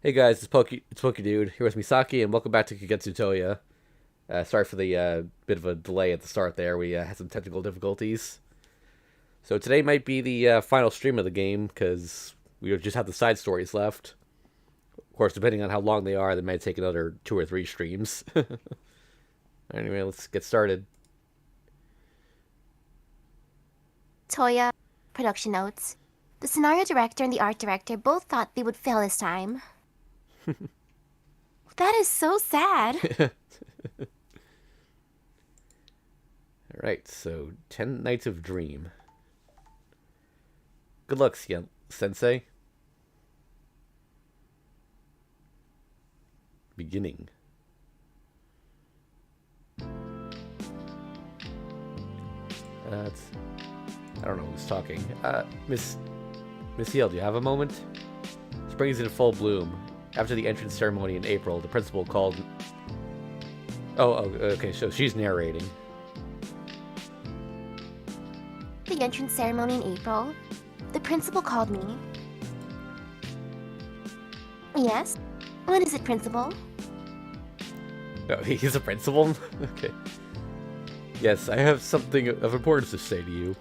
Hey guys, it's Pokey Dude here with Misaki, and welcome back to Kagetsu Tohya. Sorry for the bit of a delay at the start there. We had some technical difficulties. So today might be the final stream of the game because we just have the side stories left. Of course, depending on how long they are, they might take another 2 or 3 streams. Anyway, let's get started. Toya, production notes. The scenario director and the art director both thought they would fail this time. That is so sad. Alright, so 10 Nights of Dream. Good luck, Sensei. Beginning. I don't know who's talking. Miss Hill, do you have a moment? Spring is in full bloom. After the entrance ceremony in April, the principal called... Okay, so she's narrating. The entrance ceremony in April. The principal called me. Yes? What is it, principal? Oh, he's a principal? Okay. Yes, I have something of importance to say to you.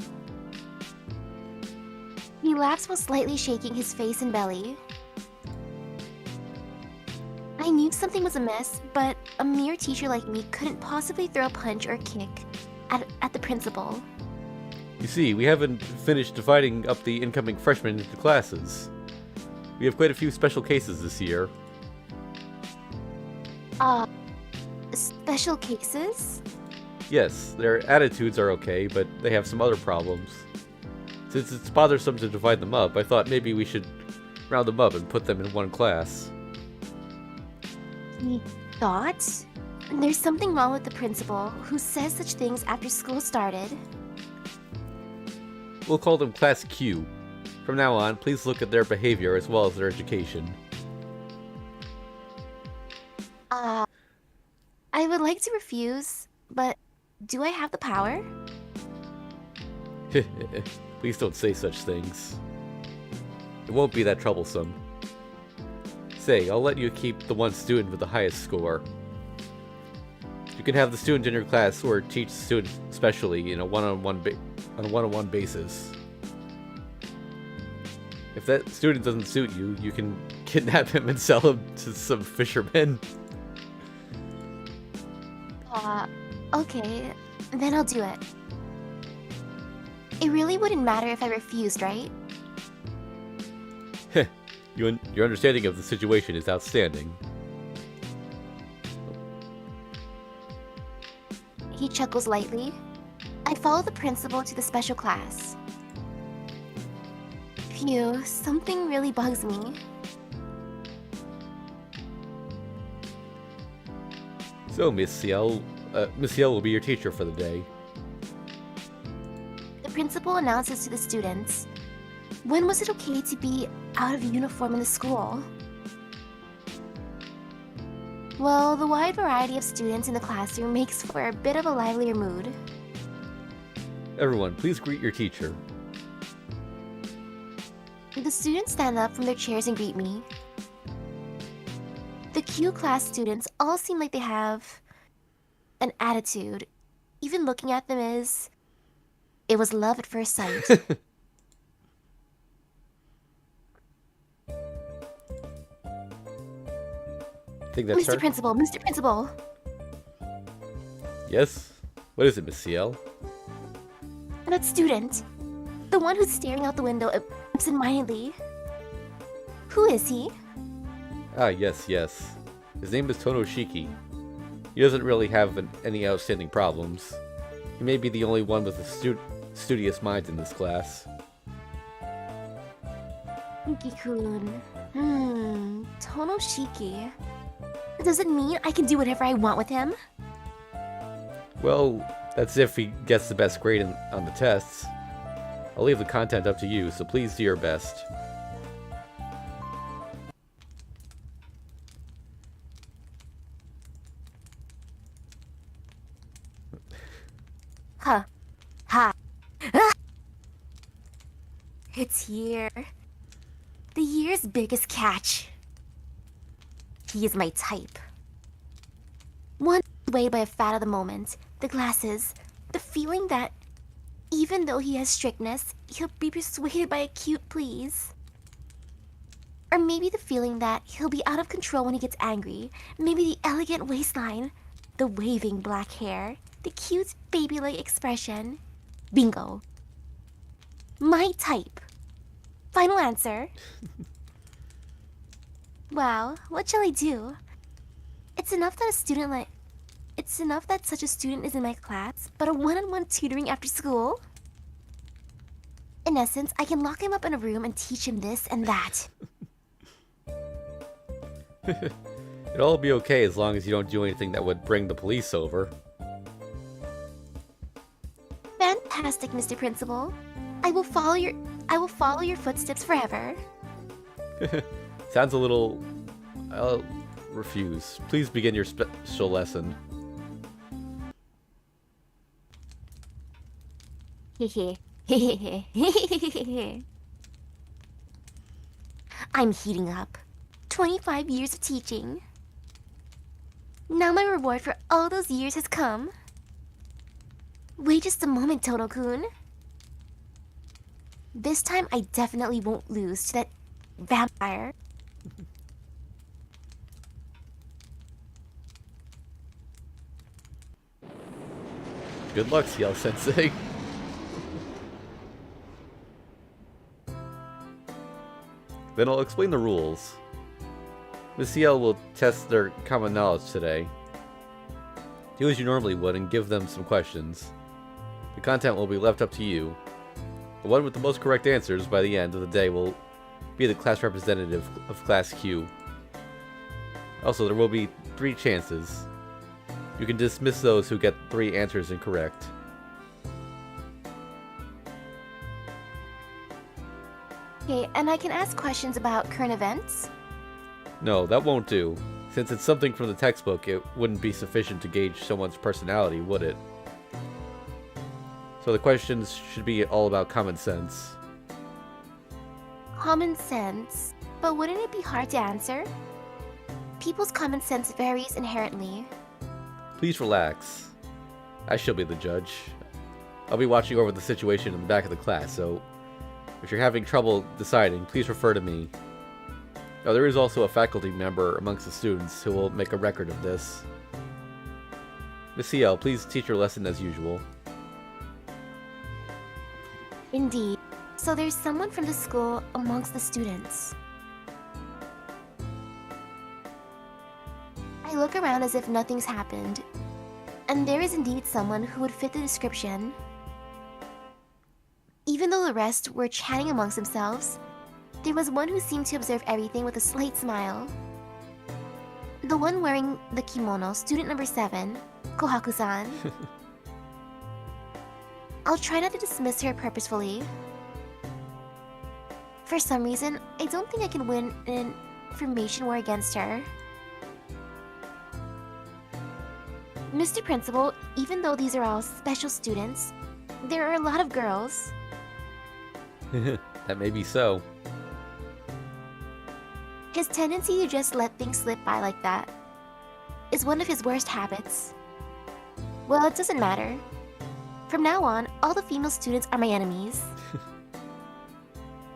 He laughs while slightly shaking his face and belly. I knew something was amiss, but a mere teacher like me couldn't possibly throw a punch or a kick at the principal. You see, we haven't finished dividing up the incoming freshmen into classes. We have quite a few special cases this year. Special cases? Yes, their attitudes are okay, but they have some other problems. Since it's bothersome to divide them up, I thought maybe we should round them up and put them in one class. He thought? There's something wrong with the principal, who says such things after school started. We'll call them Class Q. From now on, please look at their behavior as well as their education. I would like to refuse, but do I have the power? Please don't say such things. It won't be that troublesome. Say, I'll let you keep the one student with the highest score. You can have the student in your class or teach the student specially in a one-on-one basis. If that student doesn't suit you, you can kidnap him and sell him to some fishermen. Okay, then I'll do it. It really wouldn't matter if I refused, right? Your understanding of the situation is outstanding. He chuckles lightly. I follow the principal to the special class. Phew, something really bugs me. So, Miss Ciel will be your teacher for the day. The principal announces to the students, when was it okay to be out of uniform in the school? Well, the wide variety of students in the classroom makes for a bit of a livelier mood. Everyone, please greet your teacher. The students stand up from their chairs and greet me. The Q class students all seem like they have an attitude. Even looking at them it was love at first sight. I think that's Mr. her. Principal, Mr. Principal. Yes? What is it, Miss Ciel? That student. The one who's staring out the window absent-mindedly. Who is he? Ah, yes. His name is Tonoshiki. He doesn't really have any outstanding problems. He may be the only one with a studious mind in this class. Yuki-kun. Tonoshiki. Does it mean I can do whatever I want with him? Well, that's if he gets the best grade on the tests. I'll leave the content up to you, so please do your best. Huh. Ha. Ah! It's here. The year's biggest catch. He is my type. One swayed by a fad of the moment, the glasses, the feeling that even though he has strictness, he'll be persuaded by a cute please. Or maybe the feeling that he'll be out of control when he gets angry. Maybe the elegant waistline, the waving black hair, the cute baby-like expression. Bingo. My type. Final answer. Wow, what shall I do? It's enough that such a student is in my class, but a one-on-one tutoring after school? In essence, I can lock him up in a room and teach him this and that. It'll all be okay as long as you don't do anything that would bring the police over. Fantastic, Mr. Principal. I will follow your footsteps forever. Sounds a little... I'll refuse. Please begin your special lesson. I'm heating up. 25 years of teaching. Now my reward for all those years has come. Wait just a moment, Tono-kun. This time I definitely won't lose to that vampire. Good luck, CL-sensei. Then I'll explain the rules. Ms. CL will test their common knowledge today. Do as you normally would and give them some questions. The content will be left up to you. The one with the most correct answers by the end of the day will be the class representative of Class Q. Also, there will be 3 chances. You can dismiss those who get 3 answers incorrect. Okay, and I can ask questions about current events? No, that won't do. Since it's something from the textbook, it wouldn't be sufficient to gauge someone's personality, would it? So the questions should be all about common sense. Common sense? But wouldn't it be hard to answer? People's common sense varies inherently. Please relax. I shall be the judge. I'll be watching over the situation in the back of the class, so if you're having trouble deciding, please refer to me. Now, there is also a faculty member amongst the students who will make a record of this. Miss CL, please teach your lesson as usual. Indeed. So there's someone from the school amongst the students. I look around as if nothing's happened. And there is indeed someone who would fit the description. Even though the rest were chatting amongst themselves, there was one who seemed to observe everything with a slight smile. The one wearing the kimono, student number 7, Kohaku-san. I'll try not to dismiss her purposefully. For some reason, I don't think I can win an information war against her. Mr. Principal, even though these are all special students, there are a lot of girls. That may be so. His tendency to just let things slip by like that is one of his worst habits. Well, it doesn't matter. From now on, all the female students are my enemies.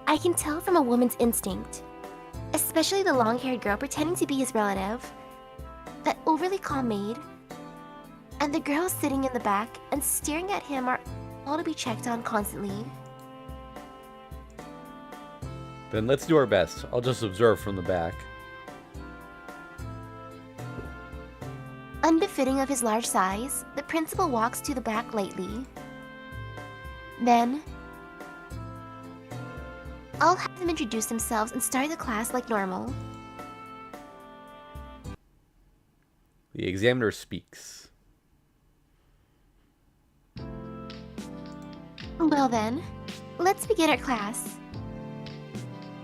I can tell from a woman's instinct, especially the long-haired girl pretending to be his relative, that overly calm maid, and the girls sitting in the back and staring at him are all to be checked on constantly. Then let's do our best. I'll just observe from the back. Unbefitting of his large size, the principal walks to the back lightly. Then, I'll have them introduce themselves and start the class like normal. The examiner speaks. Well then, let's begin our class.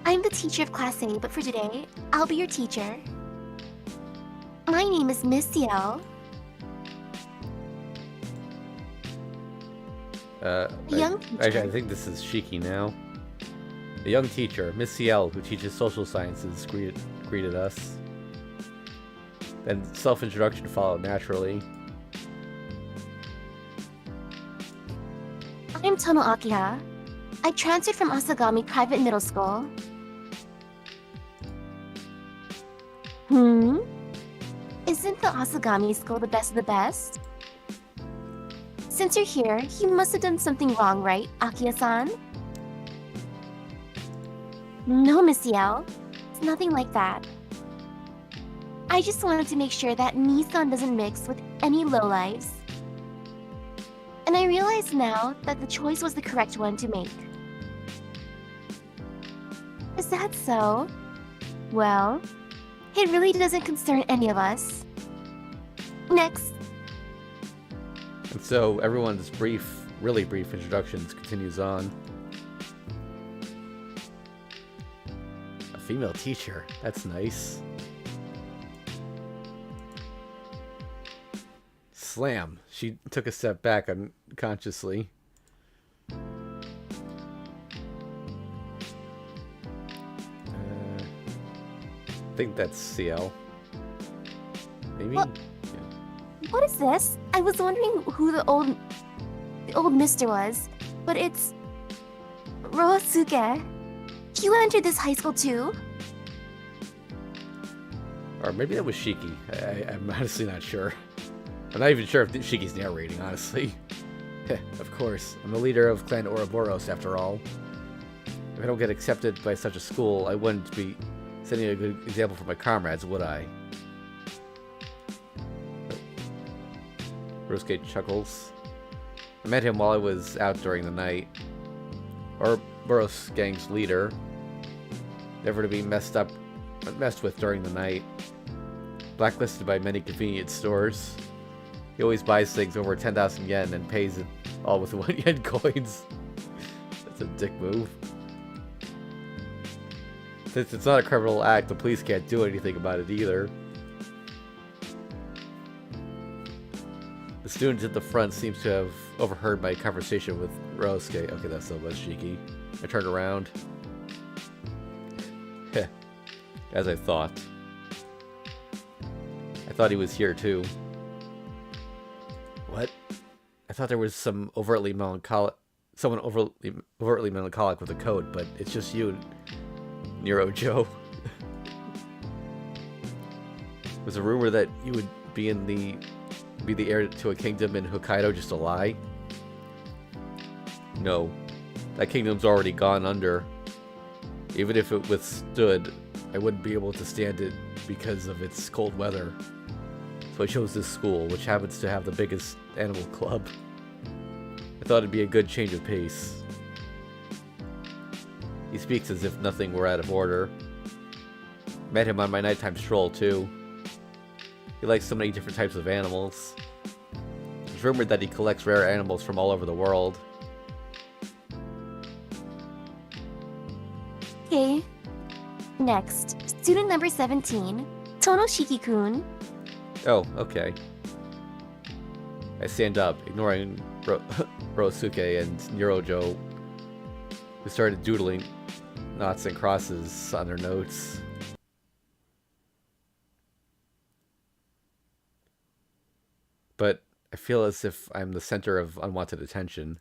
I'm the teacher of Class A, but for today, I'll be your teacher. My name is Miss CL. Young teacher. I think this is Shiki now. The young teacher, Miss CL, who teaches social sciences, greeted us. Then self-introduction followed naturally. I'm Tono Akiha. I transferred from Asagami Private Middle School. Isn't the Asagami school the best of the best? Since you're here, you must have done something wrong, right, Akiya-san? No, Miss Yell. It's nothing like that. I just wanted to make sure that Nissan doesn't mix with any lowlives. And I realize now that the choice was the correct one to make. Is that so? Well, it really doesn't concern any of us. Next. And so everyone's brief, really brief introductions continues on. A female teacher, that's nice. Slam. She took a step back unconsciously. I think that's CL. Maybe? What? What is this? I was wondering who the old mister was, but it's Ryosuke. You entered this high school too? Or maybe that was Shiki. I'm honestly not sure. I'm not even sure if Shiki's narrating, honestly. Of course, I'm the leader of Clan Ouroboros after all. If I don't get accepted by such a school, I wouldn't be setting a good example for my comrades, would I? Ryosuke chuckles. I met him while I was out during the night. Ouroboros gang's leader. Never to be messed with during the night. Blacklisted by many convenience stores. He always buys things over 10,000 yen and pays it all with 1 yen coins. That's a dick move. Since it's not a criminal act, the police can't do anything about it either. The student at the front seems to have overheard my conversation with Ryosuke. Okay, that's so much Shiki. I turned around. Heh. As I thought. I thought he was here too. What? I thought there was someone overtly melancholic with a coat, but it's just you, Nero Joe. Was a rumor that you would be the heir to a kingdom in Hokkaido just a lie? No, that kingdom's already gone under. Even if it withstood, I wouldn't be able to stand it because of its cold weather. So I chose this school, which happens to have the biggest animal club. I thought it'd be a good change of pace. He speaks as if nothing were out of order. Met him on my nighttime stroll, too. He likes so many different types of animals. It's rumored that he collects rare animals from all over the world. Okay. Next, student number 17, Tonoshiki-kun. Oh, okay. I stand up, ignoring Ryosuke and Nirojo, who started doodling knots and crosses on their notes. But I feel as if I'm the center of unwanted attention.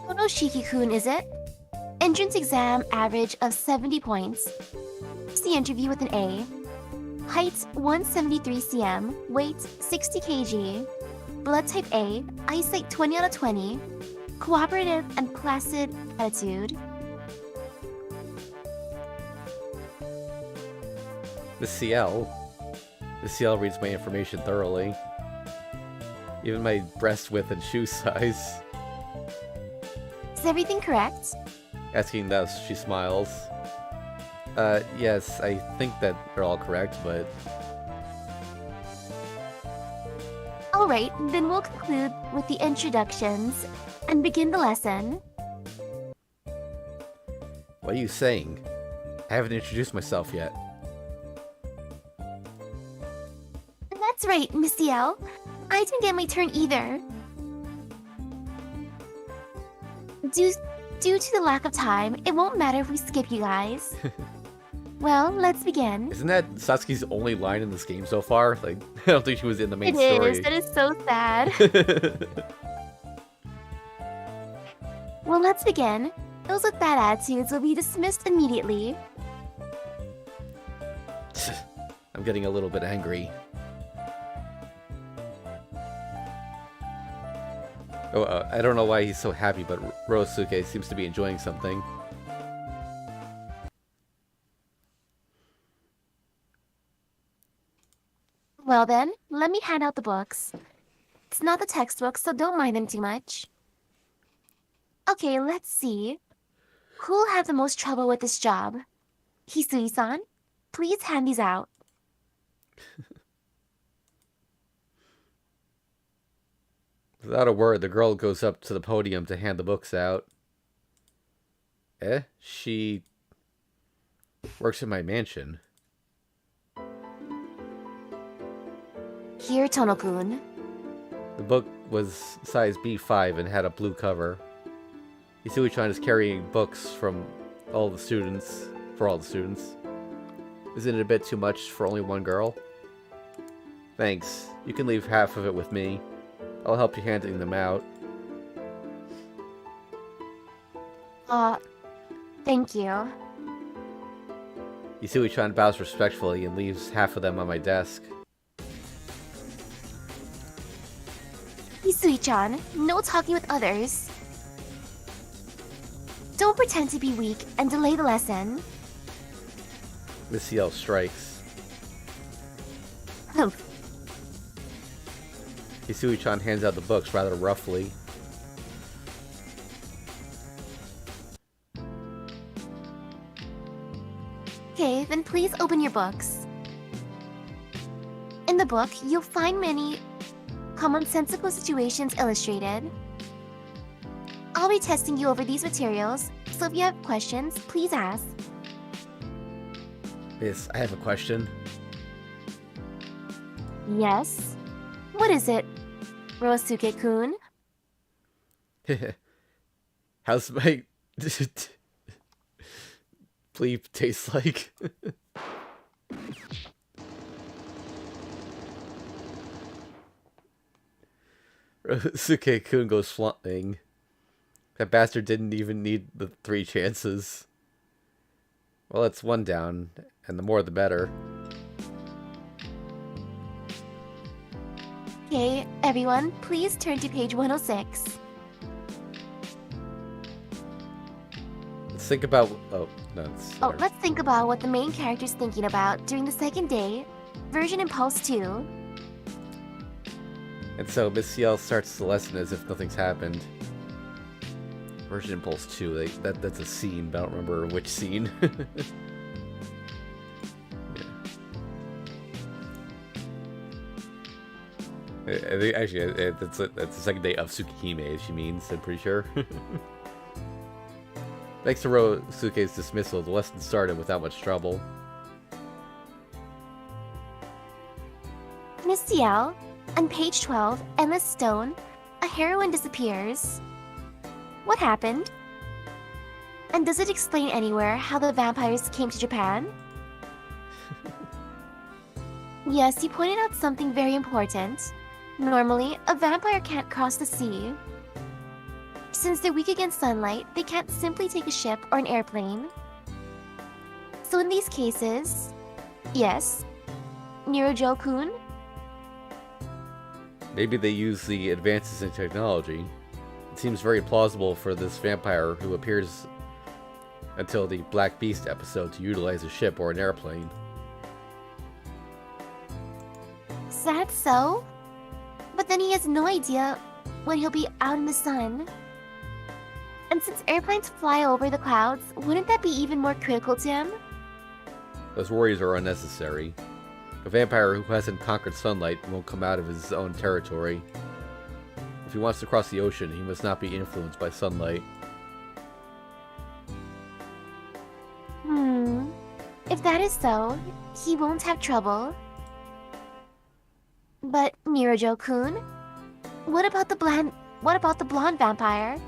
Tonoshiki-kun, is it? Entrance exam average of 70 points. The interview with an A. Height 173 cm, weight 60 kg. Blood type A, eyesight 20 out of 20. Cooperative and placid attitude. The CL reads my information thoroughly. Even my breast width and shoe size. Is everything correct? Asking that, she smiles. Yes, I think that they're all correct, but... Alright, then we'll conclude with the introductions and begin the lesson. What are you saying? I haven't introduced myself yet. That's right, Miss Yell. I didn't get my turn either. Due to the lack of time, it won't matter if we skip you guys. Well, let's begin. Isn't that Satsuki's only line in this game so far? Like, I don't think she was in the main It story. is. That is so sad. Well, let's begin. Those with bad attitudes will be dismissed immediately. I'm getting a little bit angry. Oh, I don't know why he's so happy, but Ryosuke seems to be enjoying something. Well then, let me hand out the books. It's not the textbooks, so don't mind them too much. Okay, let's see. Who'll have the most trouble with this job? Hisui-san, please hand these out. Without a word, the girl goes up to the podium to hand the books out. She works in my mansion. Here, Tono-kun. The book was size B5 and had a blue cover. Hisui-chan is carrying books from all the students, for all the students. Isn't it a bit too much for only one girl? Thanks. You can leave half of it with me. I'll help you handing them out. Thank you. Hisui-chan bows respectfully and leaves half of them on my desk. Hisui-chan, no talking with others. Don't pretend to be weak and delay the lesson. Miss Ciel strikes. Humph. Hisui-chan hands out the books rather roughly. Okay, then please open your books. In the book, you'll find many commonsensical situations illustrated. I'll be testing you over these materials, so if you have questions, please ask. Miss, I have a question. Yes? What is it, Ryosuke-kun? How's my bleep taste like? Ryosuke-kun goes flying. That bastard didn't even need the 3 chances. Well, it's 1 down, and the more the better. Okay, everyone, please turn to page 106. Let's think about... Oh, no, it's... Oh, let's think about what the main character's thinking about during the second day, version Impulse 2. And so Miss Ciel starts the lesson as if nothing's happened. Version Impulse 2, that's a scene, but I don't remember which scene. I think, actually, that's the second day of Tsukihime, she means, I'm pretty sure. Thanks to Ryosuke's dismissal, the lesson started without much trouble. Miss Ciel, on page 12, Endless Stone, a heroine disappears. What happened? And does it explain anywhere how the vampires came to Japan? Yes, you pointed out something very important. Normally, a vampire can't cross the sea. Since they're weak against sunlight, they can't simply take a ship or an airplane. So in these cases, yes, Nirojo-kun? Maybe they use the advances in technology. It seems very plausible for this vampire who appears until the Black Beast episode to utilize a ship or an airplane. Is that so? But then he has no idea when he'll be out in the sun. And since airplanes fly over the clouds, wouldn't that be even more critical to him? Those worries are unnecessary. A vampire who hasn't conquered sunlight won't come out of his own territory. If he wants to cross the ocean, he must not be influenced by sunlight. If that is so, he won't have trouble. But Nirojo-kun? What about the blonde vampire?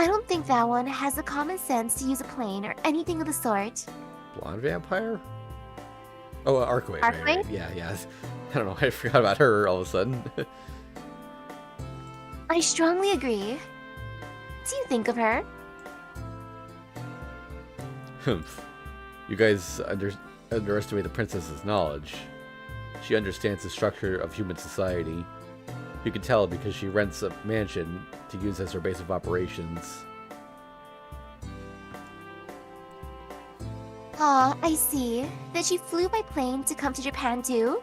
I don't think that one has the common sense to use a plane or anything of the sort. Blonde vampire? Oh, Archway. Archway? Right. Yeah. I don't know. I forgot about her all of a sudden. I strongly agree. What do you think of her? You guys underestimate the princess's knowledge. She understands the structure of human society. You can tell because she rents a mansion to use as her base of operations. Ah, I see. That she flew by plane to come to Japan too?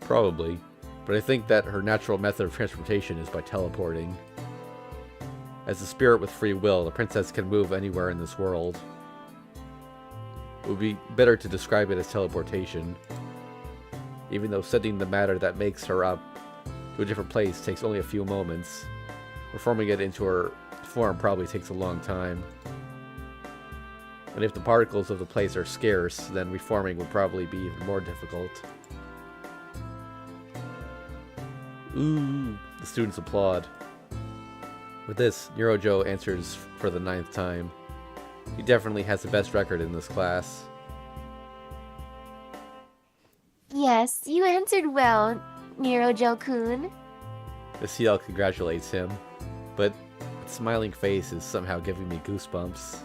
Probably. But I think that her natural method of transportation is by teleporting. As a spirit with free will, the princess can move anywhere in this world. It would be better to describe it as teleportation. Even though sending the matter that makes her up to a different place takes only a few moments, reforming it into her form probably takes a long time. And if the particles of the place are scarce, then reforming would probably be even more difficult. Ooh, the students applaud. With this, Nerojo answers for the 9th time. He definitely has the best record in this class. Yes, you answered well, Nerojo-kun. The CL congratulates him, but its smiling face is somehow giving me goosebumps.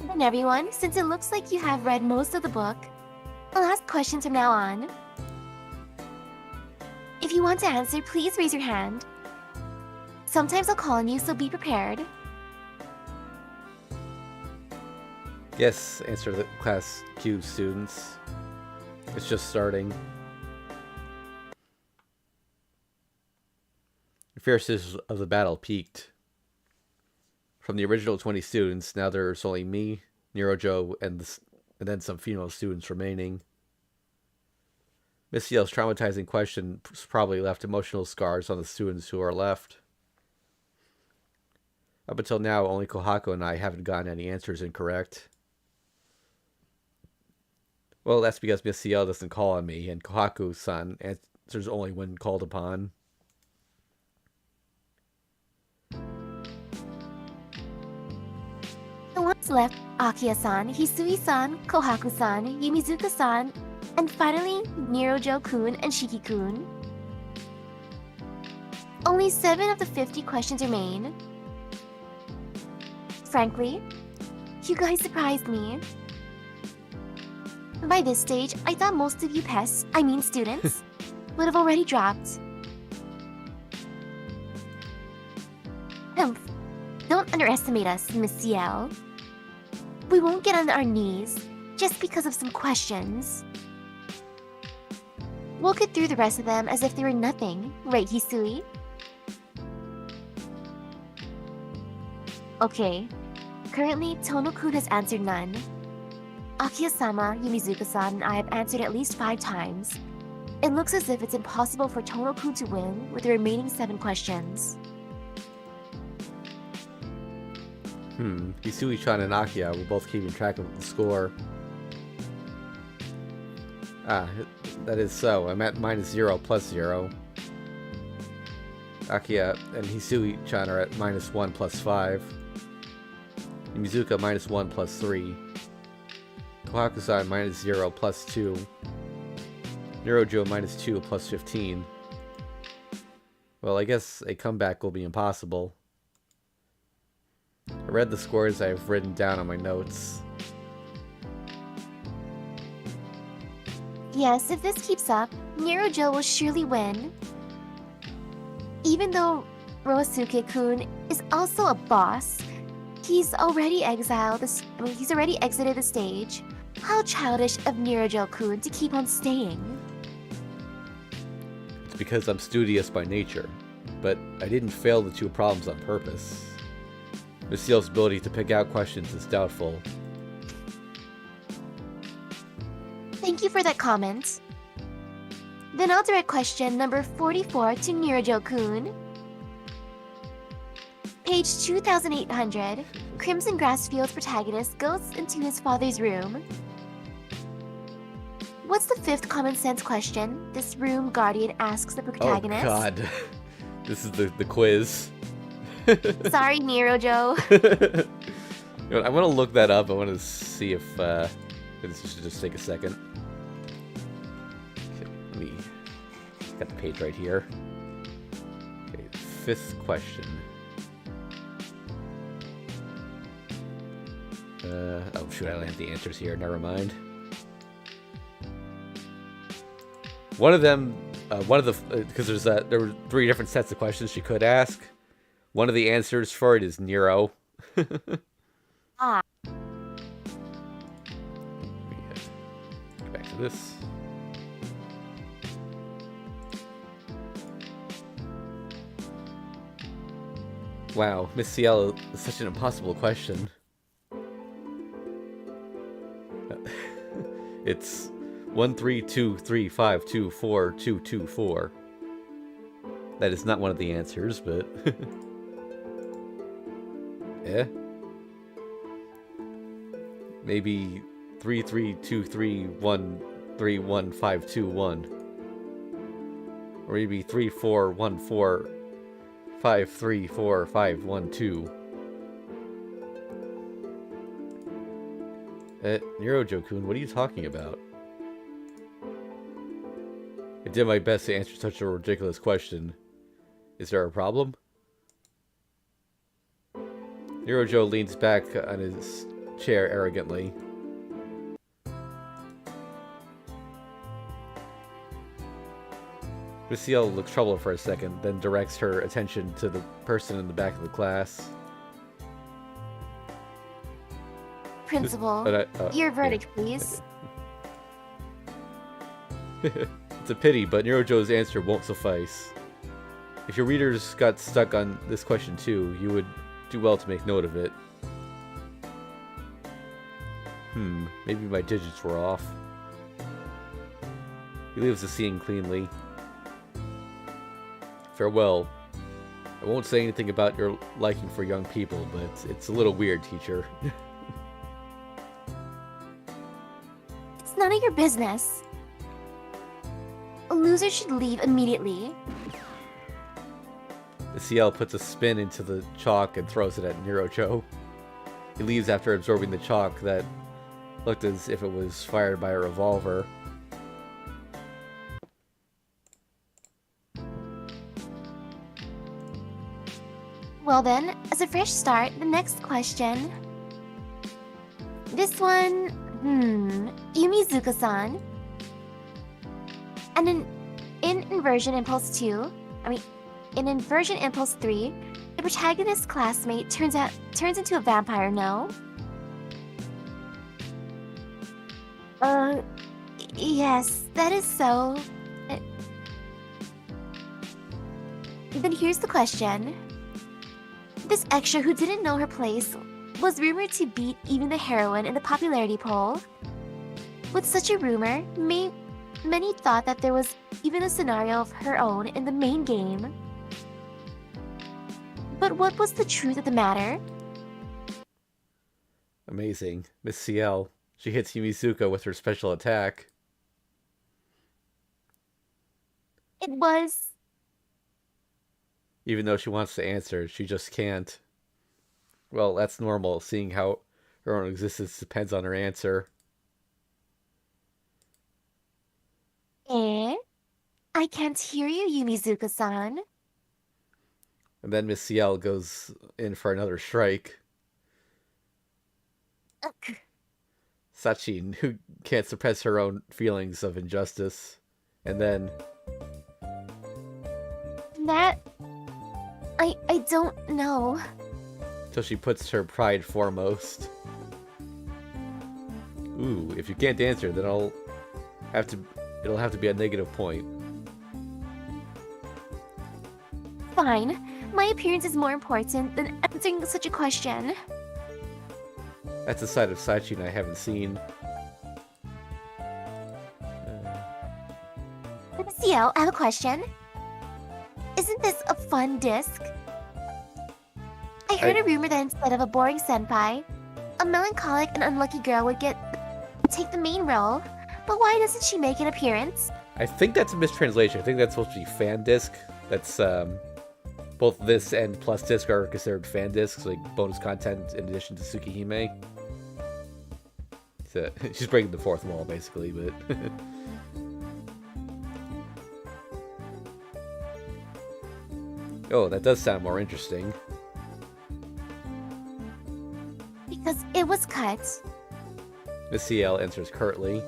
Then everyone, since it looks like you have read most of the book, I'll ask questions from now on. If you want to answer, please raise your hand. Sometimes I'll call on you, so be prepared. Yes, answer the class Q students. It's just starting. The fierceness of the battle peaked. From the original 20 students, now there's only me, Nerojo, and then some female students remaining. Miss Yale's traumatizing question probably left emotional scars on the students who are left. Up until now, only Kohaku and I haven't gotten any answers incorrect. Well, that's because Miss Yale doesn't call on me, and Kohaku-san answers only when called upon. The ones left, Akiya-san, Hisui-san, Kohaku-san, Yumizuka-san, and finally, Nerojo-kun and Shiki-kun. Only 7 of the 50 questions remain. Frankly, you guys surprised me. By this stage, I thought most of you students, would have already dropped. Don't underestimate us, Miss Ciel. We won't get on our knees just because of some questions. We'll get through the rest of them as if they were nothing, right, Hisui? Okay. Currently, Tono-kun has answered none. Akiya-sama, Yumizuka-san, and I have answered at least 5 times. It looks as if it's impossible for Tono-kun to win with the remaining 7 questions. Hisui-chan and Akiya were both keeping track of the score. Ah, that is so. I'm at -0 plus 0. Akiya and Hisui-chan are at -1 plus 5. Mizuka -1 plus 3. Kohaku-san -0 plus 2. Nerojo -2 plus 15. Well, I guess a comeback will be impossible. I read the scores I have written down on my notes. Yes, if this keeps up, Nerojo will surely win. Even though Ryosuke-kun is also a boss, he's already exited the stage. How childish of Nerojo-kun to keep on staying. It's because I'm studious by nature, but I didn't fail the 2 problems on purpose. Miss Yale's ability to pick out questions is doubtful. Thank you for that comment. Then I'll direct question number 44 to Nerojo-kun. Page 2800, Crimson Grassfield's protagonist goes into his father's room. What's the 5th common sense question this room guardian asks the protagonist? Oh god. This is the quiz. Sorry, Nero Joe. You know, I want to look that up. I want to see if this should just take a second. Okay, let me got the page right here. Okay, 5th question. Oh shoot, I don't have the answers here. Never mind. One of them, because there were 3 different sets of questions she could ask. One of the answers for it is Nero. Ah. Get back to this. Wow, Miss Ciel is such an impossible question. It's 13235242224. That is not one of the answers, but yeah. Maybe 3323131521. Or maybe 3414534512. Nero-Jokun, what are you talking about? I did my best to answer such a ridiculous question. Is there a problem? Nero-Jo leans back on his chair arrogantly. Lucielle looks troubled for a second, then directs her attention to the person in the back of the class. Principal, your verdict, please. It's a pity, but Nero-Jo's answer won't suffice. If your readers got stuck on this question too, you would do well to make note of it. Maybe my digits were off. He leaves the scene cleanly. Farewell. I won't say anything about your liking for young people, but it's a little weird, teacher. It's none of your business. A loser should leave immediately. The CL puts a spin into the chalk and throws it at Nero-Jo. He leaves after absorbing the chalk that looked as if it was fired by a revolver. Well then, as a fresh start, the next question. This one, Yumizuka-san. And in Inversion Impulse 2, in Inversion Impulse 3, the protagonist's classmate turns into a vampire, no? Yes, that is so. Then here's the question. This extra who didn't know her place was rumored to beat even the heroine in the popularity poll. With such a rumor, many thought that there was even a scenario of her own in the main game. But what was the truth of the matter? Amazing. Miss CL. She hits Yumizuka with her special attack. It was... Even though she wants to answer, she just can't. Well, that's normal, seeing how her own existence depends on her answer. I can't hear you, Yumizuka-san. And then Miss CL goes in for another strike. Sachin, who can't suppress her own feelings of injustice. And then... That... I don't know. Till she puts her pride foremost. Ooh, if you can't answer, then it'll have to be a negative point. Fine. My appearance is more important than answering such a question. That's a side of Sachin I haven't seen. CL, I have a question. Isn't this a fun disc? I heard a rumor that instead of a boring senpai, a melancholic and unlucky girl would take the main role. But why doesn't she make an appearance? I think that's a mistranslation. I think that's supposed to be fan disc. That's Both this and Plus Disc are considered fan discs, like bonus content in addition to Tsukihime. So, she's breaking the fourth wall, basically, but... Oh, that does sound more interesting. Because it was cut. Miss CL answers curtly.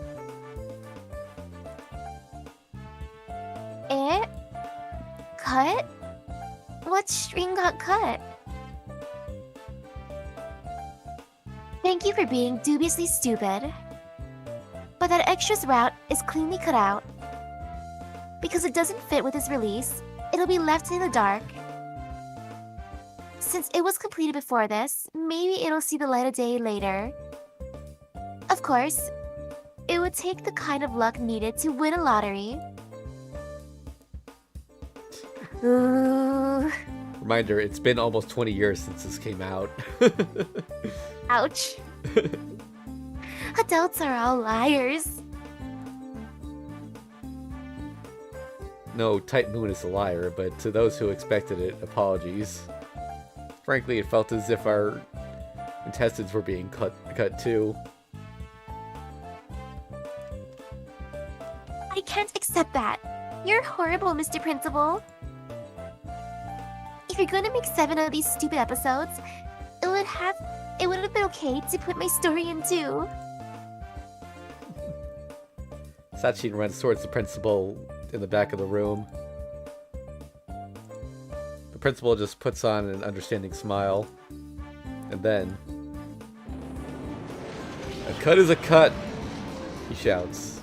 It? Cut? What string got cut? Thank you for being dubiously stupid. But that extras route is cleanly cut out. Because it doesn't fit with its release, it'll be left in the dark. Since it was completed before this, maybe it'll see the light of day later. Of course, it would take the kind of luck needed to win a lottery. Ooh. Reminder, it's been almost 20 years since this came out. Ouch. Adults are all liars. No, Tight Moon is a liar, but to those who expected it, apologies. Frankly, it felt as if our intestines were being cut too. I can't accept that. You're horrible, Mr. Principal. If you're gonna make 7 of these stupid episodes, it would have been okay to put my story in too. Sachin runs towards the principal in the back of the room. The principal just puts on an understanding smile. And then... "A cut is a cut!" he shouts.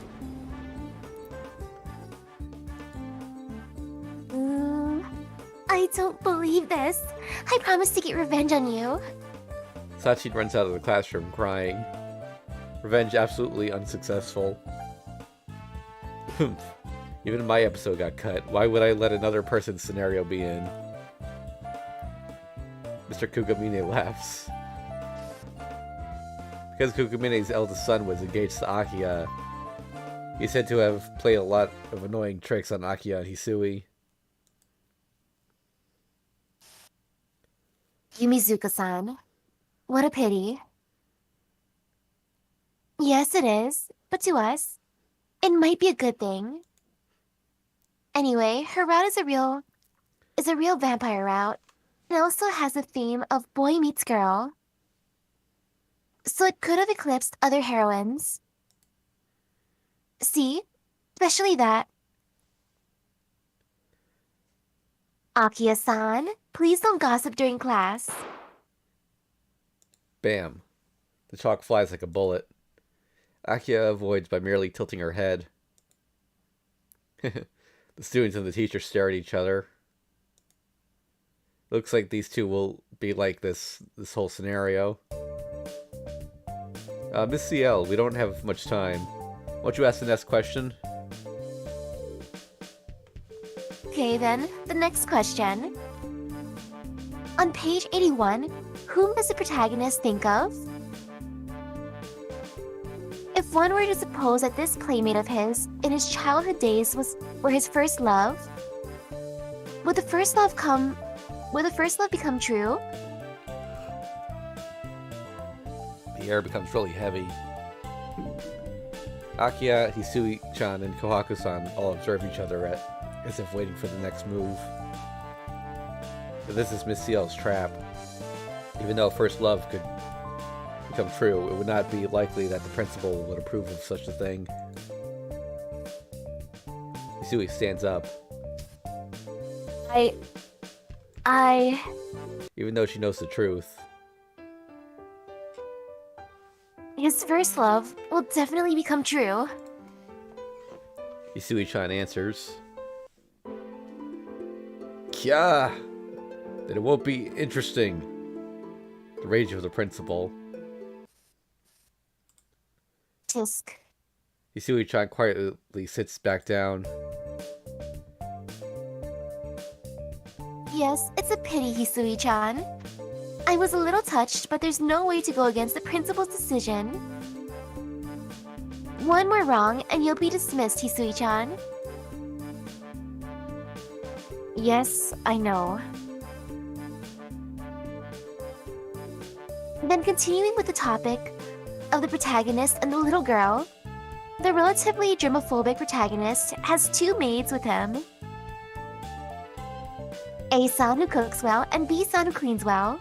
I don't believe this. I promised to get revenge on you. Sachin runs out of the classroom crying. Revenge absolutely unsuccessful. Even my episode got cut. Why would I let another person's scenario be in? Mr. Kugamine laughs. Because Kugamine's eldest son was engaged to Akiya, he's said to have played a lot of annoying tricks on Akiya and Hisui. Yumizuka-san. What a pity. Yes, it is. But to us, it might be a good thing. Anyway, her route is a real vampire route. It also has a theme of boy meets girl. So it could have eclipsed other heroines. See? Especially that. Akiya-san, please don't gossip during class. Bam. The chalk flies like a bullet. Akiya avoids by merely tilting her head. The students and the teacher stare at each other. Looks like these two will be like this whole scenario. Miss CL, we don't have much time. Won't you ask the next question? Okay then, the next question. On page 81, whom does the protagonist think of? If one were to suppose that this playmate of his, in his childhood days, were his first love, would the first love become true? The air becomes really heavy. Akiya, Hisui-chan, and Kohaku-san all observe each other as if waiting for the next move. But this is Miss CL's trap. Even though first love could become true, it would not be likely that the principal would approve of such a thing. Hisui stands up. Even though she knows the truth. His first love will definitely become true. Hisui-chan answers. Kya! Then it won't be interesting. The rage of the principal. Tisk. Hisui-chan quietly sits back down. Yes, it's a pity, Hisui-chan. I was a little touched, but there's no way to go against the principal's decision. One more wrong, and you'll be dismissed, Hisui-chan. Yes, I know. Then continuing with the topic of the protagonist and the little girl, the relatively germophobic protagonist has two maids with him. A-san who cooks well and B-san who cleans well.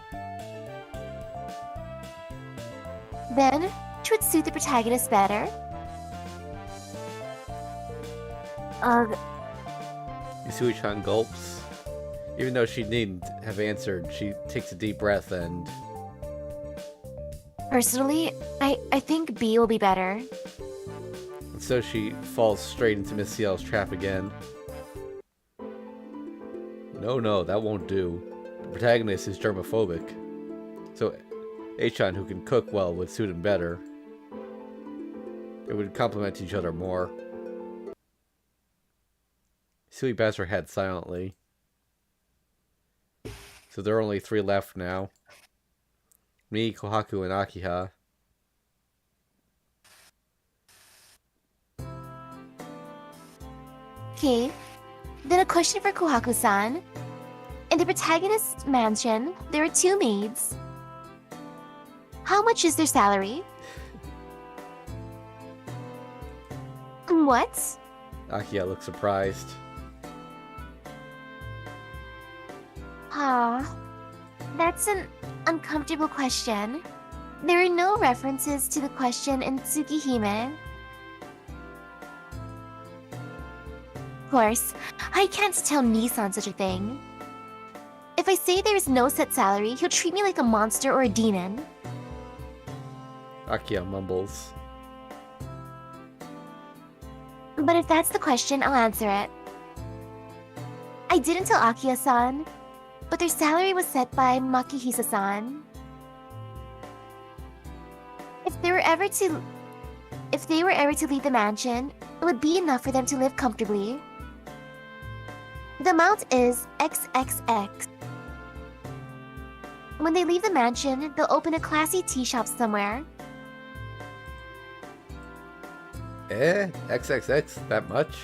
Then, which would suit the protagonist better? Ugh. Misui-chan gulps. Even though she needn't have answered, she takes a deep breath and... Personally, I think B will be better. And so she falls straight into Miss Ciel's trap again. No, that won't do. The protagonist is germophobic. So A-chan, who can cook well, would suit him better. They would complement each other more. Misui bows her head silently. So there are only 3 left now. Me, Kohaku, and Akiha. Okay, then a question for Kohaku-san. In the protagonist's mansion, there are 2 maids. How much is their salary? What? Akiha looks surprised. That's an uncomfortable question. There are no references to the question in Tsukihime. Of course, I can't tell Nissan such a thing. If I say there is no set salary, he'll treat me like a monster or a demon. Akiha mumbles. But if that's the question, I'll answer it. I didn't tell Akiha-san, but their salary was set by Makihisa-san. If they were ever to leave the mansion, it would be enough for them to live comfortably. The amount is XXX. When they leave the mansion, they'll open a classy tea shop somewhere. XXX? That much?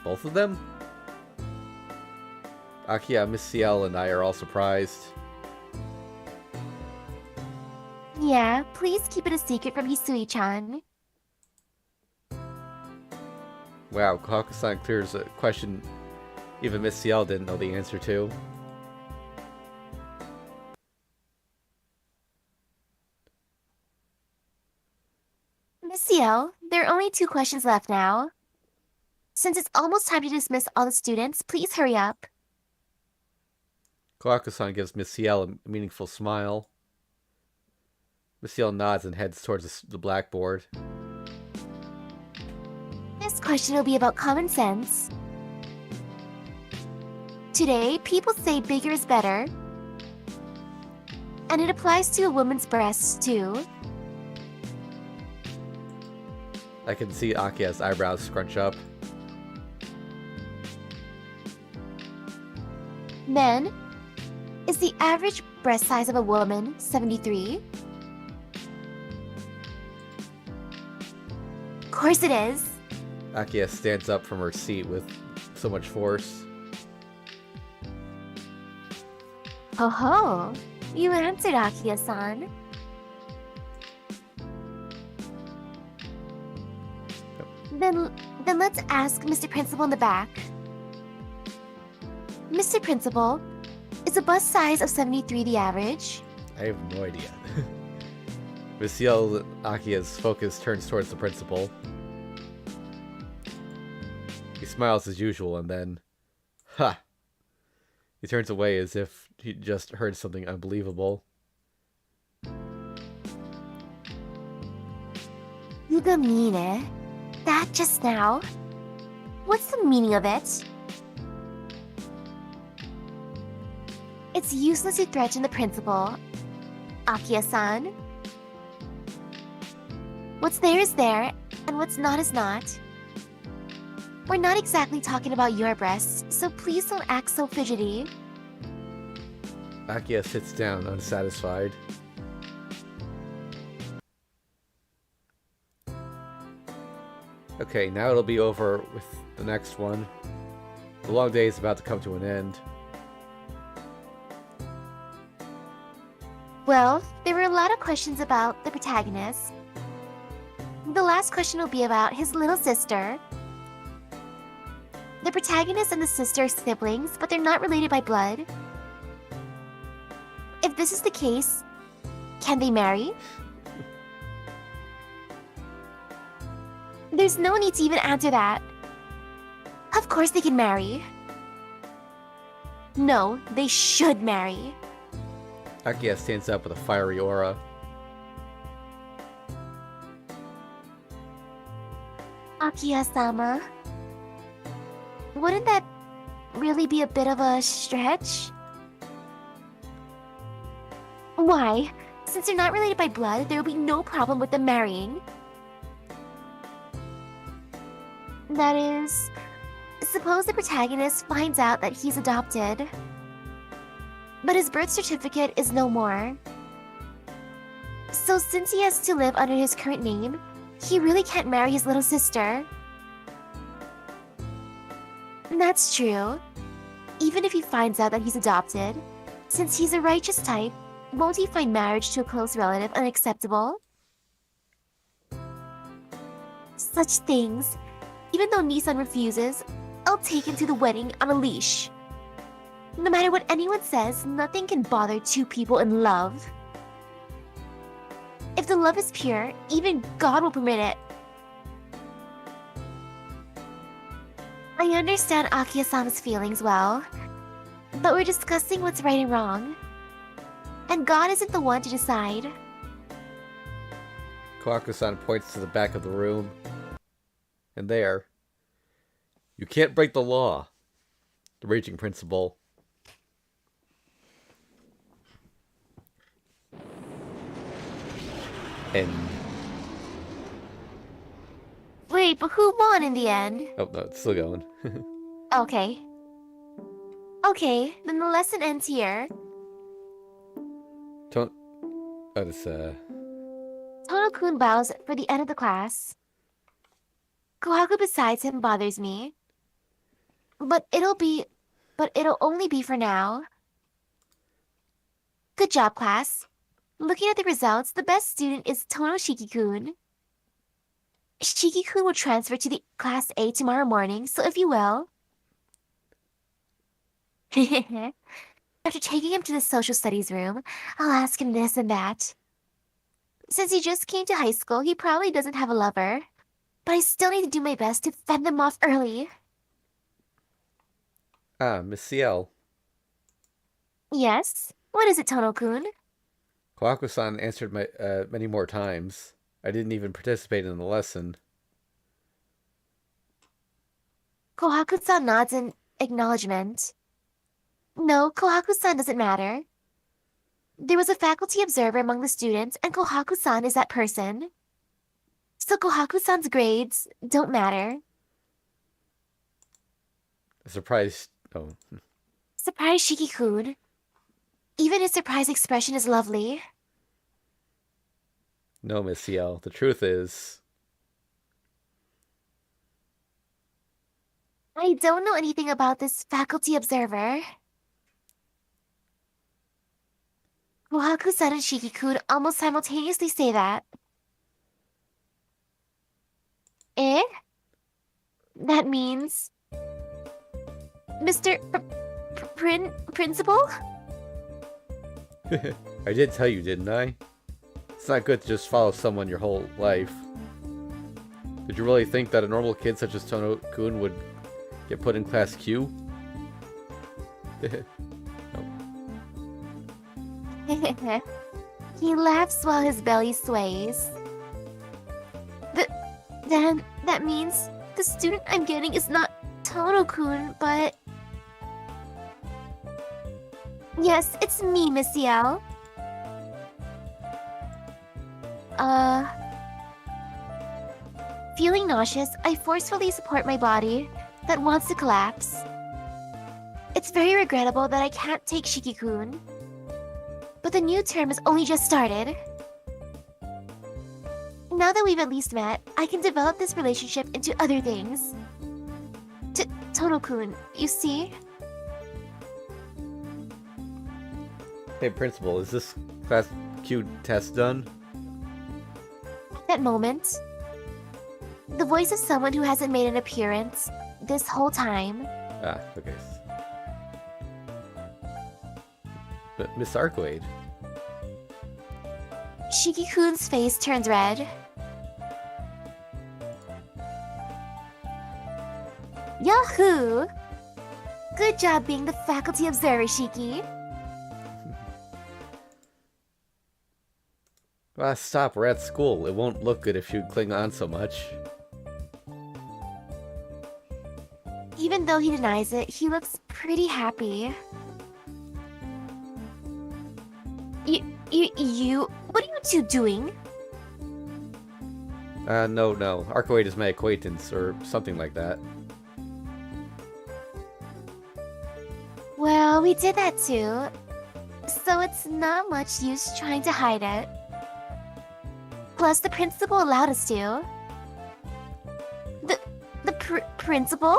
Both of them? Akiha, Miss Ciel, and I are all surprised. Yeah, please keep it a secret from Hisui-chan. Wow, Kohaku-san clears a question even Miss Ciel didn't know the answer to. Miss Ciel, there are only 2 questions left now. Since it's almost time to dismiss all the students, please hurry up. Kohaku-san gives Miss Ciel a meaningful smile. Miss Ciel nods and heads towards the blackboard. This question will be about common sense. Today, people say bigger is better. And it applies to a woman's breasts, too. I can see Akiha's eyebrows scrunch up. Men, is the average breast size of a woman 73? Of course it is. Akiha stands up from her seat with so much force. Ho ho! You answered, Akiha-san. Then let's ask Mr. Principal in the back. Mr. Principal, is a bust size of 73 the average? I have no idea. Miss Ciel, Akiha's focus turns towards the principal. He smiles as usual and then... Ha! He turns away as if he just heard something unbelievable. Yugamine? That just now? What's the meaning of it? It's useless to threaten the principal, Akiha-san. What's there is there, and what's not is not. We're not exactly talking about your breasts, so please don't act so fidgety. Akiha sits down, unsatisfied. Okay, now it'll be over with the next one. The long day is about to come to an end. Well, there were a lot of questions about the protagonist. The last question will be about his little sister. The protagonist and the sister are siblings, but they're not related by blood. If this is the case, can they marry? There's no need to even answer that. Of course they can marry. No, they should marry. Akia stands up with a fiery aura. Akiya-sama, wouldn't that really be a bit of a stretch? Why? Since they're not related by blood, there will be no problem with them marrying. That is, suppose the protagonist finds out that he's adopted, but his birth certificate is no more. So since he has to live under his current name, he really can't marry his little sister. That's true. Even if he finds out that he's adopted, since he's a righteous type, won't he find marriage to a close relative unacceptable? Such things. Even though Nissan refuses, I'll take him to the wedding on a leash. No matter what anyone says, nothing can bother two people in love. If the love is pure, even God will permit it. I understand Akiya-sama's feelings well, but we're discussing what's right and wrong. And God isn't the one to decide. Kawaku-san points to the back of the room. And there, you can't break the law. The raging principal. And... Wait, but who won in the end? oh, no, it's still going. Okay. Okay, then the lesson ends here. Don't... oh, this, Tono-kun bows for the end of the class. Kohaku besides him bothers me. But it'll only be for now. Good job, class. Looking at the results, the best student is Tono Shiki-kun. Shiki-kun will transfer to the Class A tomorrow morning, so if you will. After taking him to the social studies room, I'll ask him this and that. Since he just came to high school, he probably doesn't have a lover. But I still need to do my best to fend them off early. ah, Miss Ciel. Yes? What is it, Tono-kun? Kawaku-san answered my, many more times. I didn't even participate in the lesson. Kohaku-san nods in acknowledgement. No, Kohaku-san doesn't matter. There was a faculty observer among the students, and Kohaku-san is that person. So Kohaku-san's grades don't matter. Surprised... oh. Surprise Shiki-kun. Even his surprised expression is lovely. No, Miss Ciel. The truth is... I don't know anything about this faculty observer. Kohaku-san and Shiki-kun almost simultaneously say that. Eh? That means... Mr. Principal? I did tell you, didn't I? It's not good to just follow someone your whole life. Did you really think that a normal kid such as Tono-kun would get put in Class Q? He laughs while his belly sways. Then that means the student I'm getting is not Tono-kun, but... Yes, it's me, Miss Ciel. Feeling nauseous, I forcefully support my body that wants to collapse. It's very regrettable that I can't take Shiki-kun. But the new term has only just started. Now that we've at least met, I can develop this relationship into other things. Tono-kun, you see? Hey, Principal, is this Class Q test done? At that moment, the voice of someone who hasn't made an appearance this whole time. Ah, okay. But Miss Arcade. Shiki-kun's face turns red. Yahoo! Good job being the faculty observer, Shiki. Ah, stop, we're at school. It won't look good if you cling on so much. Even though he denies it, he looks pretty happy. What are you two doing? No. Arcade is my acquaintance, or something like that. Well, we did that too. So it's not much use trying to hide it. Plus, the principal allowed us to. The principal?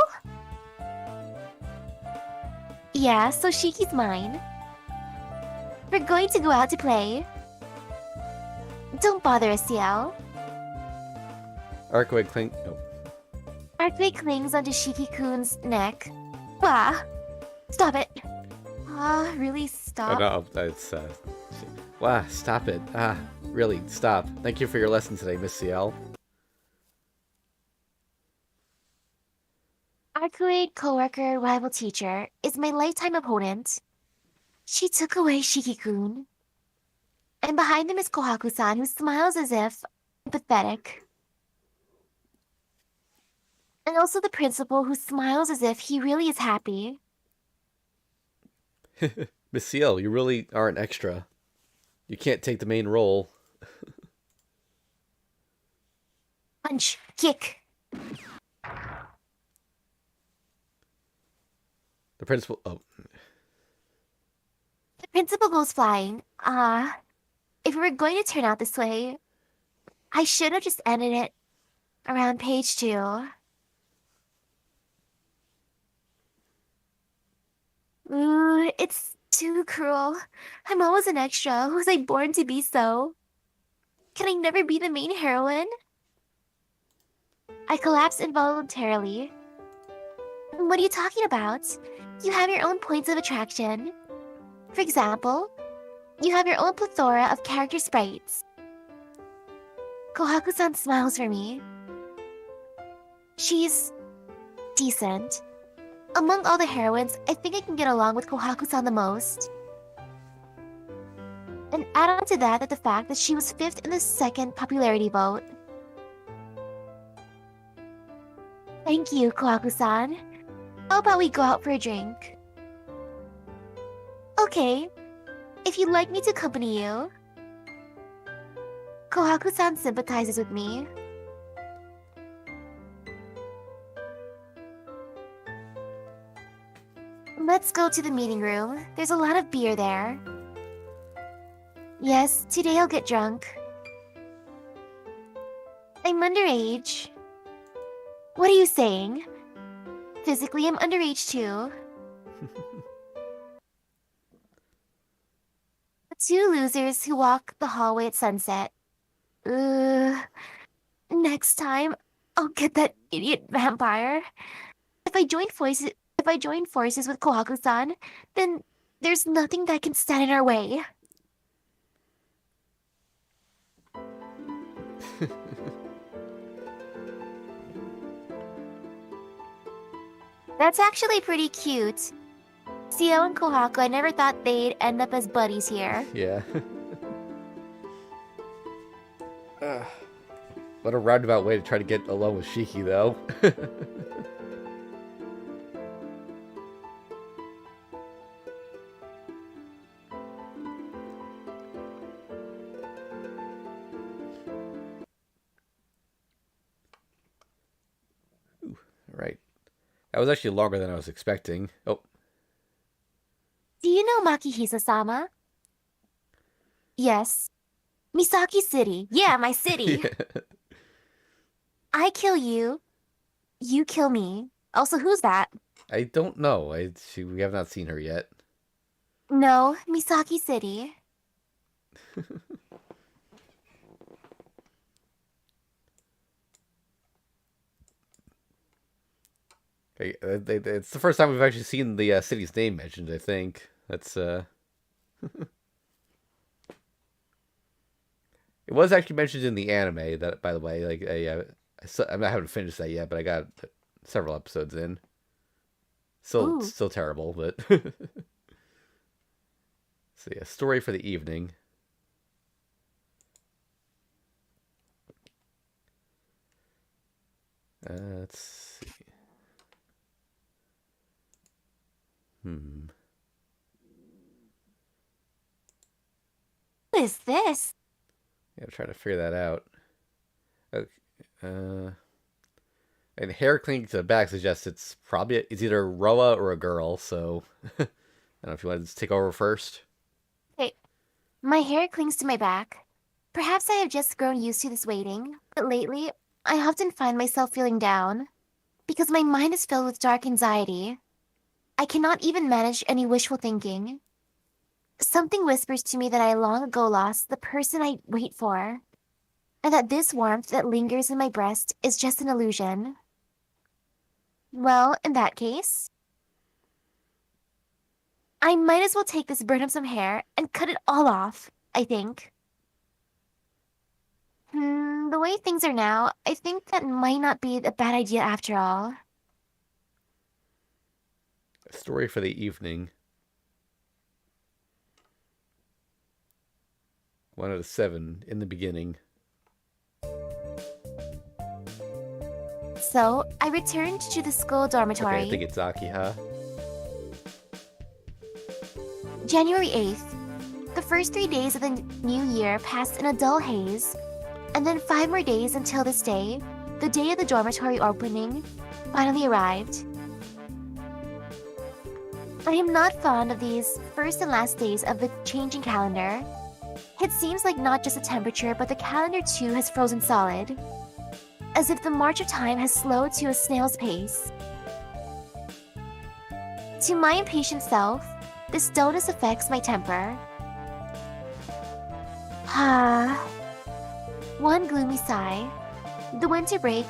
Yeah, so Shiki's mine. We're going to go out to play. Don't bother us, Ciel. Arcade cling. Oh. Arcade clings onto Shiki-kun's neck. Wah! Stop it. Really, Oh stop? no, that's wow, stop it. Really, stop. Thank you for your lesson today, Miss CL. Arcade coworker, rival teacher, is my lifetime opponent. She took away Shiki-kun. And behind them is Kohaku-san, who smiles as if pathetic. And also the principal, who smiles as if he really is happy. Miss CL, you really are an extra. You can't take the main role. Punch, kick. The principal. Oh. The principal goes flying. If we were going to turn out this way, I should have just ended it around page 2. Ooh, it's too cruel. I'm always an extra. Was I born to be so? Can I never be the main heroine? I collapse involuntarily. What are you talking about? You have your own points of attraction. For example, you have your own plethora of character sprites. Kohaku-san smiles for me. She's decent. Among all the heroines, I think I can get along with Kohaku-san the most. And add on to that the fact that she was 5th in the 2nd popularity vote. Thank you, Kohaku-san. How about we go out for a drink? Okay, if you'd like me to accompany you. Kohaku-san sympathizes with me. Let's go to the meeting room. There's a lot of beer there. Yes, today I'll get drunk. I'm underage. What are you saying? Physically, I'm underage too. The 2 losers who walk the hallway at sunset. Next time, I'll get that idiot vampire. If I join forces with Kohaku-san, then there's nothing that can stand in our way. That's actually pretty cute. Sio and Kohaku, I never thought they'd end up as buddies here. Yeah. What a roundabout way to try to get along with Shiki, though. Right. That was actually longer than I was expecting. Oh. Do you know Makihisa-sama? Yes. Misaki City. Yeah, my city. I kill you. You kill me. Also, who's that? I don't know. We have not seen her yet. No, Misaki City. It's the first time we've actually seen the city's name mentioned. I think that's it was actually mentioned in the anime. That, by the way, like I haven't finished that yet, but I got several episodes in. Ooh, Still terrible, but so yeah, story for the evening. Let's see. Hmm. what is this? Yeah, I'm trying to figure that out. Okay. And hair clinging to the back suggests it's either Roa or a girl. So I don't know if you want to just take over first. Okay, my hair clings to my back. Perhaps I have just grown used to this waiting, but lately, I often find myself feeling down because my mind is filled with dark anxiety. I cannot even manage any wishful thinking. Something whispers to me that I long ago lost the person I wait for, and that this warmth that lingers in my breast is just an illusion. Well, in that case, I might as well take this burdensome hair and cut it all off, I think. The way things are now, I think that might not be a bad idea after all. A story for the evening. 1 out of 7 in the beginning. So, I returned to the school Okay, dormitory. I think it's Akiha. January 8th. The first 3 days of the new year passed in a dull haze, and then 5 more days until this day, the day of the dormitory opening, finally arrived. I am not fond of these first and last days of the changing calendar. It seems like not just the temperature, but the calendar too has frozen solid, as if the march of time has slowed to a snail's pace. To my impatient self, this dullness affects my temper. One gloomy sigh. The winter break,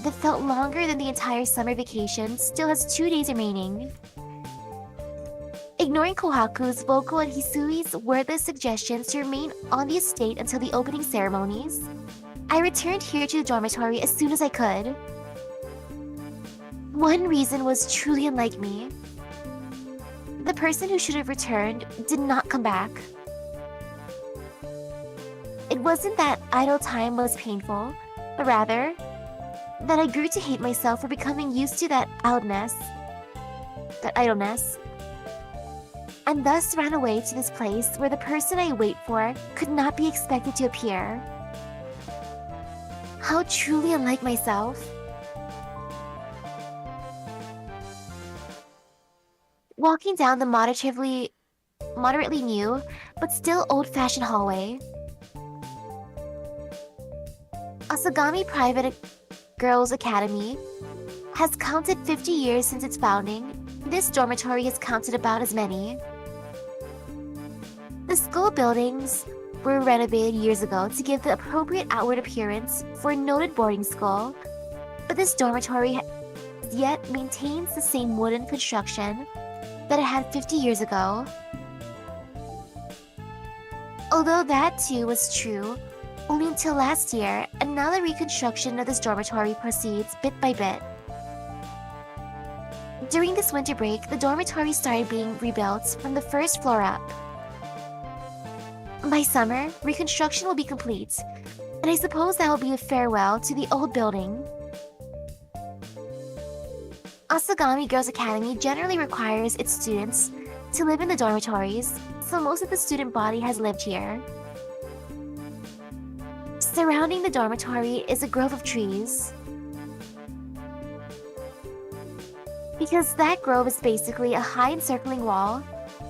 that felt longer than the entire summer vacation, still has 2 days remaining. Ignoring Kohaku's, Boko, and Hisui's wordless suggestions to remain on the estate until the opening ceremonies, I returned here to the dormitory as soon as I could. One reason was truly unlike me. The person who should have returned did not come back. It wasn't that idle time was painful, but rather that I grew to hate myself for becoming used to that idleness, and thus ran away to this place where the person I wait for could not be expected to appear. How truly unlike myself. Walking down the moderately new, but still old-fashioned hallway. Asagami Private Girls Academy has counted 50 years since its founding. This dormitory has counted about as many. The school buildings were renovated years ago to give the appropriate outward appearance for a noted boarding school, but this dormitory yet maintains the same wooden construction that it had 50 years ago. Although that too was true only until last year, and now the reconstruction of this dormitory proceeds bit by bit. During this winter break, the dormitory started being rebuilt from the first floor up. By summer, reconstruction will be complete, and I suppose that will be a farewell to the old building. Asagami Girls Academy generally requires its students to live in the dormitories, so most of the student body has lived here. Surrounding the dormitory is a grove of trees. Because that grove is basically a high encircling wall,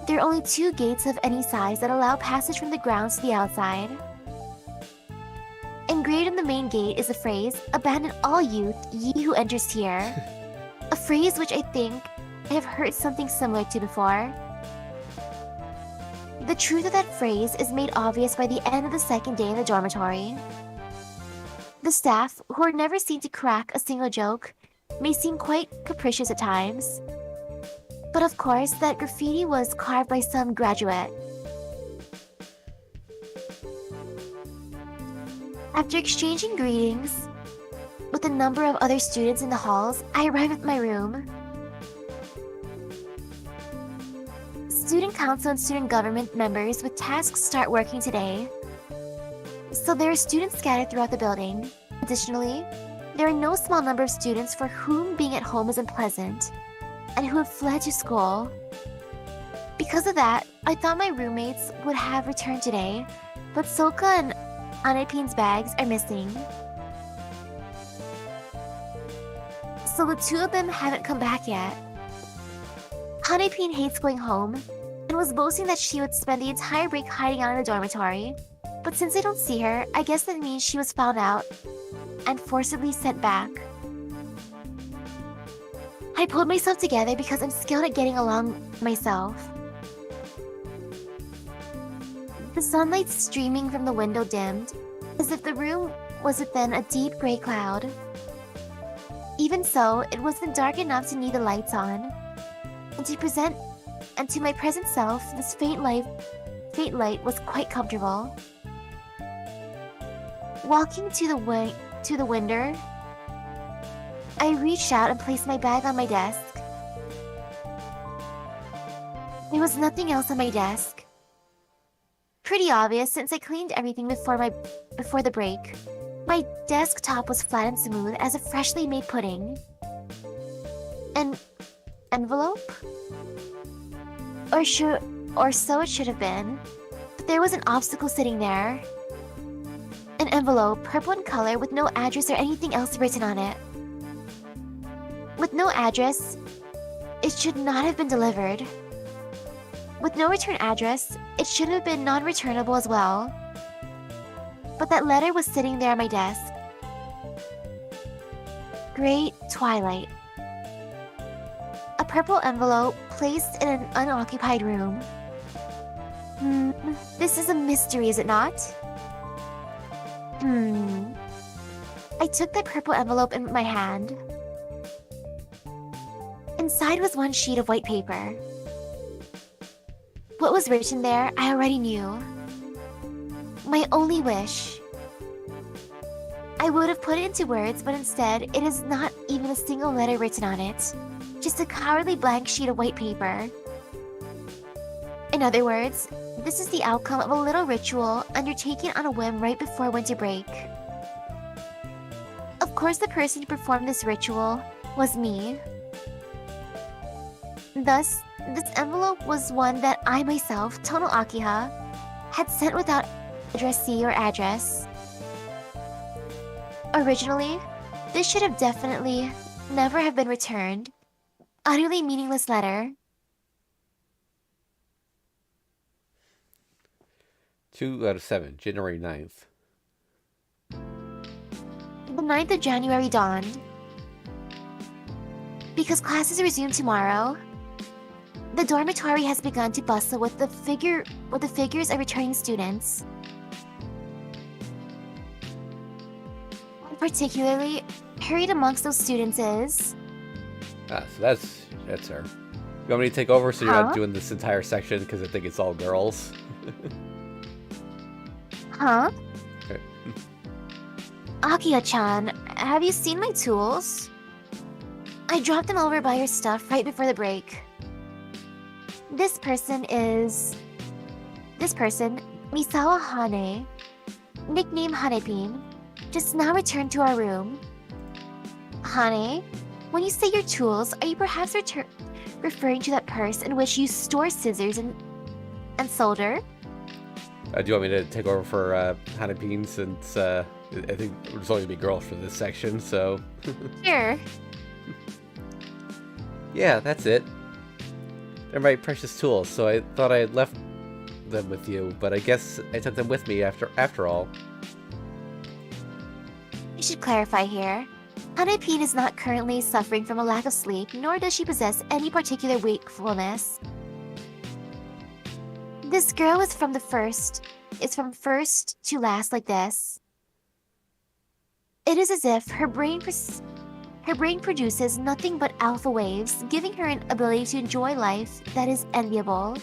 there are only 2 gates of any size that allow passage from the grounds to the outside. Engraved on the main gate is the phrase, "Abandon all youth, ye who enters here." A phrase which I think I have heard something similar to before. The truth of that phrase is made obvious by the end of the second day in the dormitory. The staff, who are never seen to crack a single joke, may seem quite capricious at times. But of course, that graffiti was carved by some graduate. After exchanging greetings with a number of other students in the halls, I arrive at my room. Student council and student government members with tasks start working today. So there are students scattered throughout the building. Additionally, there are no small number of students for whom being at home is unpleasant, and who have fled to school. Because of that, I thought my roommates would have returned today, but Soka and Anepin's bags are missing. So the two of them haven't come back yet. Hanepin hates going home, and was boasting that she would spend the entire break hiding out in the dormitory. But since I don't see her, I guess that means she was found out and forcibly sent back. I pulled myself together because I'm skilled at getting along myself. The sunlight streaming from the window dimmed, as if the room was within a deep gray cloud. Even so, it wasn't dark enough to need the lights on. And to my present self, this faint light was quite comfortable. Walking to the window, I reached out and placed my bag on my desk. There was nothing else on my desk. Pretty obvious since I cleaned everything before the break. My desktop was flat and smooth as a freshly made pudding. An envelope? Or so it should have been. But there was an obstacle sitting there. An envelope, purple in color, with no address or anything else written on it. With no address, it should not have been delivered. With no return address, it should have been non-returnable as well. But that letter was sitting there on my desk. Great twilight. A purple envelope placed in an unoccupied room. This is a mystery, is it not? I took the purple envelope in my hand. Inside was one sheet of white paper. What was written there, I already knew. My only wish. I would have put it into words, but instead, it is not even a single letter written on it. Just a cowardly blank sheet of white paper. In other words, this is the outcome of a little ritual undertaken on a whim right before winter break. Of course, the person who performed this ritual was me. Thus, this envelope was one that I myself, Tono Akiha, had sent without addressee or address. Originally, this should have definitely never have been returned. Utterly meaningless letter. 2 out of 7, January 9th. The 9th of January dawned. Because classes resume tomorrow, the dormitory has begun to bustle with the figures of returning students. And particularly, hurried amongst those students is... Ah, so that's her. You want me to take over so you're Huh? not doing this entire section because I think it's all girls? Huh? Okay. Akiya-chan, have you seen my tools? I dropped them over by your stuff right before the break. This person, Misawa Hane, nickname Hanepin, just now returned to our room. Hane, when you say your tools, are you perhaps referring to that purse in which you store scissors and solder? Do you want me to take over for Hanepin since I think there's only going to be girls for this section, so... Sure. Yeah, that's it. They're my precious tools, so I thought I had left them with you, but I guess I took them with me after all. I should clarify here. Hanepin is not currently suffering from a lack of sleep, nor does she possess any particular wakefulness. This girl is from first to last like this. It is as if her brain produces nothing but alpha waves, giving her an ability to enjoy life that is enviable.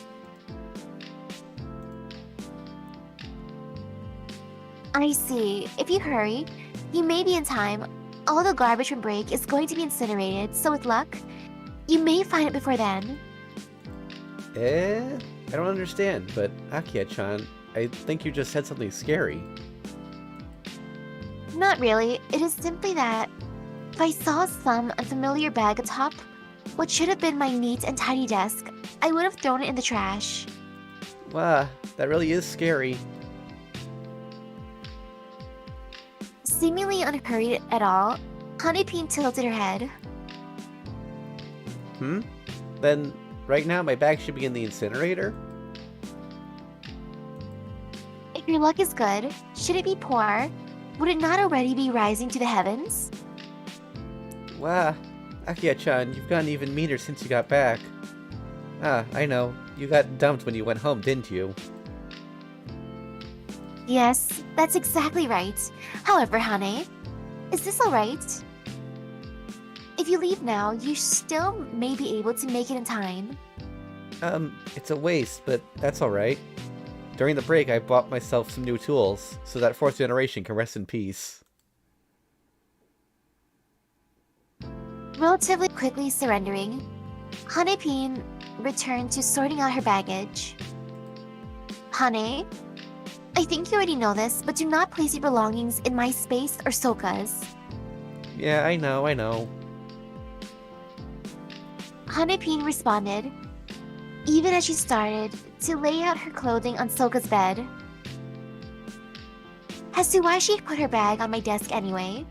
I see. If you hurry, you may be in time. All the garbage from break is going to be incinerated, so with luck, you may find it before then. I don't understand, but Akia-chan, I think you just said something scary. Not really. It is simply that if I saw some unfamiliar bag atop what should have been my neat and tidy desk, I would have thrown it in the trash. Wow, that really is scary. Seemingly unhurried at all, Honeybee tilted her head. Then, right now my bag should be in the incinerator? If your luck is good, should it be poor, would it not already be rising to the heavens? Wow, Akia-chan, you've gotten even meaner since you got back. Ah, I know. You got dumped when you went home, didn't you? Yes, that's exactly right. However, Hane, is this alright? If you leave now, you still may be able to make it in time. It's a waste, but that's alright. During the break, I bought myself some new tools, so that fourth generation can rest in peace. Relatively quickly surrendering, Hanepin returned to sorting out her baggage. Hane, I think you already know this, but do not place your belongings in my space or Soka's. Yeah, I know. Hanepin responded, even as she started to lay out her clothing on Soka's bed. As to why she put her bag on my desk anyway.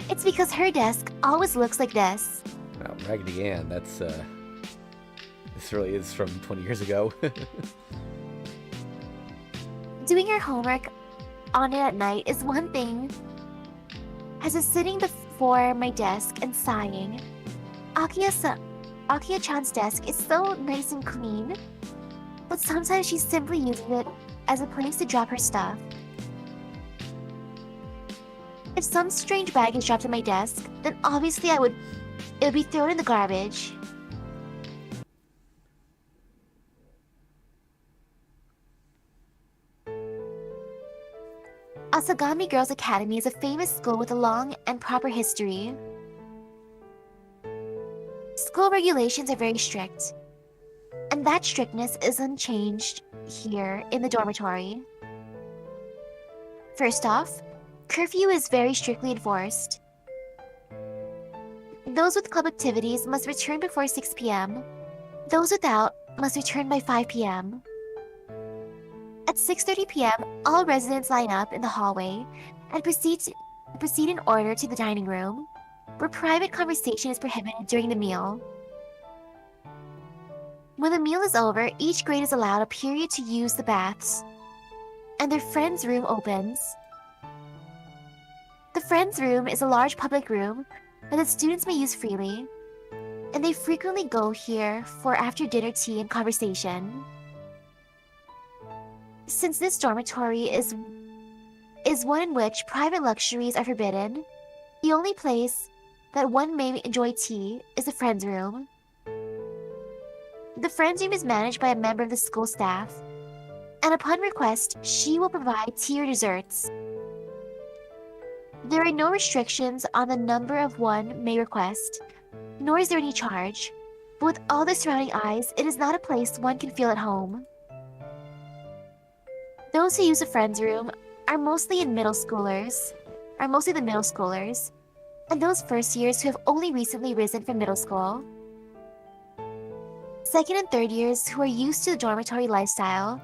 It's because her desk always looks like this. Oh, Raggedy Ann, that's, this really is from 20 years ago. Doing her homework on it at night is one thing. As is sitting before my desk and sighing, Akia-chan's desk is so nice and clean, but sometimes she simply uses it as a place to drop her stuff. If some strange bag is dropped on my desk, then obviously it would be thrown in the garbage. Asagami Girls Academy is a famous school with a long and proper history. School regulations are very strict, and that strictness is unchanged here in the dormitory. First off, curfew is very strictly enforced. Those with club activities must return before 6 p.m. Those without must return by 5 p.m. At 6:30 p.m., all residents line up in the hallway and proceed in order to the dining room, where private conversation is prohibited during the meal. When the meal is over, each grade is allowed a period to use the baths, and their friend's room opens. The friend's room is a large public room that the students may use freely, and they frequently go here for after-dinner tea and conversation. Since this dormitory is one in which private luxuries are forbidden, the only place that one may enjoy tea is the friend's room. The friend's room is managed by a member of the school staff, and upon request, she will provide tea or desserts. There are no restrictions on the number of one may request, nor is there any charge, but with all the surrounding eyes, it is not a place one can feel at home. Those who use a friend's room are mostly the middle schoolers, and those first years who have only recently risen from middle school. Second and third years who are used to the dormitory lifestyle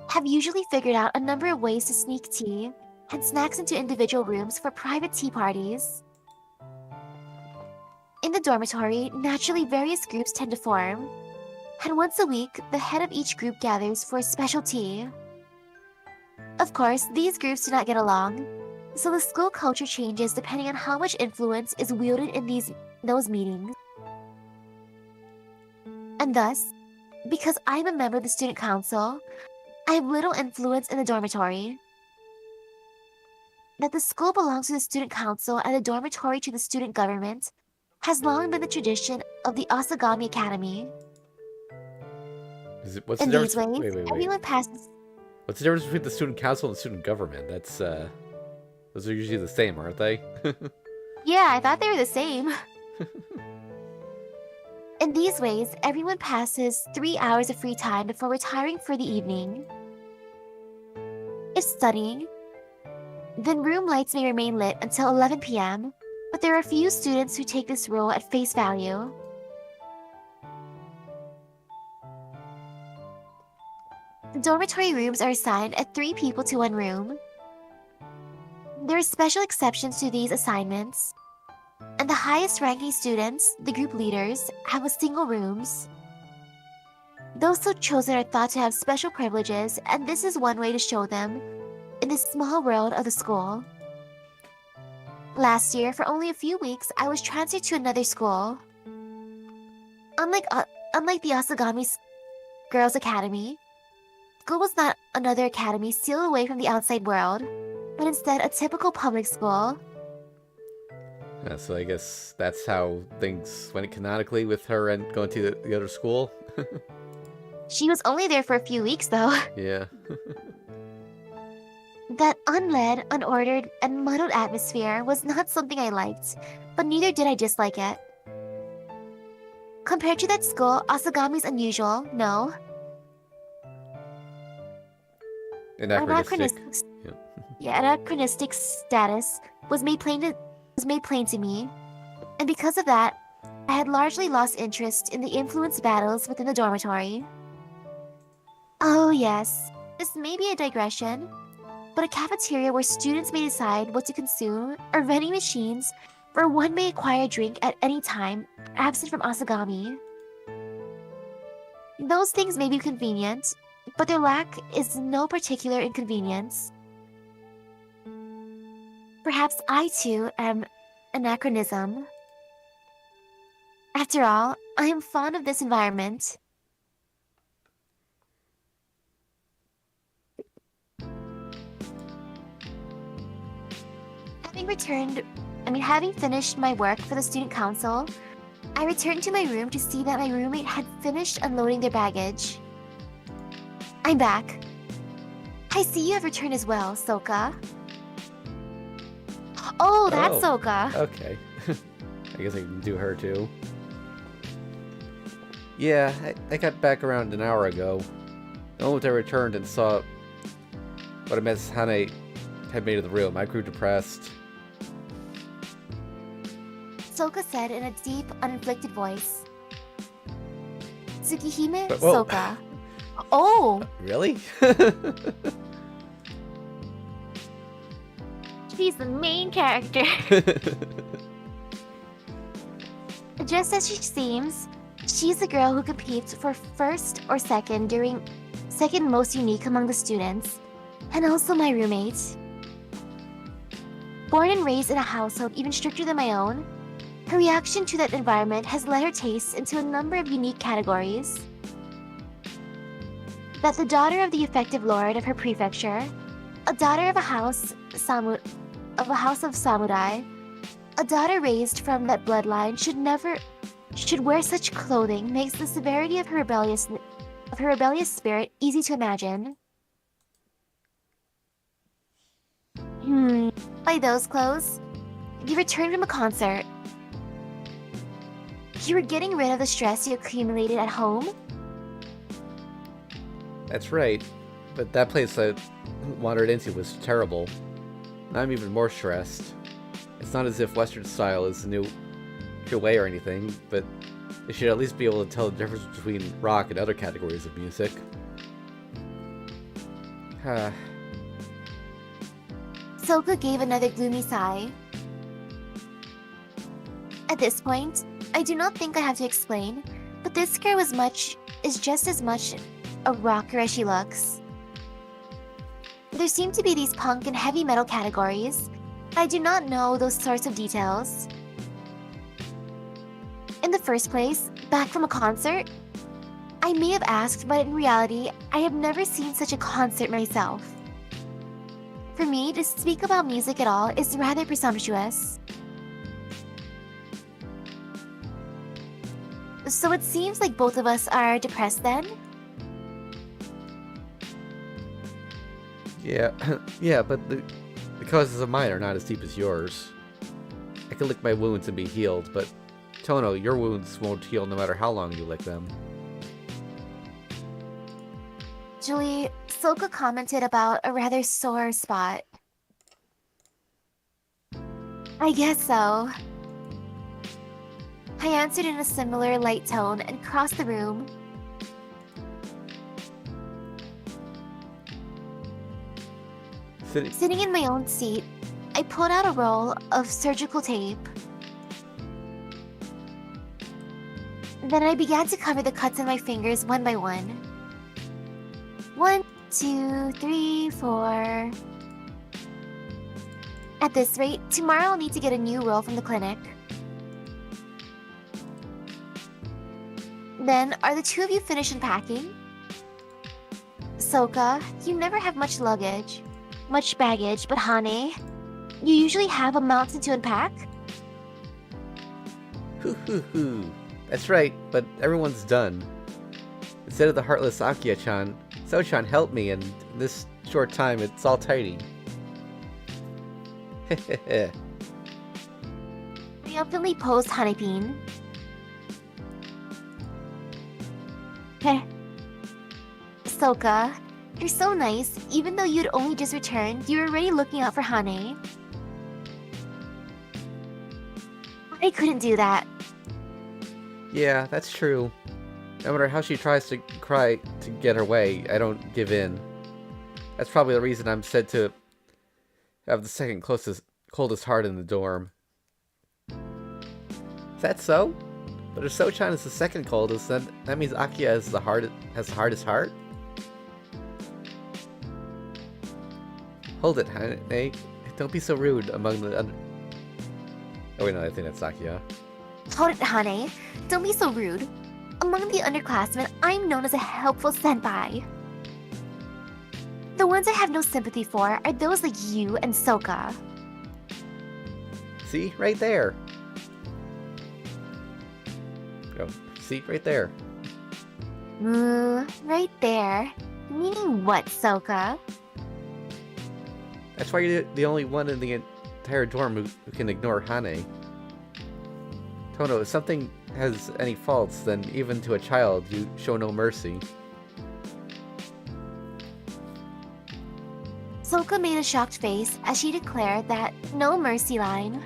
have usually figured out a number of ways to sneak tea and snacks into individual rooms for private tea parties. In the dormitory, naturally various groups tend to form, and once a week, the head of each group gathers for a special tea. Of course, these groups do not get along, so the school culture changes depending on how much influence is wielded in those meetings. And thus, because I'm a member of the student council, I have little influence in the dormitory. That the school belongs to the student council and the dormitory to the student government has long been the tradition of the Asagami Academy. What's the In difference? these ways, Wait. everyone passes. What's the difference between the student council and the student government? Those are usually the same, aren't they? Yeah, I thought they were the same. In these ways, everyone passes 3 hours of free time before retiring for the evening. If studying, then room lights may remain lit until 11 p.m., but there are few students who take this rule at face value. Dormitory rooms are assigned at 3 people to 1 room. There are special exceptions to these assignments, and the highest ranking students, the group leaders, have a single rooms. Those so chosen are thought to have special privileges, and this is one way to show them in this small world of the school. Last year, for only a few weeks, I was transferred to another school. Unlike the Asagami Girls' Academy, school was not another academy sealed away from the outside world, but instead a typical public school. Yeah, so I guess that's how things went canonically with her and going to the other school. She was only there for a few weeks, though. Yeah. That unled, unordered, and muddled atmosphere was not something I liked, but neither did I dislike it. Compared to that school, Asagami's unusual, no. Anachronistic. Anachronistic status was made plain to me, and because of that, I had largely lost interest in the influence battles within the dormitory. Oh yes, this may be a digression, but a cafeteria where students may decide what to consume, or vending machines where one may acquire a drink at any time, absent from Asagami. Those things may be convenient, but their lack is no particular inconvenience. Perhaps I too am anachronism. After all, I am fond of this environment. Having finished my work for the student council, I returned to my room to see that my roommate had finished unloading their baggage. I'm back. I see you have returned as well, Soka. Oh, that's Soka. Okay. I guess I can do her too. Yeah, I got back around an hour ago. The moment I returned and saw what a mess Hane had made of the room, I grew depressed. Soka said in a deep, uninflected voice. Tsukihime Whoa. Soka. Oh! Really? She's the main character. Just as she seems, she's the girl who competes for first or second during second most unique among the students, and also my roommate. Born and raised in a household even stricter than my own, her reaction to that environment has led her tastes into a number of unique categories. That the daughter of the effective lord of her prefecture, a daughter of a house of samurai, a daughter raised from that bloodline should wear such clothing makes the severity of her rebellious spirit easy to imagine. By those clothes, you returned from a concert. You were getting rid of the stress you accumulated at home? That's right. But that place I wandered into was terrible. Now I'm even more stressed. It's not as if Western style is the new way or anything, but they should at least be able to tell the difference between rock and other categories of music. Soka gave another gloomy sigh. At this point, I do not think I have to explain, but this girl is just as much a rocker as she looks. There seem to be these punk and heavy metal categories. I do not know those sorts of details. In the first place, back from a concert, I may have asked, but in reality, I have never seen such a concert myself. For me, to speak about music at all is rather presumptuous. So it seems like both of us are depressed then? Yeah, yeah, but the causes of mine are not as deep as yours. I can lick my wounds and be healed, but Tono, your wounds won't heal no matter how long you lick them. Julie, Soka commented about a rather sore spot. I guess so. I answered in a similar light tone and crossed the room. Sitting in my own seat, I pulled out a roll of surgical tape. Then I began to cover the cuts on my fingers one by one. 1, 2, 3, 4. At this rate, tomorrow I'll need to get a new roll from the clinic. Then, are the two of you finished unpacking? Soka, you never have much baggage, but Hane, you usually have a mountain to unpack? Hoo. That's right, but everyone's done. Instead of the heartless Akiya-chan, So-chan helped me, and in this short time, it's all tidy. Triumphantly posed Hanepin. Heh. Soka, you're so nice. Even though you'd only just returned, you were already looking out for Hane. I couldn't do that. Yeah, that's true. No matter how she tries to cry to get her way, I don't give in. That's probably the reason I'm said to have the second coldest heart in the dorm. Is that so? But if So-chan is the second coldest, then that means Akiya has the hardest heart? Hold it, Hane. Don't be so rude among the Oh wait, no, I think that's Akiya. Hold it, Hane. Don't be so rude. Among the underclassmen, I'm known as a helpful senpai. The ones I have no sympathy for are those like you and Soka. See? Right there. Go. See? Right there. Right there. Meaning what, Soka? That's why you're the only one in the entire dorm who can ignore Hane. Tono, if something has any faults, then even to a child, you show no mercy. Soka made a shocked face as she declared that no mercy line.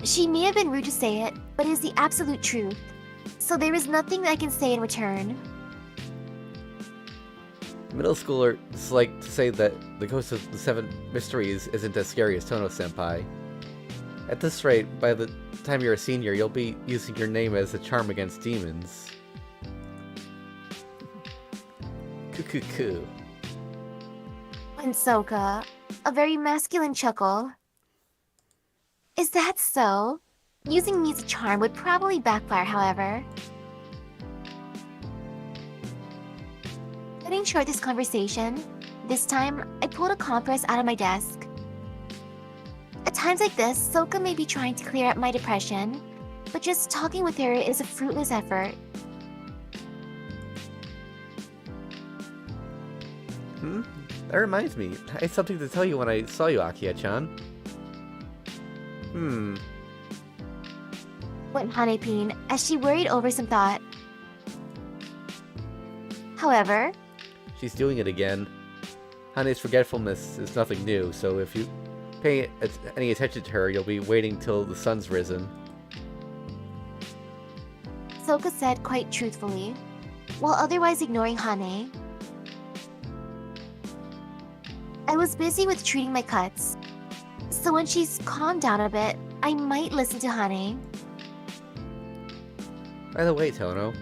She may have been rude to say it, but it is the absolute truth. So there is nothing I can say in return. Middle schoolers like to say that the Ghost of the Seven Mysteries isn't as scary as Tono-senpai. At this rate, by the time you're a senior, you'll be using your name as a charm against demons. Cuckoo. And Soka, a very masculine chuckle. Is that so? Using me as a charm would probably backfire, however. Cutting short this conversation, this time I pulled a compress out of my desk. At times like this, Soka may be trying to clear up my depression, but just talking with her is a fruitless effort. That reminds me. I had something to tell you when I saw you, Akiya-chan. Went Hanepin as she worried over some thought. However, She's doing it again. Hane's forgetfulness is nothing new, so if you pay any attention to her, you'll be waiting till the sun's risen. Soka said quite truthfully, while otherwise ignoring Hane. I was busy with treating my cuts, so when she's calmed down a bit, I might listen to Hane. By the way, Tono,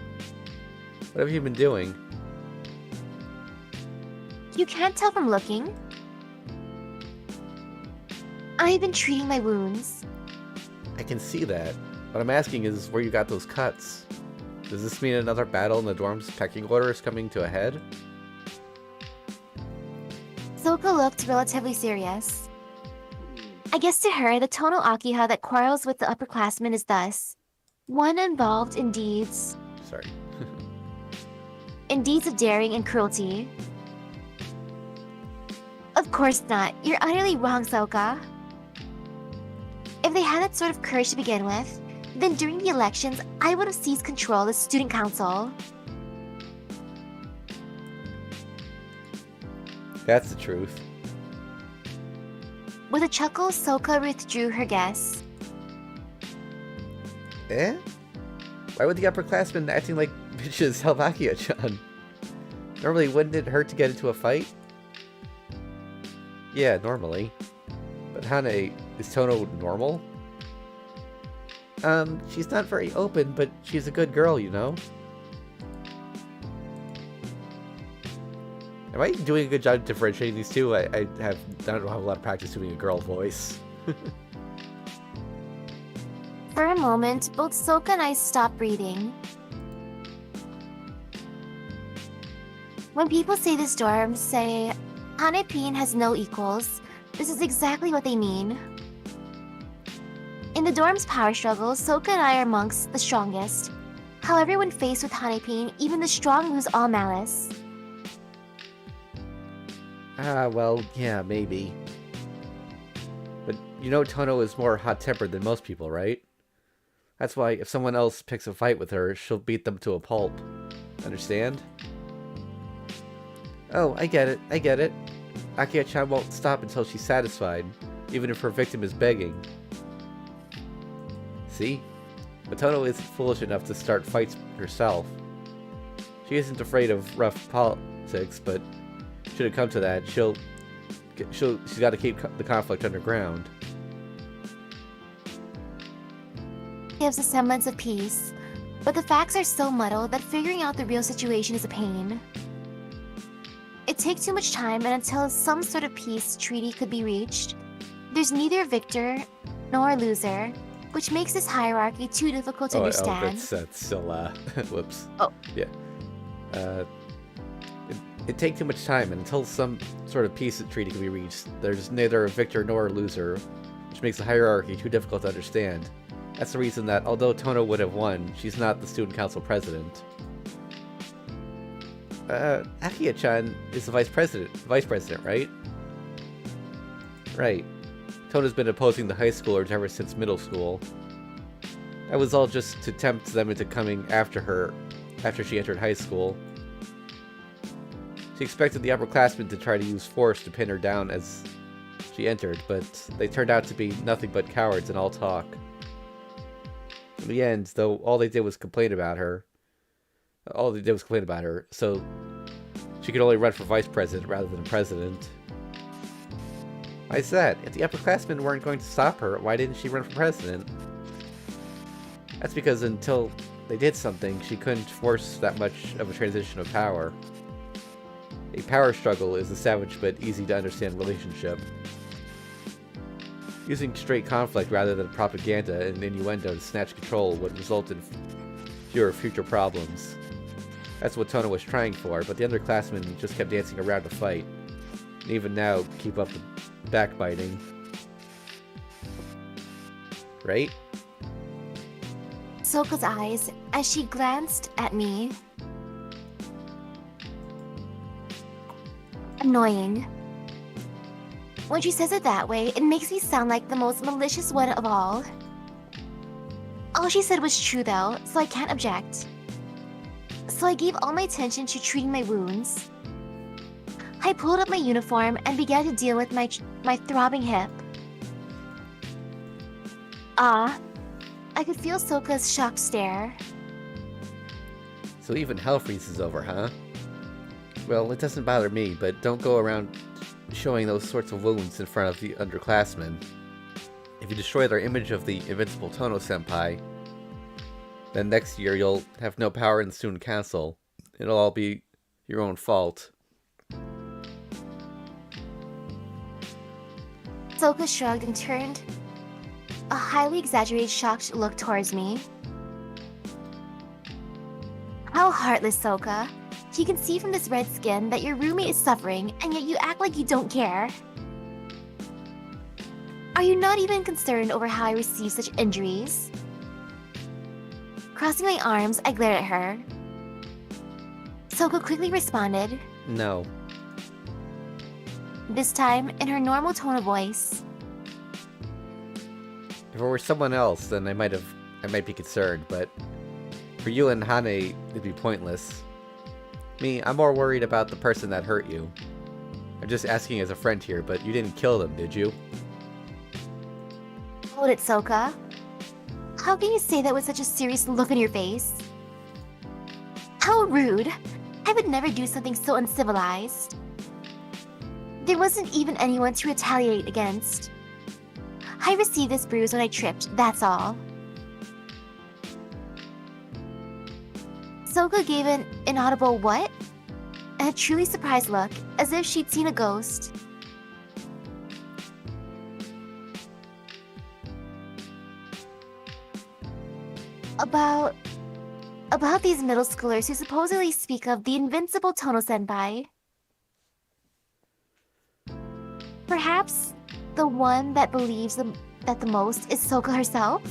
what have you been doing? You can't tell from looking. I've been treating my wounds. I can see that. What I'm asking is where you got those cuts. Does this mean another battle in the dorm's pecking order is coming to a head? Soka looked relatively serious. I guess to her, the Tono Akiha that quarrels with the upperclassmen is thus: one involved in deeds Sorry. in deeds of daring and cruelty. Of course not. You're utterly wrong, Soka. If they had that sort of courage to begin with, then during the elections, I would have seized control of the student council. That's the truth. With a chuckle, Soka withdrew her guess. Eh? Why would the upperclassmen acting like bitches help Akiya-chan? Normally, wouldn't it hurt to get into a fight? Yeah, normally. But Hane, is Tono normal? She's not very open, but she's a good girl, you know? Am I doing a good job differentiating these two? I don't have a lot of practice doing a girl voice. For a moment, both Soka and I stopped breathing. When people say this dorm, say, Hanepin has no equals, this is exactly what they mean. In the dorm's power struggle, Soka and I are amongst the strongest. However, when faced with Hanepin, even the strong lose all malice. Well, yeah, maybe. But you know Tono is more hot-tempered than most people, right? That's why if someone else picks a fight with her, she'll beat them to a pulp. Understand? Oh, I get it. Akiya-chan won't stop until she's satisfied, even if her victim is begging. See? But Tono isn't foolish enough to start fights herself. She isn't afraid of rough politics, but should it come to that, she's got to keep the conflict underground. Gives a semblance of peace, but the facts are so muddled that figuring out the real situation is a pain. It takes too much time, and until some sort of peace treaty could be reached, there's neither a victor nor a loser, which makes this hierarchy too difficult to understand. That's still, whoops. Oh. Yeah. It takes too much time, and until some sort of peace treaty can be reached, there's neither a victor nor a loser, which makes the hierarchy too difficult to understand. That's the reason that, although Tono would have won, she's not the student council president. Akiya-chan is the vice president, right? Right. Tono's been opposing the high schoolers ever since middle school. That was all just to tempt them into coming after her after she entered high school. She expected the upperclassmen to try to use force to pin her down as she entered, but they turned out to be nothing but cowards and all talk. In the end, though, all they did was complain about her, so she could only run for vice president rather than president. Why is that? If the upperclassmen weren't going to stop her, why didn't she run for president? That's because until they did something, she couldn't force that much of a transition of power. A power struggle is a savage but easy to understand relationship. Using straight conflict rather than propaganda and innuendo to snatch control would result in fewer future problems. That's what Tono was trying for, but the underclassmen just kept dancing around the fight. And even now, keep up the backbiting. Right? Soka's eyes, as she glanced at me. Annoying. When she says it that way, it makes me sound like the most malicious one of all. All she said was true though, so I can't object. So I gave all my attention to treating my wounds. I pulled up my uniform and began to deal with my throbbing hip. I could feel Soka's shocked stare. So even hell freezes over, huh? Well, it doesn't bother me, but don't go around showing those sorts of wounds in front of the underclassmen. If you destroy their image of the invincible Tono-senpai, then next year you'll have no power in the student council. It'll all be your own fault. Soka shrugged and turned a highly exaggerated shocked look towards me. How heartless, Soka. You can see from this red skin that your roommate is suffering, and yet you act like you don't care. Are you not even concerned over how I receive such injuries? Crossing my arms, I glared at her. Soka quickly responded, No. this time in her normal tone of voice. If it were someone else, then I might be concerned, but for you and Hane, it'd be pointless. Me, I'm more worried about the person that hurt you. I'm just asking as a friend here, but you didn't kill them, did you? Hold it, Soka. How can you say that with such a serious look on your face? How rude! I would never do something so uncivilized. There wasn't even anyone to retaliate against. I received this bruise when I tripped, that's all. Soka gave an inaudible what? And a truly surprised look, as if she'd seen a ghost. About these middle schoolers who supposedly speak of the invincible Tono-senpai. Perhaps the one that believes that the most is Soka herself?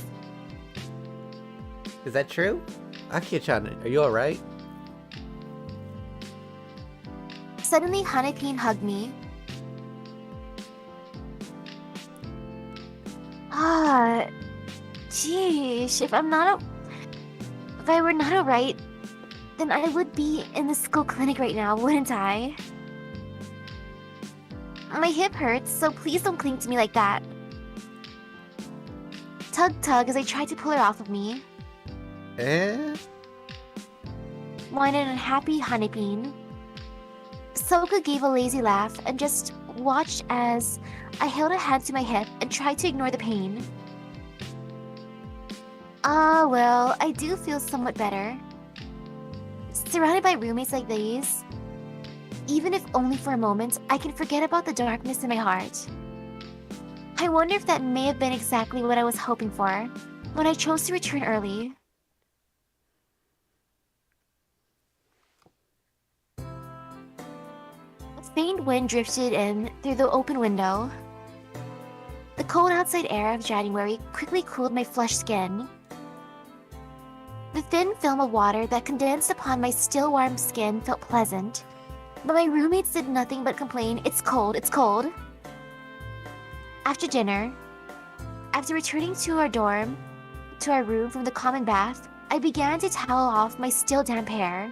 Is that true? Akio-chan, are you alright? Suddenly, Hanepin hugged me. Geesh, if I were not alright, then I would be in the school clinic right now, wouldn't I? My hip hurts, so please don't cling to me like that. Tug tug as I tried to pull her off of me. Whined an unhappy Hanepin. Soka gave a lazy laugh and just watched as I held a hand to my hip and tried to ignore the pain. Well, I do feel somewhat better. Surrounded by roommates like these, even if only for a moment, I can forget about the darkness in my heart. I wonder if that may have been exactly what I was hoping for when I chose to return early. A faint wind drifted in through the open window. The cold outside air of January quickly cooled my flushed skin. The thin film of water that condensed upon my still warm skin felt pleasant, but my roommates did nothing but complain, "It's cold, it's cold." After dinner, after returning to our room from the common bath, I began to towel off my still damp hair.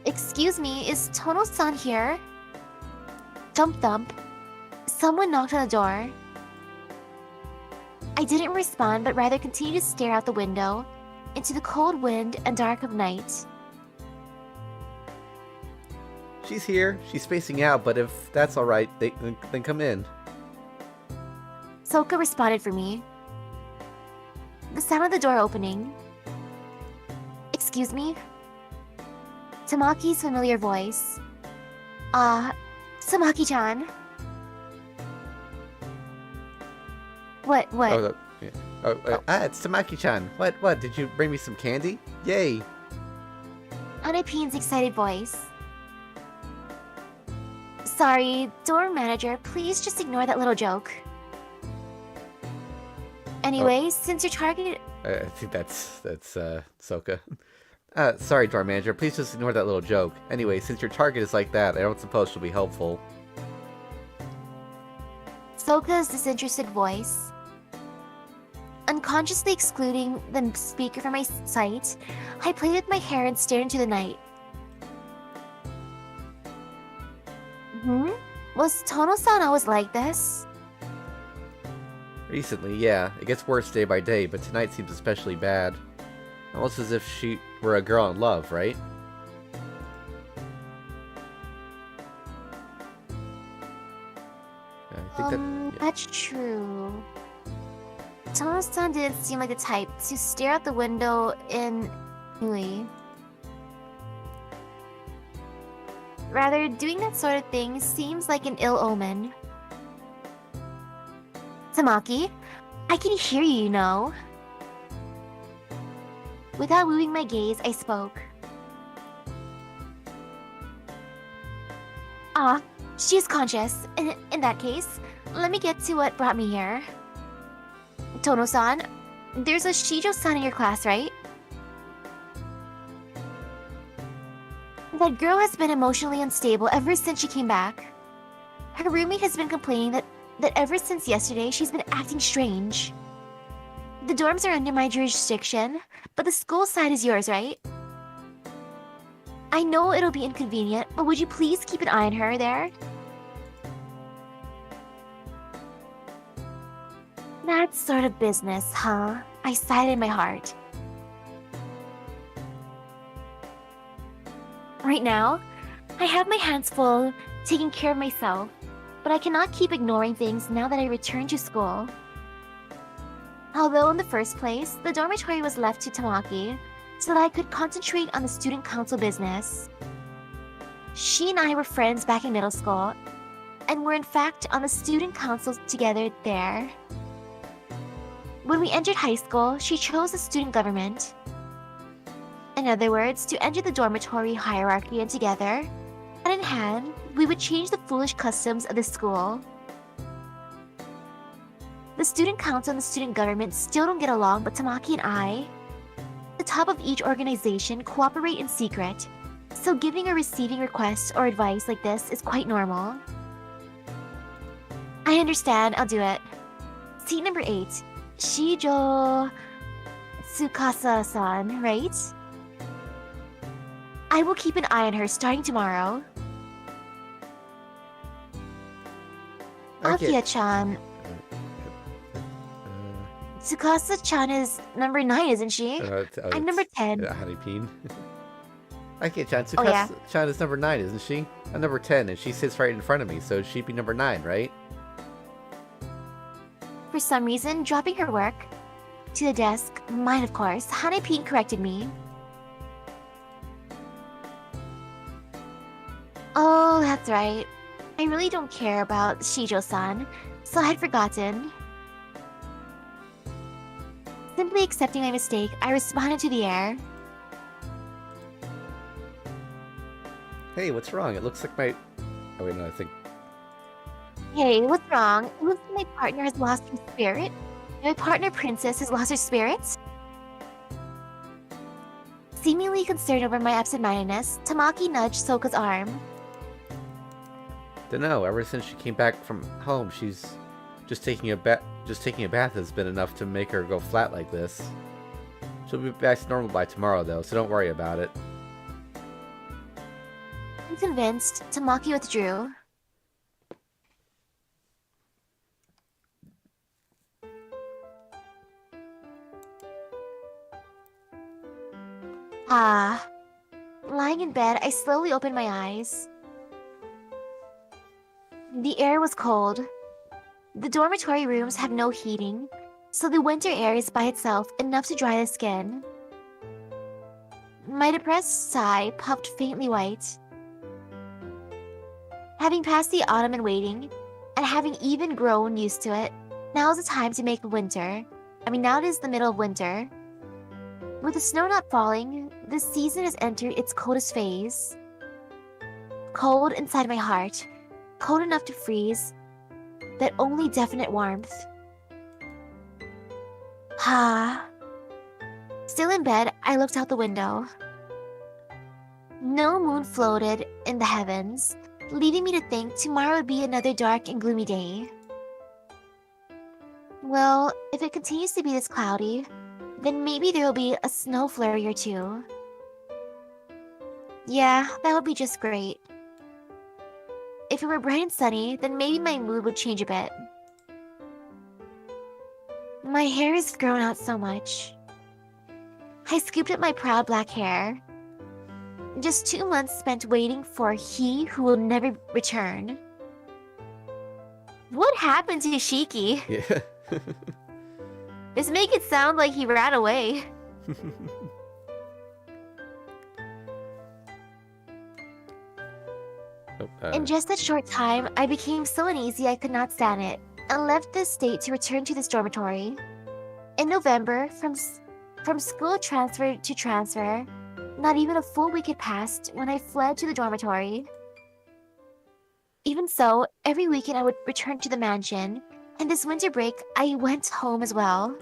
"Excuse me, is Tono-san here?" Thump thump. Someone knocked on the door. I didn't respond, but rather continued to stare out the window into the cold wind and dark of night. She's here. She's spacing out, but if that's alright, then come in. Soka responded for me. The sound of the door opening. "Excuse me?" Tamaki's familiar voice. Tamaki-chan. What? Oh, yeah. It's Tamaki-chan. What? Did you bring me some candy? Yay! Hanepin's excited voice. "Sorry, dorm manager, please just ignore that little joke. Anyway, since your target..." I think that's Soka. Sorry, dorm manager, please just ignore that little joke. Anyway, since your target is like that, I don't suppose she'll be helpful. Soka's disinterested voice. Unconsciously excluding the speaker from my sight, I played with my hair and stared into the night. Was Tono-san always like this? Recently, yeah. It gets worse day by day, but tonight seems especially bad. Almost as if she were a girl in love, right? I think That's true. Tono-san didn't seem like the type to stare out the window in Nui. Rather, doing that sort of thing seems like an ill omen. Tamaki, I can hear you, you know. Without moving my gaze, I spoke. Ah, she is conscious. In that case, let me get to what brought me here. Tono-san, there's a Shijo-san in your class, right? That girl has been emotionally unstable ever since she came back. Her roommate has been complaining that ever since yesterday, she's been acting strange. The dorms are under my jurisdiction, but the school side is yours, right? I know it'll be inconvenient, but would you please keep an eye on her there? That sort of business, huh? I sighed in my heart. Right now, I have my hands full taking care of myself, but I cannot keep ignoring things now that I return to school. Although in the first place, the dormitory was left to Tamaki, so that I could concentrate on the student council business. She and I were friends back in middle school, and were in fact on the student council together there. When we entered high school, she chose the student government. In other words, to enter the dormitory hierarchy, and together, hand in hand, we would change the foolish customs of the school. The student council and the student government still don't get along, but Tamaki and I, the top of each organization, cooperate in secret, so giving or receiving requests or advice like this is quite normal. I understand, I'll do it. Seat number 8, Shijo Tsukasa-san, right? I will keep an eye on her starting tomorrow. Okay. Akia-chan. Tsukasa-chan is number 9, isn't she? I'm number 10. Honey Peen. Akia-chan, Oh, yeah. Tsukasa-chan is number 9, isn't she? I'm number 10, and she sits right in front of me, so she'd be number 9, right? For some reason, dropping her work to the desk, mine of course, Hanepin corrected me. Oh, that's right. I really don't care about Shijo-san, so I had forgotten. Simply accepting my mistake, I responded to the air. Hey, what's wrong? It looks like my... Oh, wait, no, I think... Hey, what's wrong? It looks like my partner has lost her spirit. My partner princess has lost her spirits? Seemingly concerned over my absent-mindedness, Tamaki nudged Soka's arm. Dunno, ever since she came back from home, she's just taking a bath has been enough to make her go flat like this. She'll be back to normal by tomorrow, though, so don't worry about it. Unconvinced, Tamaki withdrew. Ah. Lying in bed, I slowly opened my eyes. The air was cold. The dormitory rooms have no heating, so the winter air is by itself enough to dry the skin. My depressed sigh puffed faintly white. Having passed the autumn and waiting, and having even grown used to it, now is the time to make the winter. Now it is the middle of winter. With the snow not falling, this season has entered its coldest phase. Cold inside my heart, cold enough to freeze, that only definite warmth. Still in bed, I looked out the window. No moon floated in the heavens, leading me to think tomorrow would be another dark and gloomy day. Well, if it continues to be this cloudy, then maybe there will be a snow flurry or two. Yeah, that would be just great. If it were bright and sunny, then maybe my mood would change a bit. My hair has grown out so much. I scooped up my proud black hair. Just 2 months spent waiting for he who will never return. What happened to Shiki? Yeah. Just make it sound like he ran away. In just that short time, I became so uneasy I could not stand it, and left this state to return to this dormitory. In November, From school transfer to transfer, not even a full week had passed when I fled to the dormitory. Even so, every weekend I would return to the mansion, and this winter break I went home as well.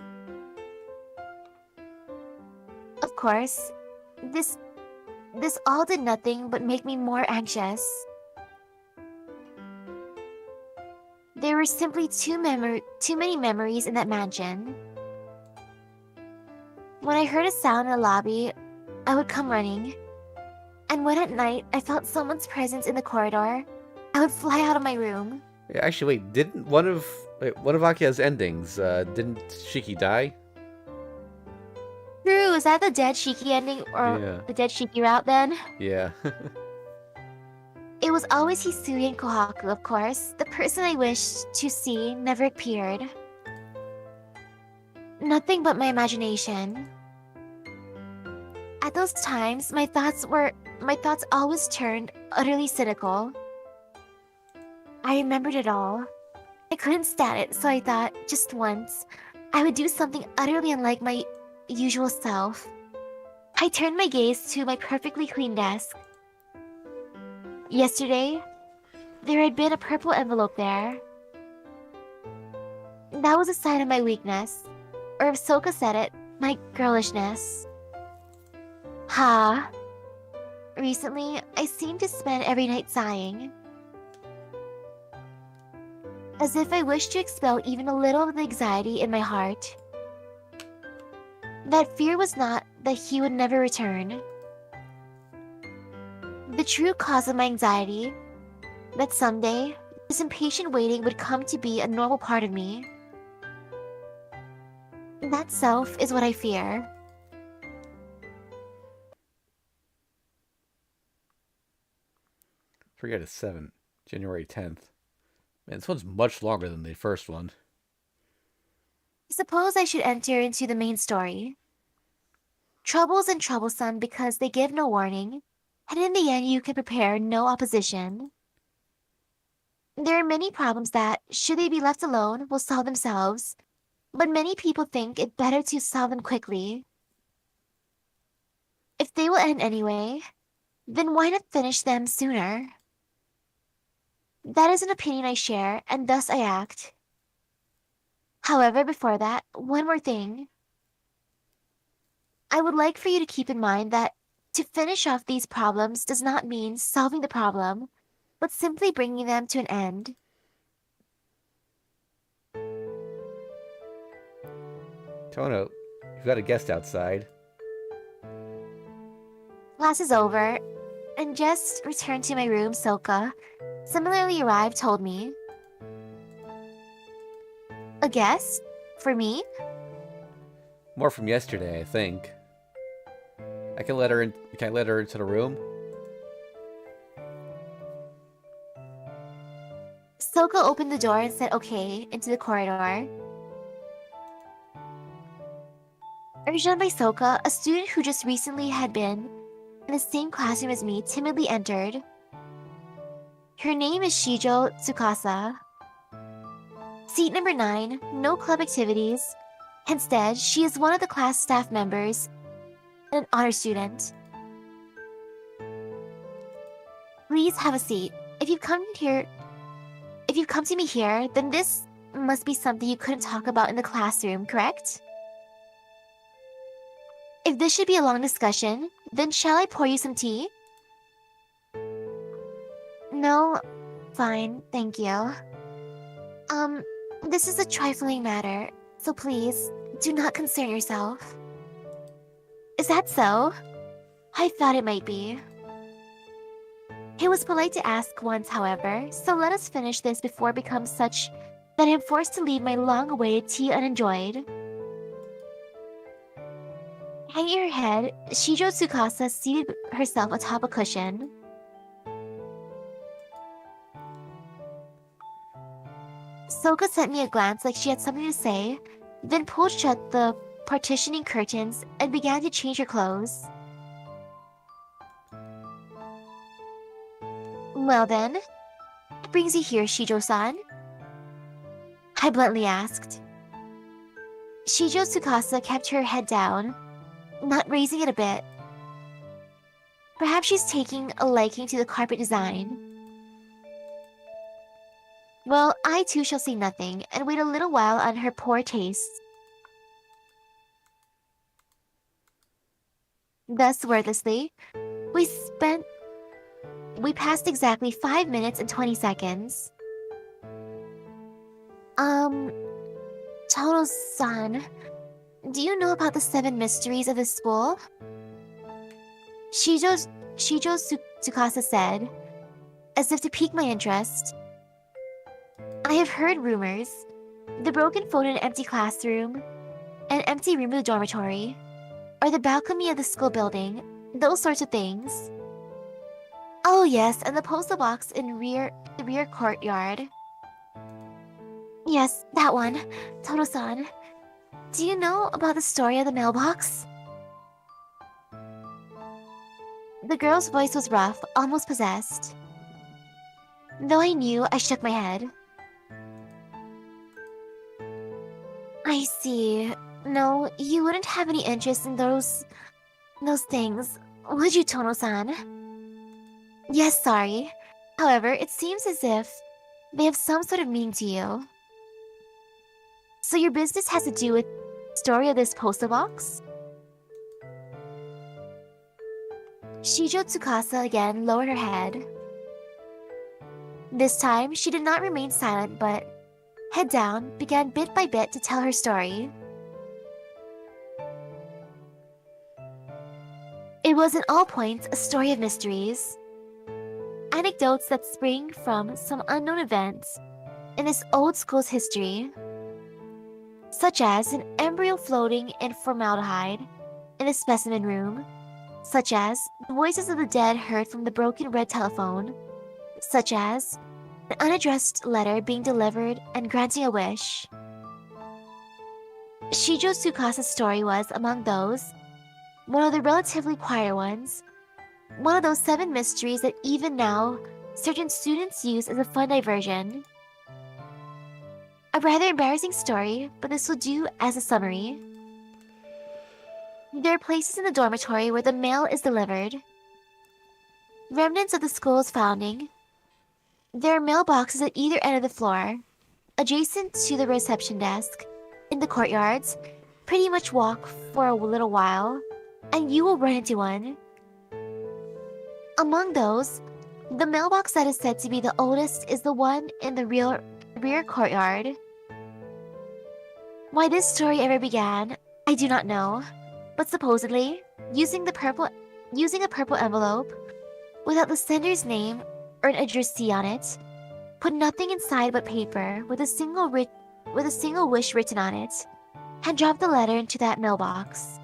Of course, this all did nothing but make me more anxious. There were simply too many memories in that mansion. When I heard a sound in the lobby, I would come running. And when at night I felt someone's presence in the corridor, I would fly out of my room. Yeah, actually, wait, didn't one of Akia's endings, didn't Shiki die? True, is that the Dead Shiki ending or Yeah. the Dead Shiki route then? Yeah. It was always Hisui and Kohaku, of course. The person I wished to see never appeared. Nothing but my imagination. At those times, my thoughts always turned utterly cynical. I remembered it all. I couldn't stand it, so I thought, just once, I would do something utterly unlike my usual self. I turned my gaze to my perfectly clean desk. Yesterday, there had been a purple envelope there. That was a sign of my weakness, or if Soka said it, my girlishness. Ha! Recently, I seemed to spend every night sighing. As if I wished to expel even a little of the anxiety in my heart. That fear was not that he would never return. The true cause of my anxiety, that someday, this impatient waiting would come to be a normal part of me. That self is what I fear. Forget it's 7, January 10th. Man, this one's much longer than the first one. Suppose I should enter into the main story. Troubles and troublesome because they give no warning, and in the end you can prepare no opposition. There are many problems that, should they be left alone, will solve themselves, but many people think it better to solve them quickly. If they will end anyway, then why not finish them sooner? That is an opinion I share, and thus I act. However, before that, one more thing. I would like for you to keep in mind that to finish off these problems does not mean solving the problem, but simply bringing them to an end. Tono, you've got a guest outside. Class is over, and just returned to my room, Soka, similarly arrived, told me. A guest? For me? More from yesterday, I think. I can let her in. Can I let her into the room? Soka opened the door and said okay into the corridor. Urged on by Soka, a student who just recently had been in the same classroom as me timidly entered. Her name is Shijo Tsukasa. Seat number 9, no club activities. Instead, she is one of the class staff members and an honor student. Please have a seat. If you've come to me here, then this must be something you couldn't talk about in the classroom, correct? If this should be a long discussion, then shall I pour you some tea? No, fine, thank you. This is a trifling matter, so please, do not concern yourself. Is that so? I thought it might be. It was polite to ask once, however, so let us finish this before it becomes such that I am forced to leave my long-awaited tea unenjoyed. Hanging her head, Shijo Tsukasa seated herself atop a cushion. Soka sent me a glance like she had something to say, then pulled shut the partitioning curtains and began to change her clothes. Well then, what brings you here, Shijo-san? I bluntly asked. Shijo Tsukasa kept her head down, not raising it a bit. Perhaps she's taking a liking to the carpet design. Well, I too shall say nothing, and wait a little while on her poor tastes. Thus, wordlessly, we spent we passed exactly 5 minutes and 20 seconds. Tono-san, do you know about the 7 mysteries of the school? Shijo Tsukasa said, as if to pique my interest. I have heard rumors. The broken phone in an empty classroom, an empty room in the dormitory, or the balcony of the school building, those sorts of things. Oh yes, and the postal box in the rear courtyard. Yes, that one. Tono-san, do you know about the story of the mailbox? The girl's voice was rough, almost possessed. Though I knew, I shook my head. I see. No, you wouldn't have any interest in those things, would you, Tono-san? Yes, sorry. However, it seems as if they have some sort of meaning to you. So your business has to do with the story of this postal box? Shijo Tsukasa again lowered her head. This time, she did not remain silent, but, head down, began bit by bit to tell her story. It was in all points a story of mysteries. Anecdotes that spring from some unknown events in this old school's history, such as an embryo floating in formaldehyde in the specimen room, such as the voices of the dead heard from the broken red telephone, such as an unaddressed letter being delivered and granting a wish. Shijo Tsukasa's story was, among those, one of the relatively quieter ones, one of those 7 mysteries that even now certain students use as a fun diversion. A rather embarrassing story, but this will do as a summary. There are places in the dormitory where the mail is delivered. Remnants of the school's founding. There are mailboxes at either end of the floor, adjacent to the reception desk, in the courtyards. Pretty much walk for a little while, and you will run into one. Among those, the mailbox that is said to be the oldest is the one in the rear courtyard. Why this story ever began, I do not know, but supposedly, using a purple envelope, without the sender's name or an addressee on it, put nothing inside but paper with a single wish written on it, and dropped the letter into that mailbox.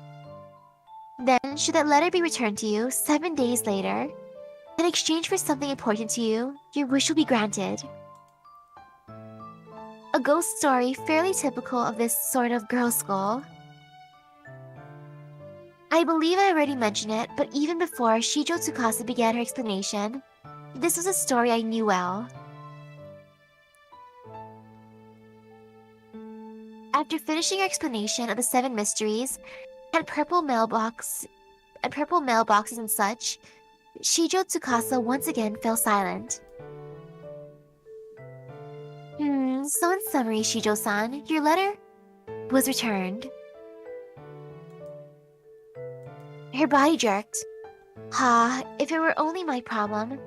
Then, should that letter be returned to you 7 days later, in exchange for something important to you, your wish will be granted. A ghost story fairly typical of this sort of girls' school. I believe I already mentioned it, but even before Shijo Tsukasa began her explanation, this was a story I knew well. After finishing her explanation of the 7 mysteries and purple mailboxes and such, Shijo Tsukasa once again fell silent. So in summary, Shijo-san, your letter was returned. Her body jerked. If it were only my problem,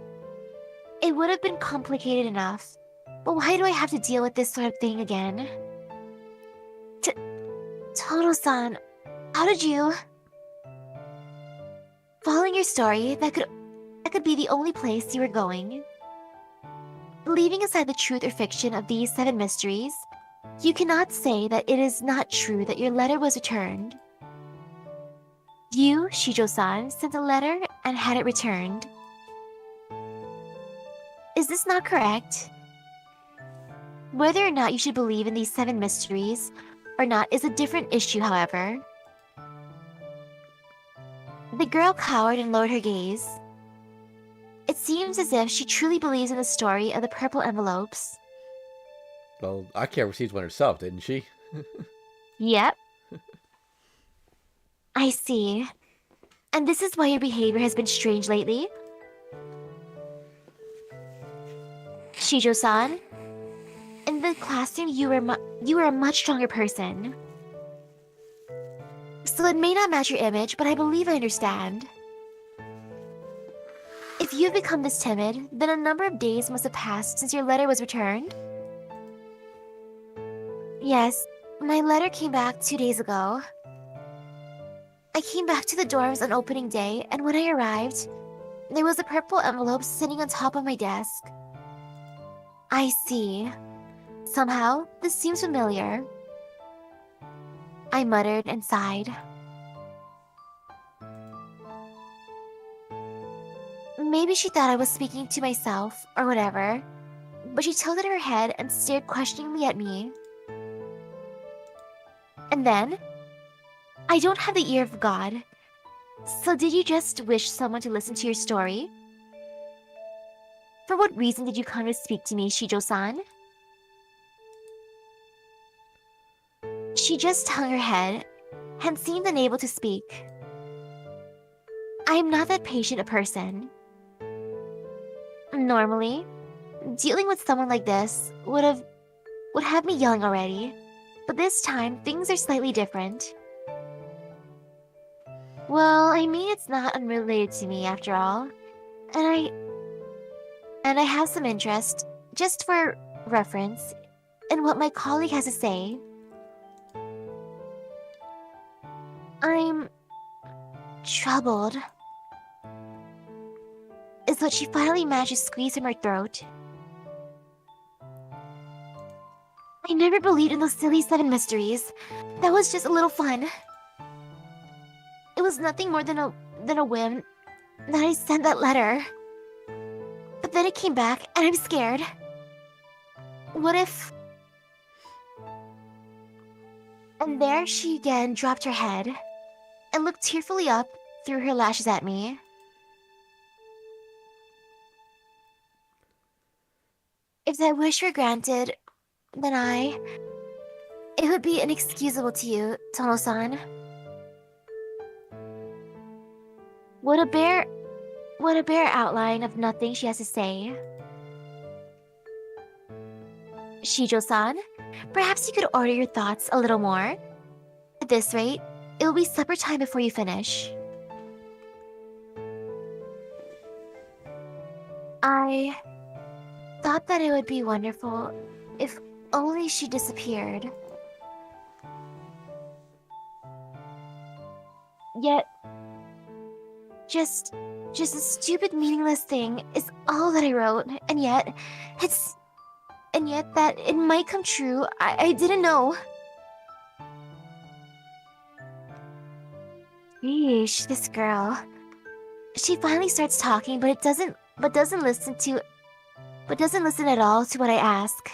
it would have been complicated enough. But why do I have to deal with this sort of thing again? Tono-san, how did you... Following your story, that could be the only place you were going. Leaving aside the truth or fiction of these 7 mysteries, you cannot say that it is not true that your letter was returned. You, Shijo-san, sent a letter and had it returned. Is this not correct? Whether or not you should believe in these 7 mysteries or not is a different issue, however. The girl cowered and lowered her gaze. It seems as if she truly believes in the story of the purple envelopes. Well, Akira received one herself, didn't she? Yep. I see. And this is why your behavior has been strange lately? Shijo-san, in the classroom you were a much stronger person. So it may not match your image, but I believe I understand. If you've become this timid, then a number of days must have passed since your letter was returned. Yes, my letter came back 2 days ago. I came back to the dorms on opening day, and when I arrived, there was a purple envelope sitting on top of my desk. I see. Somehow, this seems familiar. I muttered and sighed. Maybe she thought I was speaking to myself, or whatever, but she tilted her head and stared questioningly at me. And then, I don't have the ear of God. So did you just wish someone to listen to your story? For what reason did you come to speak to me, Shijo-san? She just hung her head and seemed unable to speak. I am not that patient a person. Normally, dealing with someone like this would have me yelling already, but this time things are slightly different. Well, I mean it's not unrelated to me after all, and I have some interest, just for reference, in what my colleague has to say. I'm troubled, is what she finally managed to squeeze from her throat. I never believed in those silly 7 mysteries. That was just a little fun. It was nothing more than a whim that I sent that letter. But then it came back, and I'm scared. What if... And there she again dropped her head and looked tearfully up through her lashes at me. If that wish were granted, then it would be inexcusable to you, Tono-san. What a bare outline of nothing she has to say. Shijo-san, perhaps you could order your thoughts a little more. At this rate, it will be supper time before you finish. I thought that it would be wonderful if only she disappeared. Yet, just a stupid, meaningless thing is all that I wrote, and yet that it might come true, I didn't know. Yeesh, this girl. She finally starts talking, but doesn't listen at all to what I ask.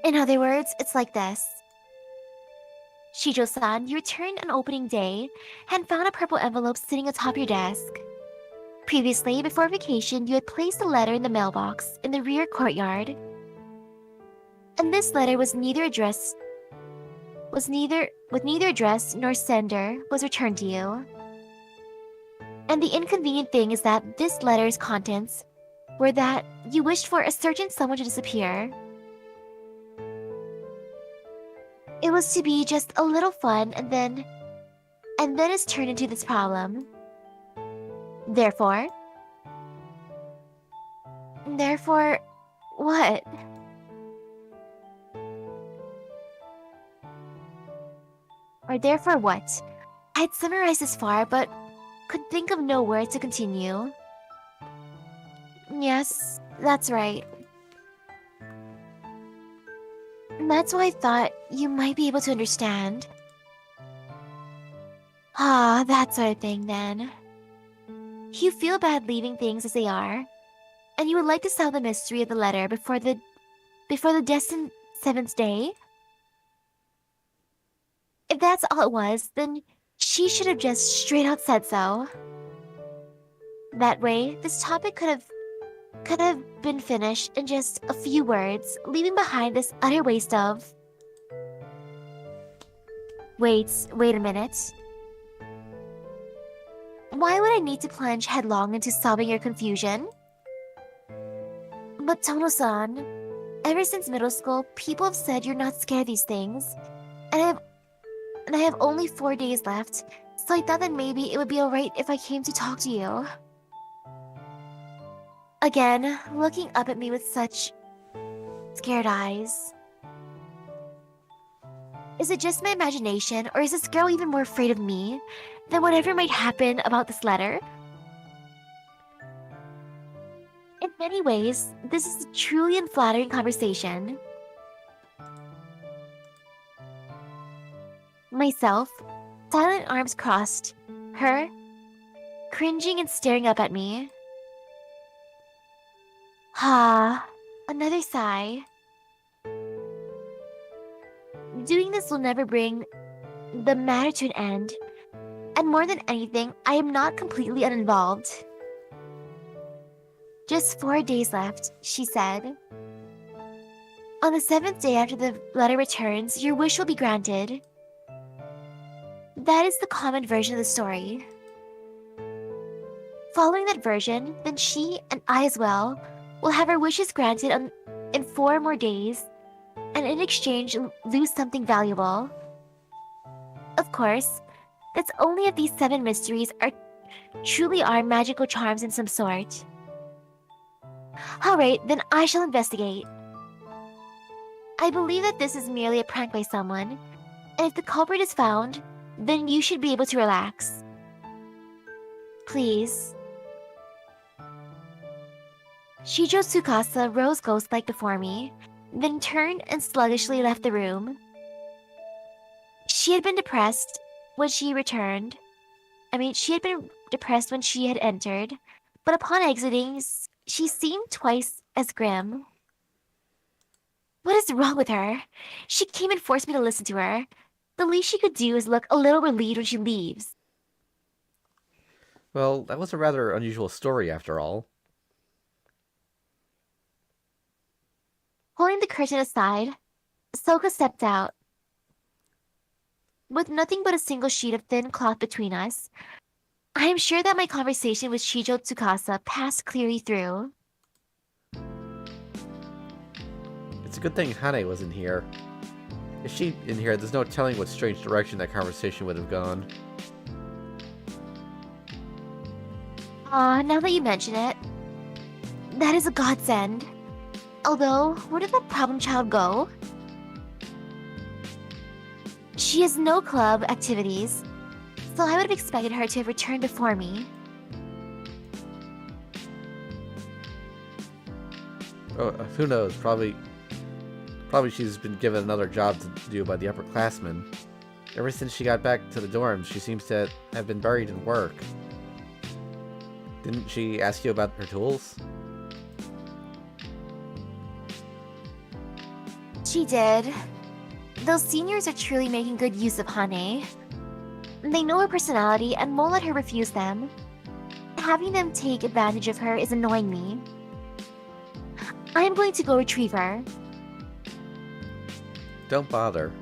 In other words, it's like this. Shijo-san, you returned on opening day and found a purple envelope sitting atop your desk. Previously, before vacation, you had placed a letter in the mailbox in the rear courtyard. And this letter was neither address nor sender was returned to you. And the inconvenient thing is that this letter's contents were that you wished for a certain someone to disappear. It was to be just a little fun, and then it's turned into this problem. Therefore, what? Or therefore what? I'd summarized this far, but could think of no word to continue. Yes, that's right. That's why I thought you might be able to understand. Ah, that sort of thing then. You feel bad leaving things as they are, and you would like to solve the mystery of the letter before the destined 7th day? If that's all it was, then she should have just straight out said so. That way, this topic could have been finished in just a few words, leaving behind this utter waste of... Wait a minute. Why would I need to plunge headlong into solving your confusion? But Tono-san, ever since middle school, people have said you're not scared of these things. And I have only 4 days left, so I thought that maybe it would be alright if I came to talk to you. Again, looking up at me with such scared eyes. Is it just my imagination, or is this girl even more afraid of me than whatever might happen about this letter? In many ways, this is a truly unflattering conversation. Myself, silent arms crossed, her, cringing and staring up at me. Another sigh. Doing this will never bring the matter to an end, and more than anything, I am not completely uninvolved. Just 4 days left, she said. On the 7th day after the letter returns, your wish will be granted. That is the common version of the story. Following that version, then she and I as well will have our wishes granted in 4 more days, and in exchange lose something valuable. Of course, that's only if these 7 mysteries truly are magical charms in some sort. Alright, then I shall investigate. I believe that this is merely a prank by someone, and if the culprit is found, then you should be able to relax. Please. Shijo Tsukasa rose ghost-like before me, then turned and sluggishly left the room. She had been depressed when she returned. She had been depressed when she had entered, but upon exiting, she seemed twice as grim. What is wrong with her? She came and forced me to listen to her. The least she could do is look a little relieved when she leaves. Well, that was a rather unusual story after all. Pulling the curtain aside, Soka stepped out. With nothing but a single sheet of thin cloth between us, I am sure that my conversation with Shijo Tsukasa passed clearly through. It's a good thing Hane wasn't here. If she'd in here, there's no telling what strange direction that conversation would have gone. Now that you mention it, that is a godsend. Although, where did that problem child go? She has no club activities, so I would have expected her to have returned before me. Oh, who knows? Probably she's been given another job to do by the upperclassmen. Ever since she got back to the dorms, she seems to have been buried in work. Didn't she ask you about her tools? She did. Those seniors are truly making good use of Hane. They know her personality and won't let her refuse them. Having them take advantage of her is annoying me. I am going to go retrieve her. Don't bother.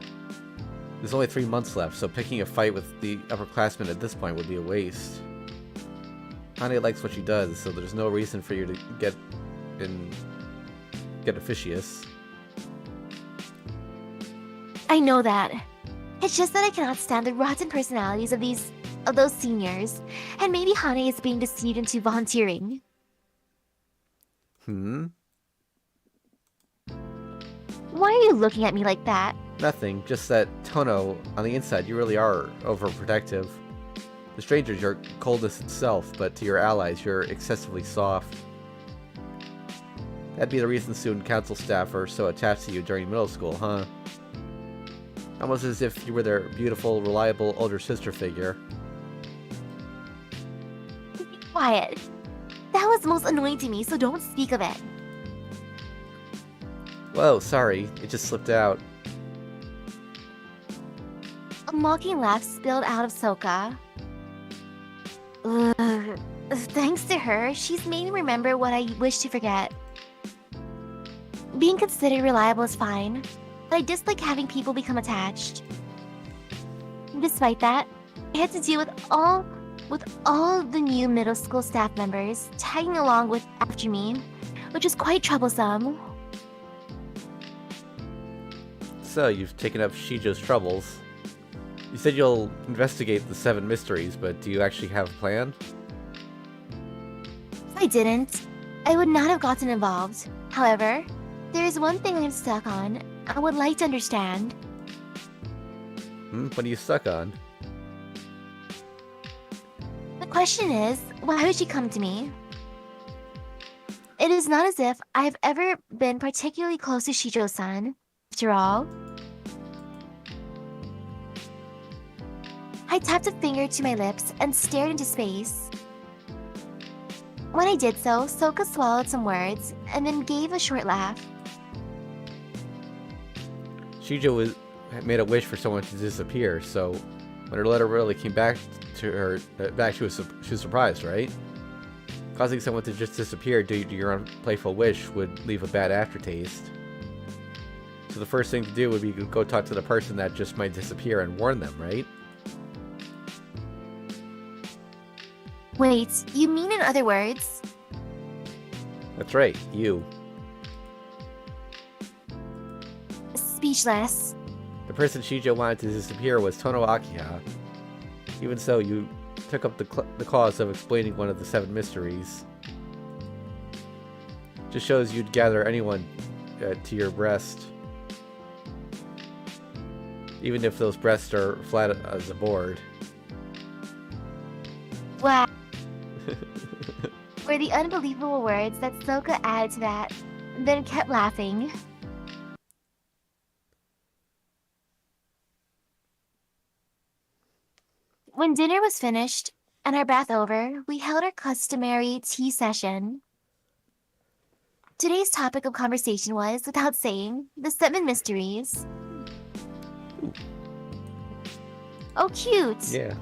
There's only 3 months left, so picking a fight with the upperclassmen at this point would be a waste. Hane likes what she does, so there's no reason for you to get officious. I know that. It's just that I cannot stand the rotten personalities of those seniors, and maybe Hane is being deceived into volunteering. Hmm? Why are you looking at me like that? Nothing, just that, Tono, on the inside, you really are overprotective. To strangers, you're coldness itself, but to your allies, you're excessively soft. That'd be the reason student council staff are so attached to you during middle school, huh? Almost as if you were their beautiful, reliable older sister figure. Be quiet. That was most annoying to me, so don't speak of it. Whoa, sorry, it just slipped out. A mocking laugh spilled out of Soka. Ugh. Thanks to her, she's made me remember what I wish to forget. Being considered reliable is fine, but I dislike having people become attached. Despite that, I had to deal with all the new middle school staff members tagging along with after me, which was quite troublesome. So, you've taken up Shijo's troubles. You said you'll investigate the 7 mysteries, but do you actually have a plan? If I didn't, I would not have gotten involved. However, there is one thing I'm stuck on. I would like to understand. What are you stuck on? The question is, why would she come to me? It is not as if I've ever been particularly close to Shijo-san. After all, I tapped a finger to my lips and stared into space. When I did so, Soka swallowed some words and then gave a short laugh. Shijo made a wish for someone to disappear, so when her letter really came back to her, she was surprised, right? Causing someone to just disappear due to your unplayful wish would leave a bad aftertaste. So the first thing to do would be to go talk to the person that just might disappear and warn them, right? Wait, you mean in other words? That's right, you. Speechless. The person Shijo wanted to disappear was Tono Akiha. Even so, you took up the cause of explaining one of the 7 mysteries. Just shows you'd gather anyone to your breast. Even if those breasts are flat as a board. Wow. Were the unbelievable words that Soka added to that, then kept laughing. When dinner was finished and our bath over, we held our customary tea session. Today's topic of conversation was, without saying, the 7 mysteries. Oh, cute! Yeah.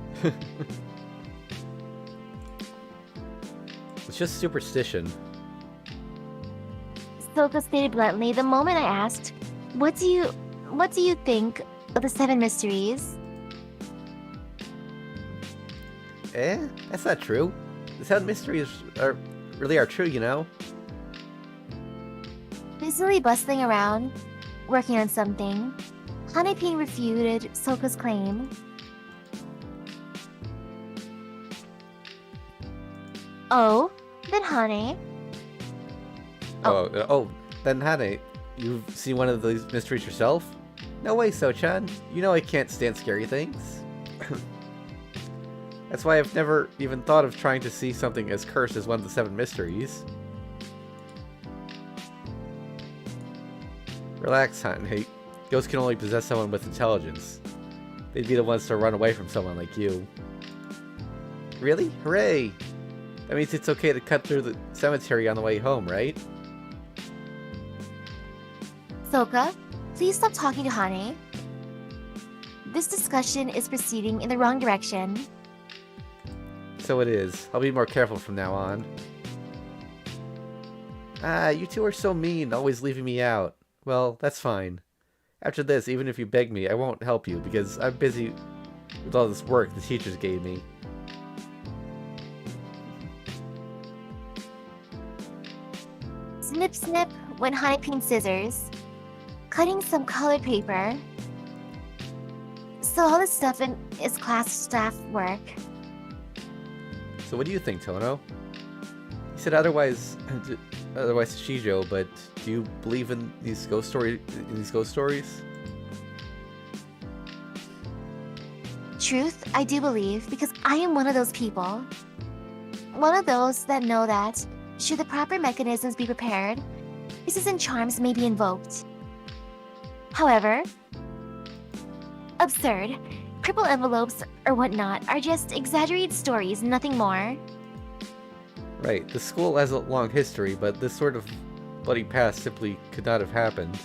It's just superstition. Soka stated bluntly the moment I asked, What do you think of the 7 mysteries? That's not true. The 7 mysteries really are true, you know? Busily bustling around, working on something, Hanepin refuted Soka's claim. Oh, then Hane. Then Hane, you've seen one of these mysteries yourself? No way, So-chan. You know I can't stand scary things. That's why I've never even thought of trying to see something as cursed as one of the 7 mysteries. Relax, Hane. Ghosts can only possess someone with intelligence. They'd be the ones to run away from someone like you. Really? Hooray! That means it's okay to cut through the cemetery on the way home, right? Soka, please stop talking to Hane. This discussion is proceeding in the wrong direction. So it is. I'll be more careful from now on. You two are so mean, always leaving me out. Well, that's fine. After this, even if you beg me, I won't help you because I'm busy with all this work the teachers gave me. Snip snip went Hanepin's scissors, cutting some colored paper. So all this stuff is class staff work. So what do you think, Tono? You said otherwise to Shijo, but do you believe in these ghost stories? Truth, I do believe, because I am one of those people. One of those that know that, should the proper mechanisms be prepared, curses and charms may be invoked. However, absurd, cripple envelopes or whatnot are just exaggerated stories, nothing more. Right, the school has a long history, but this sort of bloody past simply could not have happened.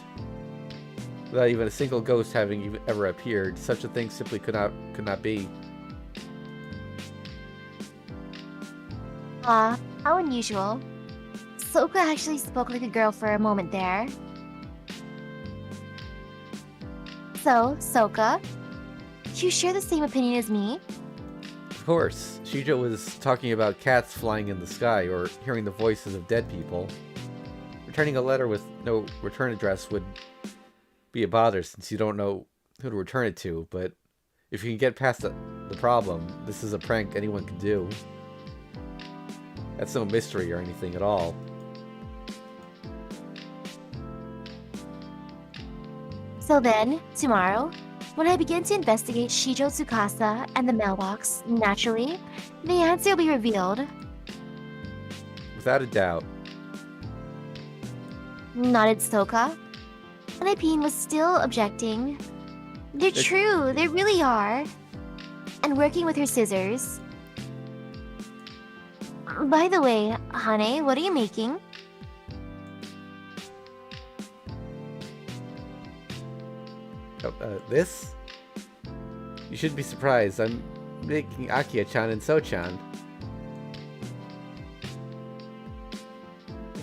Without even a single ghost having ever appeared, such a thing simply could not be. Ah, how unusual. Soka actually spoke like a girl for a moment there. So, Soka, You share the same opinion as me? Of course, Shijo was talking about cats flying in the sky or hearing the voices of dead people. Returning a letter with no return address would be a bother since you don't know who to return it to, but if you can get past the problem, this is a prank anyone can do. That's no mystery or anything at all. So then, tomorrow, when I begin to investigate Shijo Tsukasa and the mailbox, naturally, the answer will be revealed. Without a doubt. Nodded Soka. Hanepin was still objecting. They're true, they really are. And working with her scissors. By the way, Hane, what are you making? This? You shouldn't be surprised. I'm making Akiya-chan and So-chan.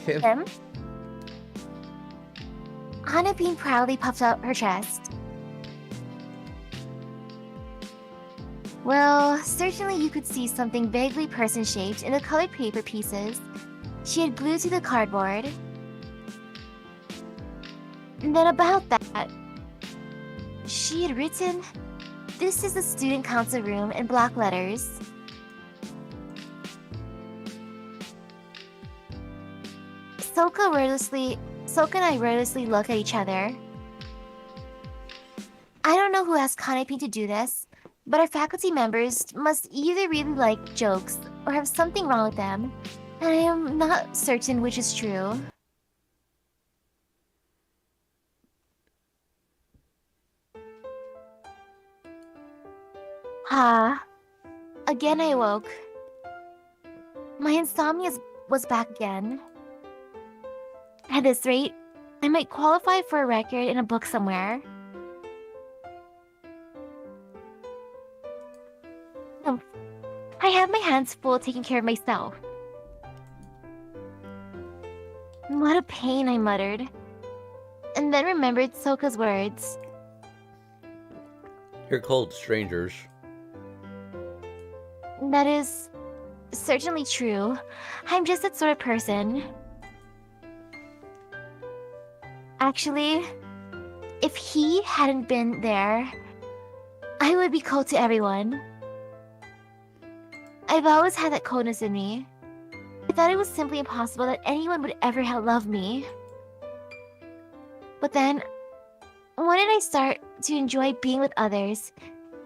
Him? Hanepin proudly puffed out her chest. Well, certainly you could see something vaguely person-shaped in the colored paper pieces she had glued to the cardboard. And then about that, she had written, "This is the student council room" in black letters. Soka and I wordlessly look at each other. I don't know who asked Hanepin to do this, but our faculty members must either really like jokes or have something wrong with them, and I am not certain which is true. Again I awoke. My insomnia was back again. At this rate, I might qualify for a record in a book somewhere. I have my hands full taking care of myself. What a pain, I muttered. And then remembered Soka's words. You're cold strangers. That is certainly true. I'm just that sort of person. Actually, if he hadn't been there, I would be cold to everyone. I've always had that coldness in me. I thought it was simply impossible that anyone would ever love me. But then, when did I start to enjoy being with others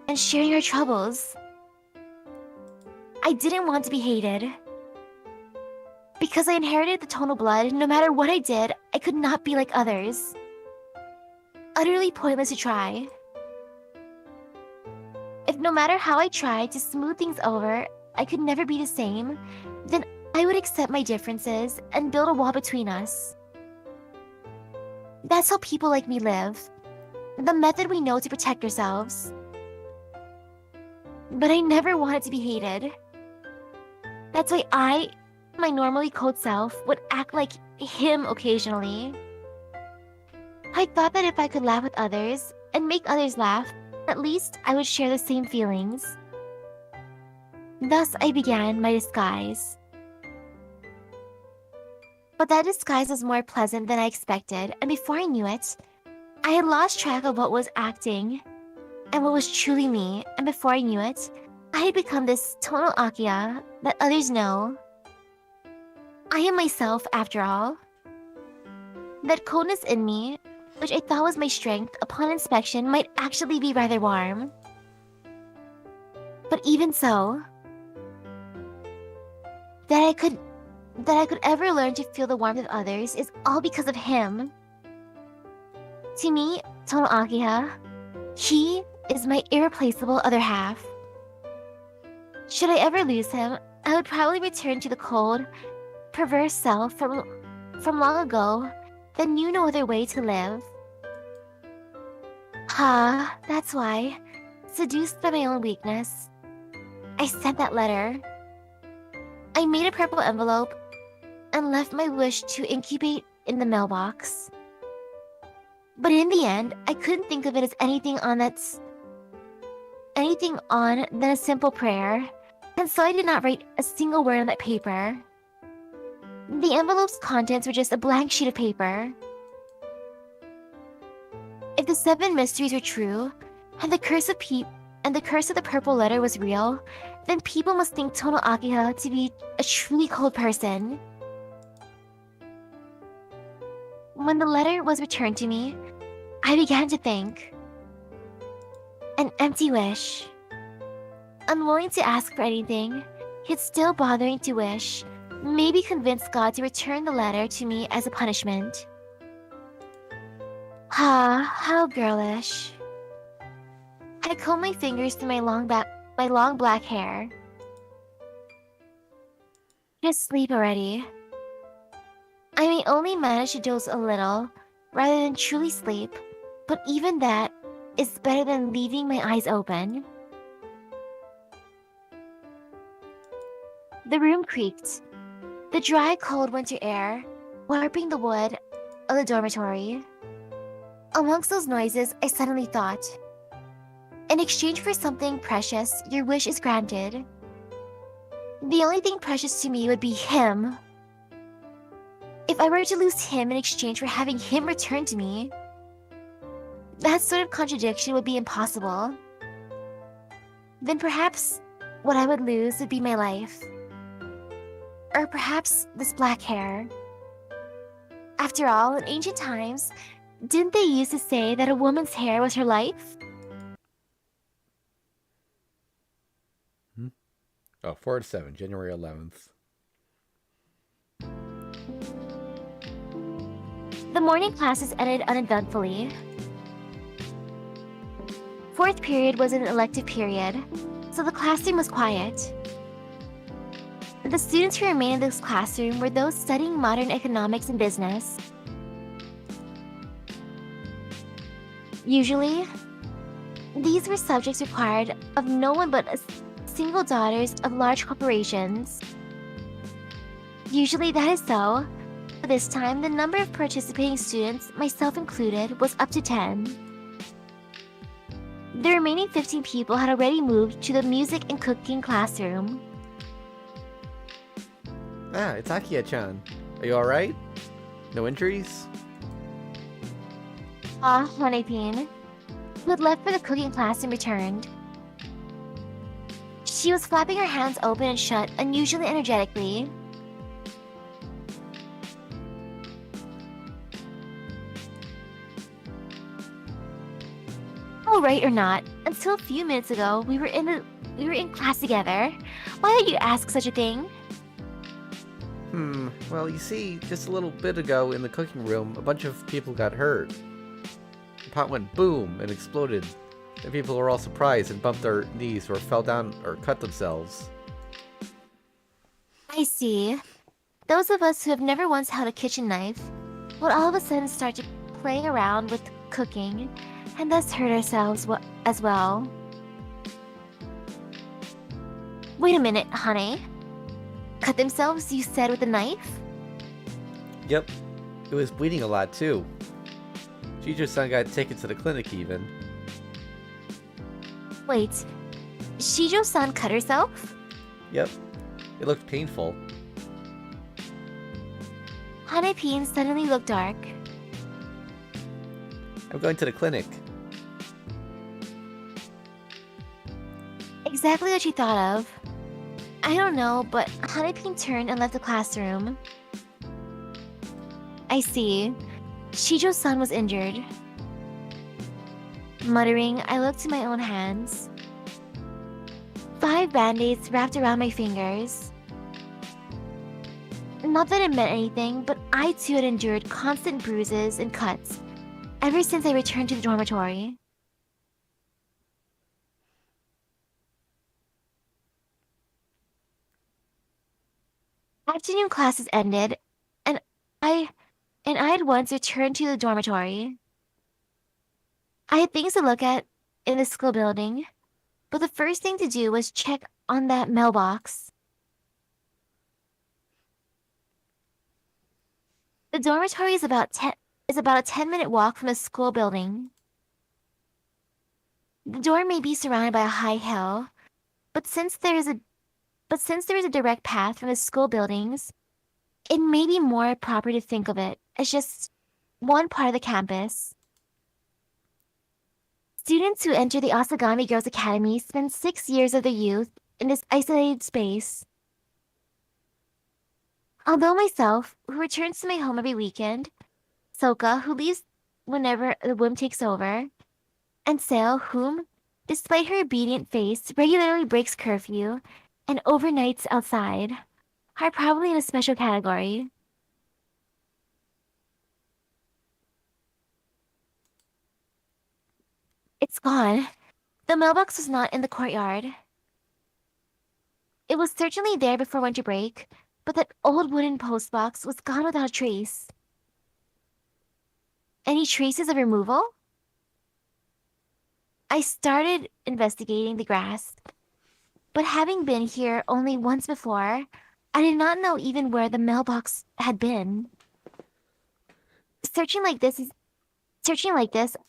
and sharing our troubles? I didn't want to be hated. Because I inherited the tonal blood, no matter what I did, I could not be like others. Utterly pointless to try. If no matter how I tried to smooth things over, I could never be the same, then I would accept my differences and build a wall between us. That's how people like me live. The method we know to protect ourselves. But I never wanted to be hated. That's why I, my normally cold self, would act like him occasionally. I thought that if I could laugh with others and make others laugh, at least I would share the same feelings. Thus I began my disguise. But that disguise was more pleasant than I expected, and before I knew it, I had lost track of what was acting and what was truly me, and before I knew it, I had become this tonal Akiya that others know. I am myself, after all. That coldness in me, which I thought was my strength, upon inspection might actually be rather warm. But even so, that I could ever learn to feel the warmth of others is all because of him. To me, tonal Akiya, he is my irreplaceable other half. Should I ever lose him, I would probably return to the cold, perverse self from long ago that knew no other way to live. That's why, seduced by my own weakness, I sent that letter. I made a purple envelope and left my wish to incubate in the mailbox. But in the end, I couldn't think of it as anything on that anything on than a simple prayer, and so I did not write a single word on that paper. The envelope's contents were just a blank sheet of paper. If the 7 mysteries were true, and the curse of the purple letter was real, then people must think Tono Akiha to be a truly cold person. When the letter was returned to me, I began to think. An empty wish. Unwilling to ask for anything, yet still bothering to wish, maybe convince God to return the letter to me as a punishment. How girlish. I combed my fingers through my long black hair. Just sleep already. I may only manage to doze a little, rather than truly sleep, but even that is better than leaving my eyes open. The room creaked. The dry, cold winter air, warping the wood of the dormitory. Amongst those noises, I suddenly thought, in exchange for something precious, your wish is granted. The only thing precious to me would be him. If I were to lose him in exchange for having him returned to me, that sort of contradiction would be impossible. Then perhaps what I would lose would be my life. Or perhaps this black hair. After all, in ancient times, didn't they used to say that a woman's hair was her life? Oh, 4 to 7, January 11th. The morning classes ended uneventfully. Fourth period was an elective period, so the classroom was quiet. The students who remained in this classroom were those studying modern economics and business. Usually, these were subjects required of no one but single daughters of large corporations. Usually that is so, but this time the number of participating students, myself included, was up to 10. The remaining 15 people had already moved to the music and cooking classroom. Ah, it's Akiya-chan. Are you alright? No injuries? Hanepin, who had left for the cooking class and returned. She was flapping her hands open and shut unusually energetically. All right or not, until a few minutes ago, we were in class together. Why did you ask such a thing? Well, you see, just a little bit ago in the cooking room, a bunch of people got hurt. The pot went boom and exploded. And people were all surprised and bumped their knees or fell down or cut themselves. I see. Those of us who have never once held a kitchen knife would all of a sudden start to play around with cooking and thus hurt ourselves as well. Wait a minute, honey. Cut themselves, you said, with a knife? Yep. It was bleeding a lot, too. Shijo-san got taken to the clinic, even. Wait, Shijo-san cut herself? Yep. It looked painful. Hanepin suddenly looked dark. I'm going to the clinic. Exactly what she thought of. I don't know, but Hanepin turned and left the classroom. I see. Shijo-san was injured. Muttering, I looked to my own hands. 5 band-aids wrapped around my fingers. Not that it meant anything, but I too had endured constant bruises and cuts ever since I returned to the dormitory. Afternoon classes ended, and I at once returned to the dormitory. I had things to look at in the school building, but the first thing to do was check on that mailbox. The dormitory is about a 10-minute walk from the school building. The door may be surrounded by a high hill, but since there is a direct path from the school buildings, it may be more proper to think of it as just one part of the campus. Students who enter the Asagami Girls Academy spend 6 years of their youth in this isolated space. Although myself, who returns to my home every weekend, Soka, who leaves whenever the whim takes over, and Sale, whom, despite her obedient face, regularly breaks curfew and overnights outside, are probably in a special category. It's gone. The mailbox was not in the courtyard. It was certainly there before winter break, but that old wooden postbox was gone without a trace. Any traces of removal? I started investigating the grass, but having been here only once before, I did not know even where the mailbox had been. Searching like this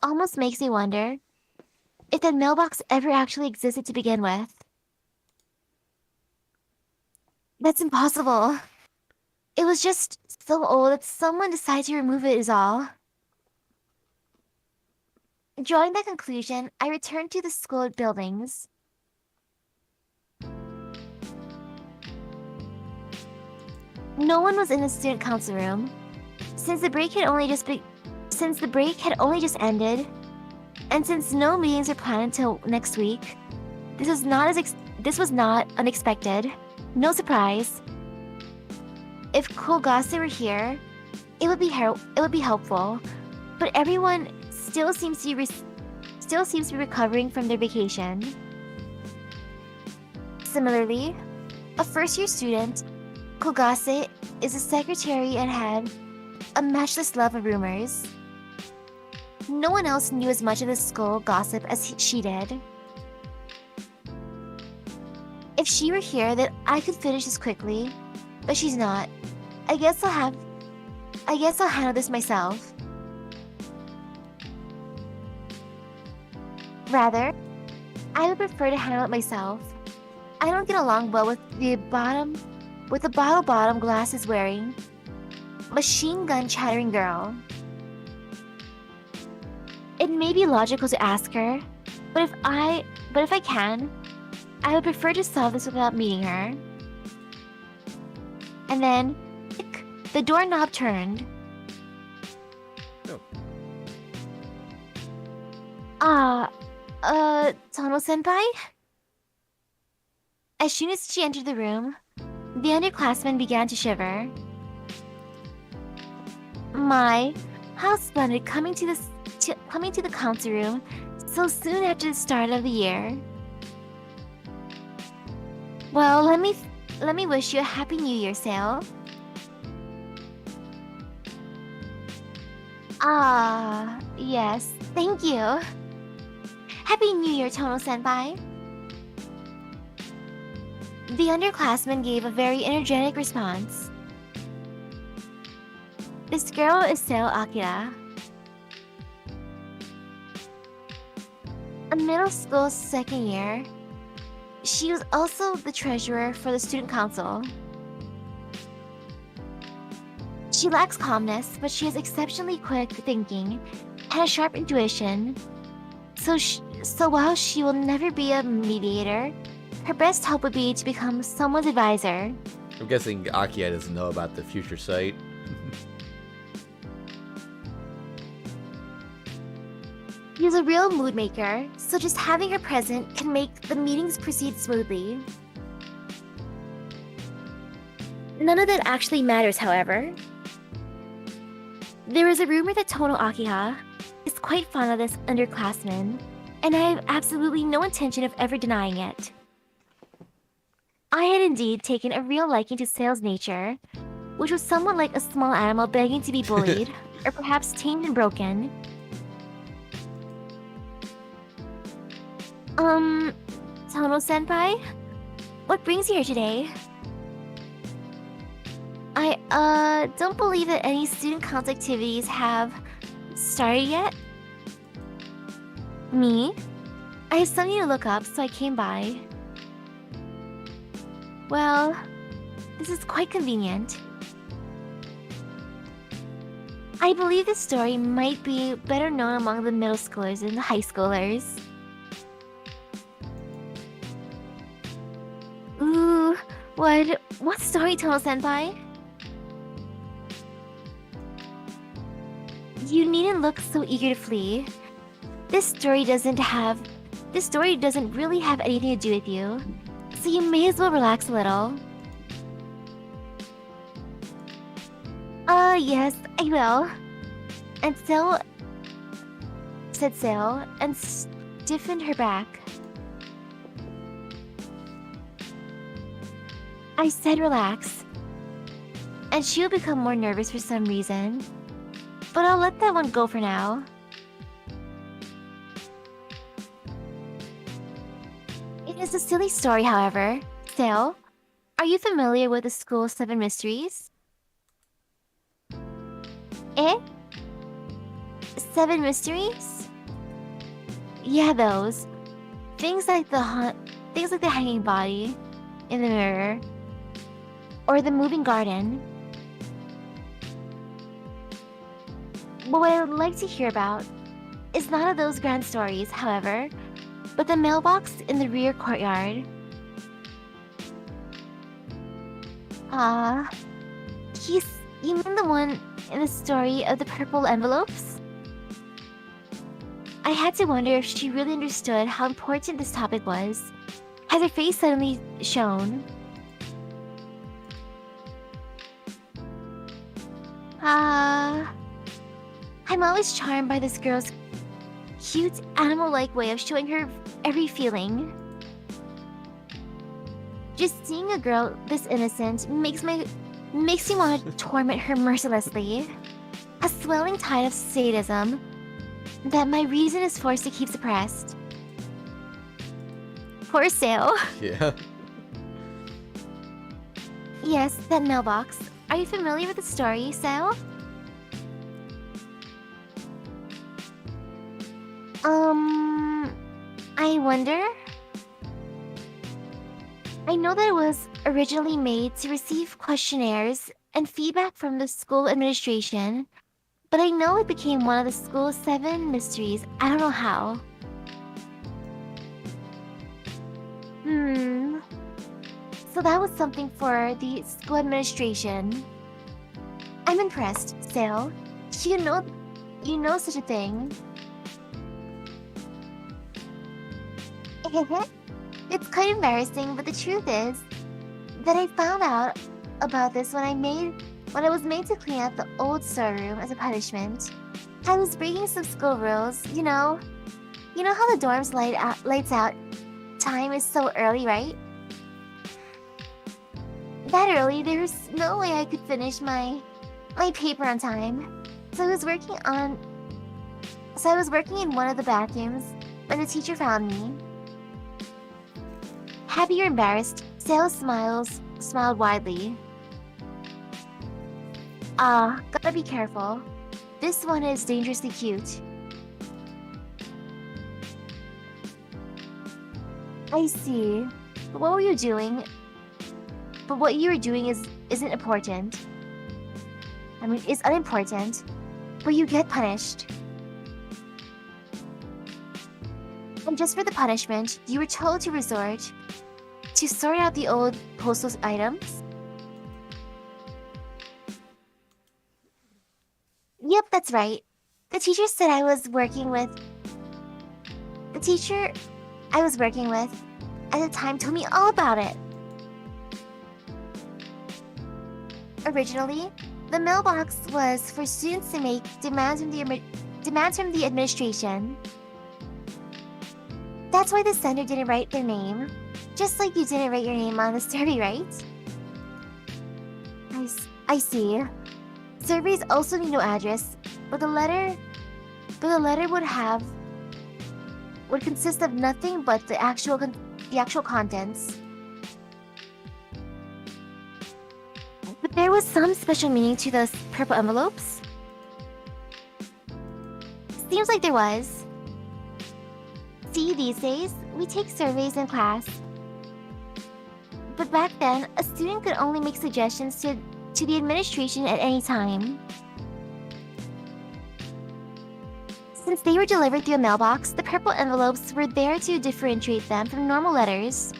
almost makes me wonder if that mailbox ever actually existed to begin with. That's impossible. It was just so old that someone decided to remove it is all. Drawing that conclusion, I returned to the school buildings. No one was in the student council room. Since the break had only just ended, and since no meetings were planned until next week, this was not unexpected. No surprise. If Kogase were here, it would be helpful, but everyone still seems to be recovering from their vacation. Similarly, a first-year student, Kogase is a secretary and had a matchless love of rumors. No one else knew as much of the school gossip as she did. If she were here, then I could finish this quickly, but she's not. I guess I'll handle this myself. Rather, I would prefer to handle it myself. I don't get along well with the bottom glasses wearing, machine gun chattering girl. It may be logical to ask her, but if I can, I would prefer to solve this without meeting her. And then, the doorknob turned. Tono-senpai? As soon as she entered the room, the underclassmen began to shiver. My, how splendid coming to the council room so soon after the start of the year. Well, let me wish you a happy New Year, Sale. Ah, yes, thank you. Happy New Year, Tono-senpai. The underclassman gave a very energetic response. This girl is Seo Akira, a middle school second year. She was also the treasurer for the student council. She lacks calmness, but she has exceptionally quick thinking and a sharp intuition. So while she will never be a mediator, her best hope would be to become someone's advisor. I'm guessing Akia doesn't know about the future site. She's a real mood maker, so just having her present can make the meetings proceed smoothly. None of that actually matters, however. There is a rumor that Tono Akiha is quite fond of this underclassman, and I have absolutely no intention of ever denying it. I had indeed taken a real liking to Sale's nature, which was somewhat like a small animal begging to be bullied, or perhaps tamed and broken. Tono-senpai? What brings you here today? I don't believe that any student council activities have started yet. Me? I have something to look up, so I came by. Well, this is quite convenient. I believe this story might be better known among the middle schoolers than the high schoolers. Ooh, what story, Tomo-senpai? You needn't look so eager to flee. This story doesn't really have anything to do with you, so you may as well relax a little. Yes, I will. And said Sale, and stiffened her back. I said relax. And she'll become more nervous for some reason. But I'll let that one go for now. It is a silly story, however. Sale, are you familiar with the School of Seven Mysteries? Eh? 7 mysteries? Yeah, those. Things like the hanging body in the mirror, or the moving garden. But what I would like to hear about is none of those grand stories, however, but the mailbox in the rear courtyard. You mean the one in the story of the purple envelopes? I had to wonder if she really understood how important this topic was. Had her face suddenly shone. I'm always charmed by this girl's cute, animal-like way of showing her every feeling. Just seeing a girl this innocent makes me want to torment her mercilessly. A swelling tide of sadism that my reason is forced to keep suppressed. Poor Sale. Yeah. Yes, that mailbox. Are you familiar with the story, Sale? I wonder? I know that it was originally made to receive questionnaires and feedback from the school administration, but I know it became one of the school's 7 mysteries. I don't know how. So that was something for the school administration. I'm impressed, Sale. You know such a thing. It's quite embarrassing, but the truth is that I found out about this when I was made to clean out the old storeroom as a punishment. I was breaking some school rules, you know how the dorms lights out time is so early, right? That early, there's no way I could finish my paper on time. So I was working in one of the bathrooms when the teacher found me. Happy or embarrassed, Sale smiled widely. Gotta be careful. This one is dangerously cute. I see. But what were you doing? But what you were doing isn't important. I mean, it's unimportant. But you get punished. And just for the punishment, you were told to sort out the old postal items. Yep, that's right. The teacher I was working with at the time told me all about it. Originally, the mailbox was for students to make demands from the administration. That's why the sender didn't write their name. Just like you didn't write your name on the survey, right? I see. Surveys also need no address, but the letter would consist of nothing but the actual contents. But there was some special meaning to those purple envelopes. Seems like there was. See, these days, we take surveys in class. But back then, a student could only make suggestions to the administration at any time. Since they were delivered through a mailbox, the purple envelopes were there to differentiate them from normal letters.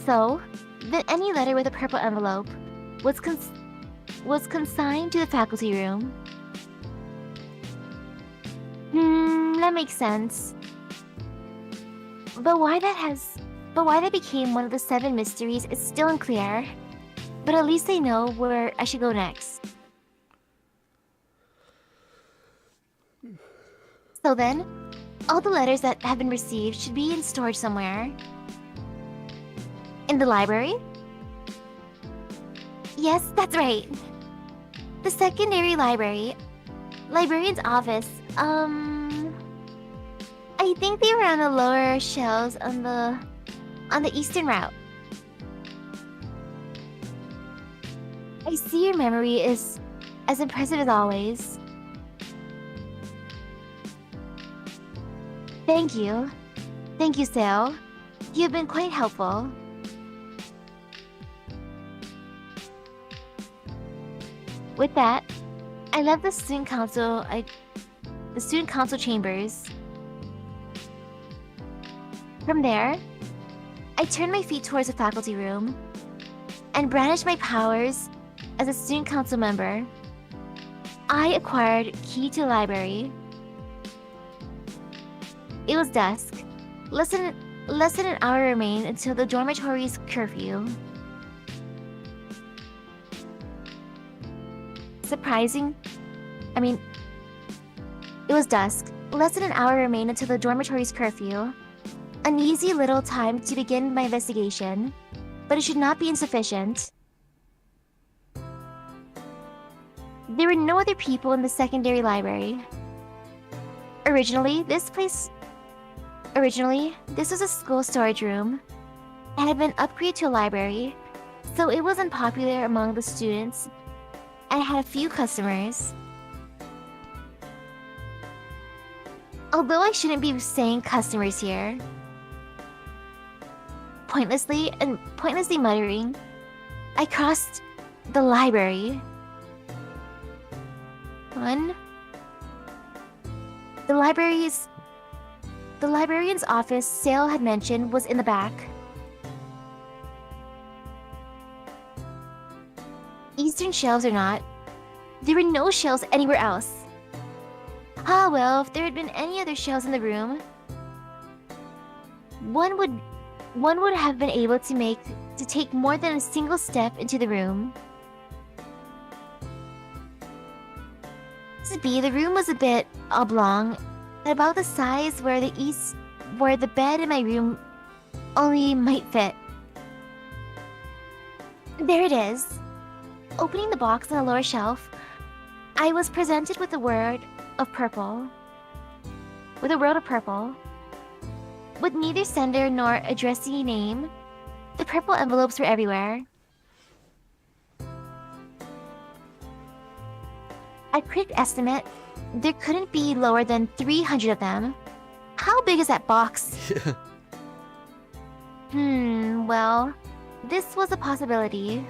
So, then any letter with a purple envelope was consigned to the faculty room. That makes sense. But why that became one of the 7 mysteries is still unclear. But at least I know where I should go next. So then, all the letters that have been received should be in storage somewhere. In the library? Yes, that's right. The secondary library. Librarian's office. I think they were on the lower shelves on the eastern route. I see your memory is as impressive as always. Thank you. Thank you, Seo. You have been quite helpful. With that, I left the student council chambers. From there, I turned my feet towards the faculty room and brandished my powers as a student council member. I acquired key to the library. It was dusk. Less than an hour remained until the dormitory's curfew. It was dusk. Less than an hour remained until the dormitory's curfew. An easy little time to begin my investigation, but it should not be insufficient. There were no other people in the secondary library. Originally, this was a school storage room. It had been upgraded to a library, so it wasn't popular among the students and had a few customers. Although I shouldn't be saying customers here. Pointlessly muttering, I crossed the library. The librarian's office Sale had mentioned was in the back. Eastern shelves or not, there were no shelves anywhere else. Ah well, if there had been any other shelves in the room, one would have been able to take more than a single step into the room. To be, the room was a bit oblong, and about the size where the bed in my room only might fit. There it is. Opening the box on the lower shelf, I was presented with a world of purple. With neither sender nor addressee name, the purple envelopes were everywhere. At quick estimate, there couldn't be lower than 300 of them. How big is that box? Well, this was a possibility.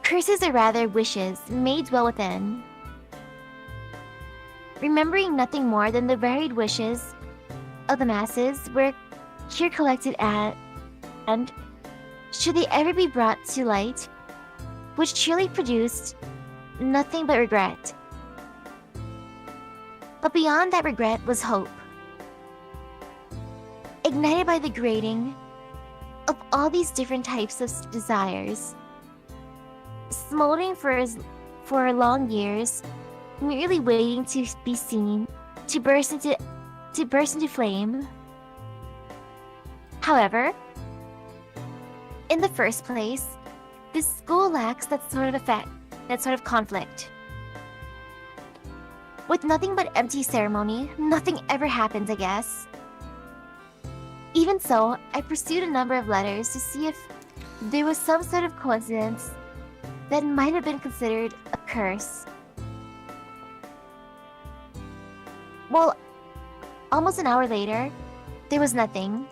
Curses or rather wishes may dwell within. Remembering nothing more than the varied wishes of the masses were here collected and should they ever be brought to light, which surely produced nothing but regret. But beyond that regret was hope. Ignited by the grating of all these different types of desires, smoldering for long years, merely waiting to be seen, to burst into flame. However, in the first place, this school lacks that sort of effect, that sort of conflict. With nothing but empty ceremony, nothing ever happens, I guess. Even so, I pursued a number of letters to see if there was some sort of coincidence that might have been considered a curse. Well, Almost an hour later, there was nothing.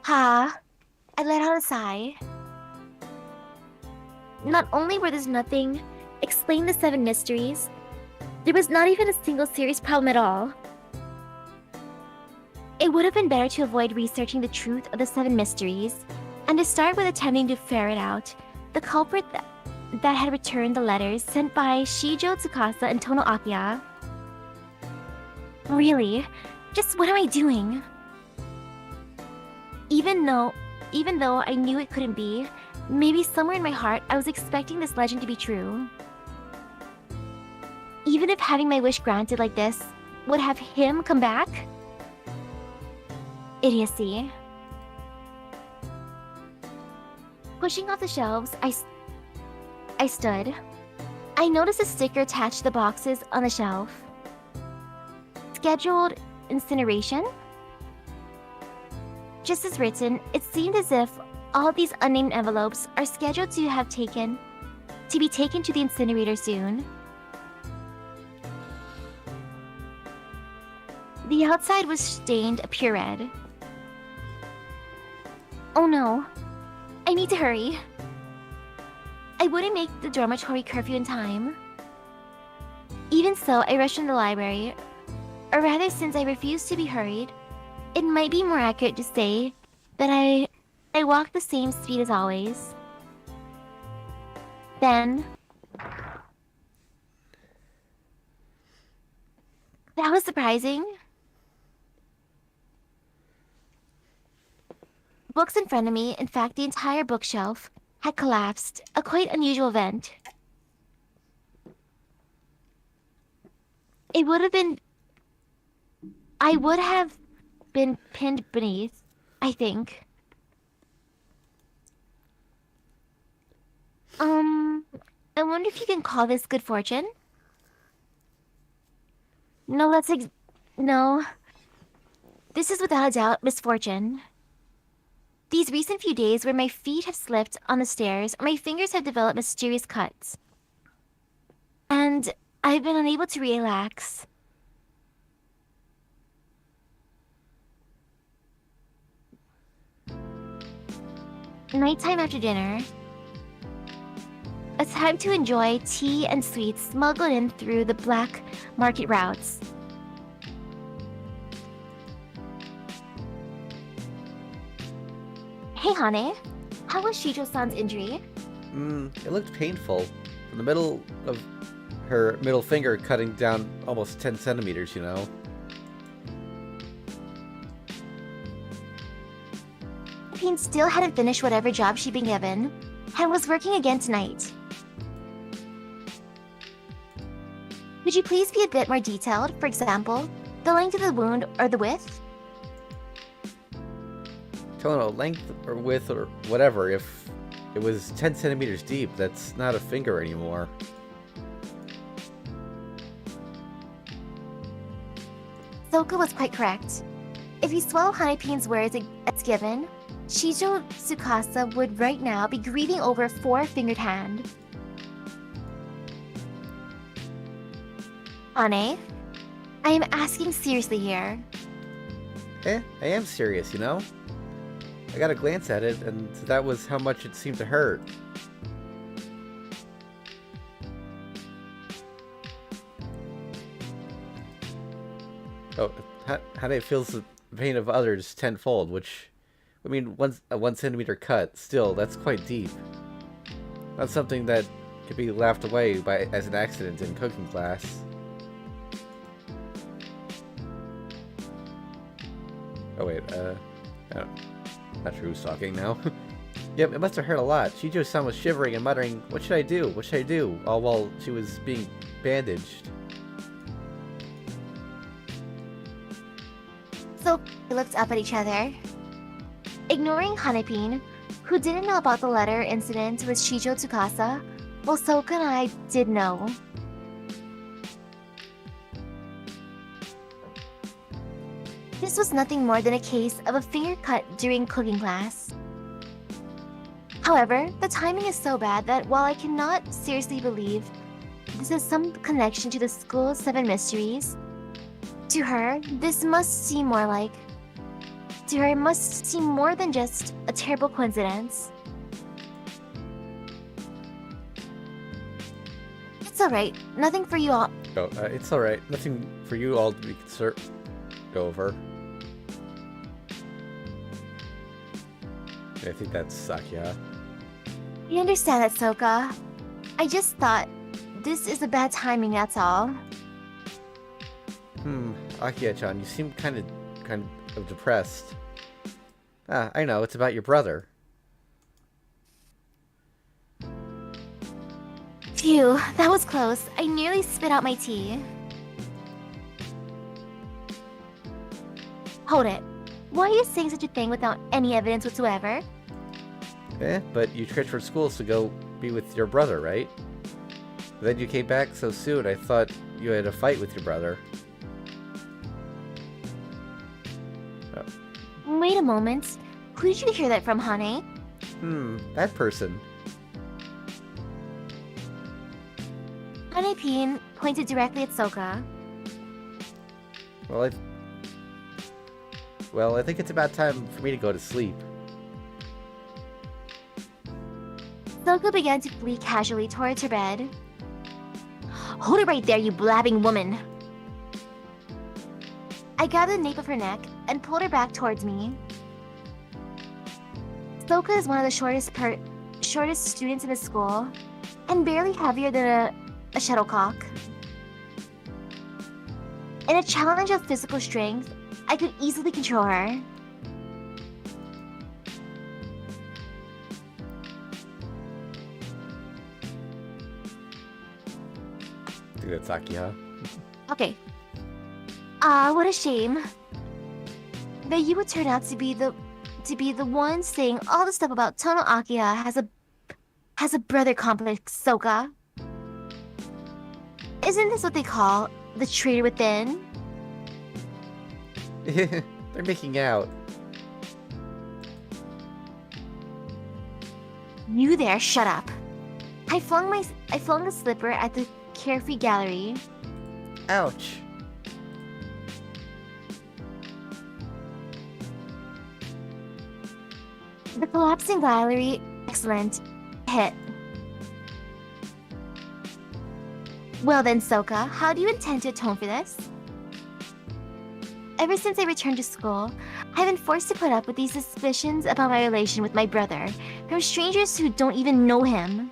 Ha! I let out a sigh. Not only were there nothing, explain the 7 mysteries, there was not even a single serious problem at all. It would have been better to avoid researching the truth of the 7 mysteries, and to start with attempting to ferret out the culprit that had returned the letters sent by Shijo Tsukasa and Tono Akiya. Really? Just what am I doing? Even though I knew it couldn't be, maybe somewhere in my heart I was expecting this legend to be true. Even if having my wish granted like this would have him come back? Idiocy. Pushing off the shelves, I stood. I noticed a sticker attached to the boxes on the shelf. Scheduled incineration? Just as written, it seemed as if all these unnamed envelopes are scheduled to be taken to the incinerator soon. The outside was stained a pure red. Oh no, I need to hurry. I wouldn't make the dormitory curfew in time. Even so, I rushed in the library, or rather, since I refused to be hurried, it might be more accurate to say that I walked the same speed as always. Then... that was surprising. Books in front of me, in fact the entire bookshelf, had collapsed, a quite unusual event. I would have been pinned beneath, I think. I wonder if you can call this good fortune? No, no. This is without a doubt misfortune. These recent few days where my feet have slipped on the stairs or my fingers have developed mysterious cuts. And I've been unable to relax. Nighttime after dinner. A time to enjoy tea and sweets smuggled in through the black market routes. Hey, Hane. How was Shijo-san's injury? It looked painful. From the middle of her middle finger cutting down almost 10 centimeters, you know. Payne still hadn't finished whatever job she'd been given, and was working again tonight. Could you please be a bit more detailed? For example, the length of the wound or the width? Telling a length or width or whatever. If it was 10 centimeters deep, that's not a finger anymore. Soka was quite correct. If you swallow Hanepin's words as given, Shijo Tsukasa would right now be grieving over a 4-fingered hand. Hane, I am asking seriously here. I am serious, you know? I got a glance at it, and that was how much it seemed to hurt. Oh, Hane feels the pain of others tenfold, which, I mean, a 1 centimeter cut, still, that's quite deep. Not something that could be laughed away as an accident in cooking class. Oh wait, not sure who's talking now. Yep, it must have hurt a lot. Shijo-san was shivering and muttering, "What should I do? What should I do?" all while she was being bandaged. So they looked up at each other. Ignoring Hanepin, who didn't know about the letter incident with Shijo Tsukasa, while Soka and I did know. This was nothing more than a case of a finger cut during cooking class. However, the timing is so bad that while I cannot seriously believe this has some connection to the school's 7 mysteries, To her, this must seem more like... To her, it must seem more than just a terrible coincidence. It's alright. Nothing for you all. Oh, it's alright. Nothing for you all to be concerned over. I think that's Sakia. You understand that, Soka. I just thought this is a bad timing, that's all. Akia-chan, you seem kind of depressed. Ah, I know, it's about your brother. Phew, that was close. I nearly spit out my tea. Hold it. Why are you saying such a thing without any evidence whatsoever? But you transferred schools to go be with your brother, right? Then you came back so soon, I thought you had a fight with your brother. Oh. Wait a moment. Who did you hear that from, Hane? That person. Hane pointed directly at Soka. Well, I think it's about time for me to go to sleep. Soka began to flee casually towards her bed. Hold it right there, you blabbing woman! I grabbed the nape of her neck and pulled her back towards me. Soka is one of the shortest students in the school, and barely heavier than a shuttlecock. In a challenge of physical strength, I could easily control her. I think that's Sakia. Okay. What a shame. That you would turn out to be the one saying all the stuff about Tono Akia has a brother complex, Soka. Isn't this what they call the traitor within? They're making out. You there, shut up. I flung the slipper at the carefree gallery. Ouch. The collapsing gallery, excellent. Hit. Well then, Soka, how do you intend to atone for this? Ever since I returned to school, I've been forced to put up with these suspicions about my relation with my brother from strangers who don't even know him.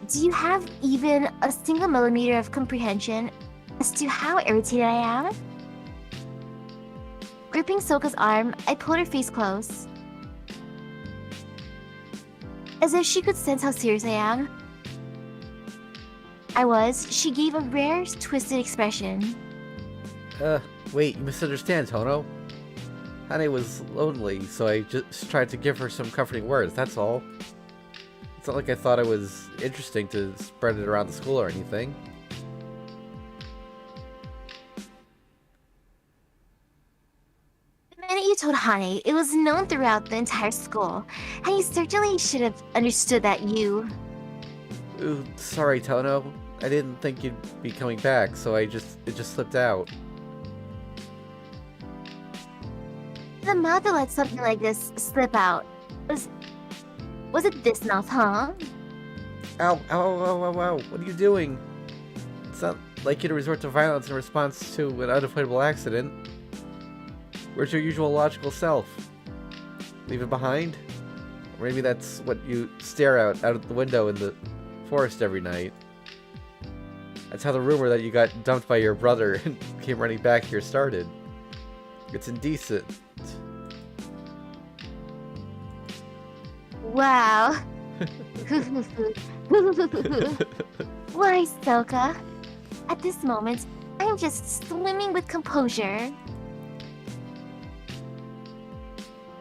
Do you have even a single millimeter of comprehension as to how irritated I am? Gripping Soka's arm, I pulled her face close. As if she could sense how serious I am. She gave a rare, twisted expression. Wait, you misunderstand, Tono. Hane was lonely, so I just tried to give her some comforting words, that's all. It's not like I thought it was interesting to spread it around the school or anything. The minute you told Hane, it was known throughout the entire school, and you certainly should have understood that you... Ooh, sorry, Tono. I didn't think you'd be coming back, so it just slipped out. The mouth that let something like this slip out was it this mouth, huh? Ow, ow, ow, ow, ow, what are you doing? It's not like you to resort to violence in response to an unavoidable accident. Where's your usual logical self? Leave it behind? Or maybe that's what you stare out of the window in the forest every night. That's how the rumor that you got dumped by your brother and came running back here started. It's indecent. Wow. Why, Soka? At this moment, I'm just swimming with composure.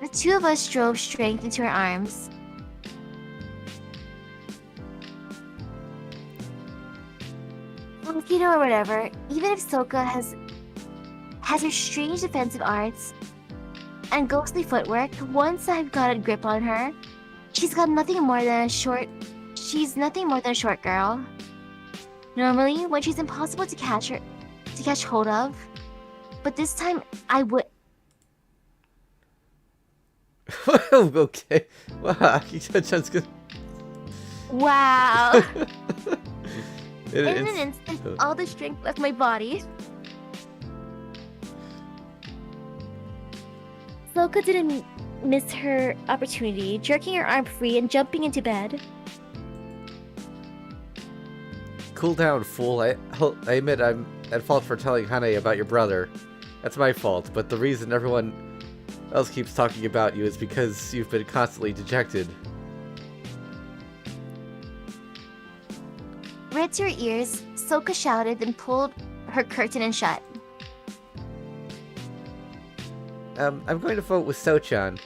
The two of us drove strength into our arms. You know, or whatever, even if Soka has her strange defensive arts and ghostly footwork, once I've got a grip on her, She's nothing more than a short girl. Normally, when she's impossible to catch hold of. But this time, I would. Okay. Wow, Aki-chan's good. Wow. In It's- an instant, all the strength left my body. Soka didn't miss her opportunity, jerking her arm free and jumping into bed. Cool down, fool. I admit I'm at fault for telling Hane about your brother. That's my fault, but the reason everyone else keeps talking about you is because you've been constantly dejected. Red to her ears, Soka shouted and pulled her curtain in shut. I'm going to vote with So-chan.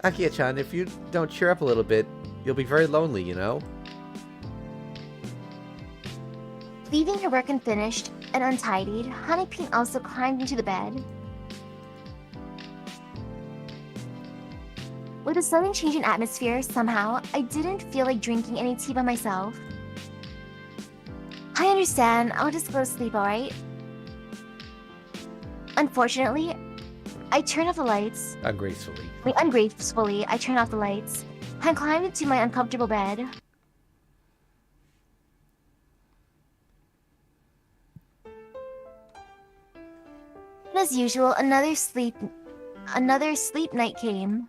Akia-chan, if you don't cheer up a little bit, you'll be very lonely, you know? Leaving her work unfinished and untidied, Hanepin also climbed into the bed. With a sudden change in atmosphere, somehow, I didn't feel like drinking any tea by myself. I understand, I'll just go to sleep, alright? Unfortunately, I turned off the lights. Ungracefully, I turned off the lights and climbed into my uncomfortable bed. And as usual, another sleep night came.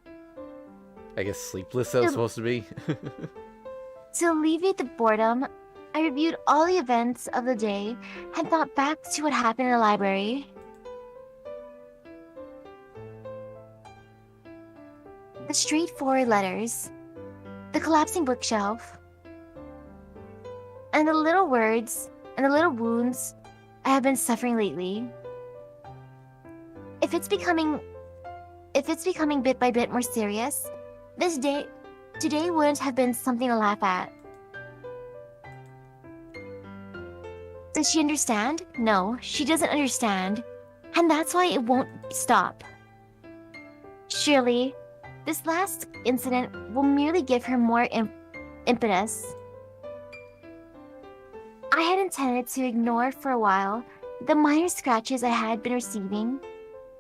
I guess sleepless that was supposed to be. To alleviate the boredom, I reviewed all the events of the day and thought back to what happened in the library. The straightforward letters, the collapsing bookshelf, and the little words and the little wounds I have been suffering lately. If it's becoming bit by bit more serious, today wouldn't have been something to laugh at. Does she understand? No, she doesn't understand. And that's why it won't stop. Surely, this last incident will merely give her more impetus. I had intended to ignore for a while the minor scratches I had been receiving,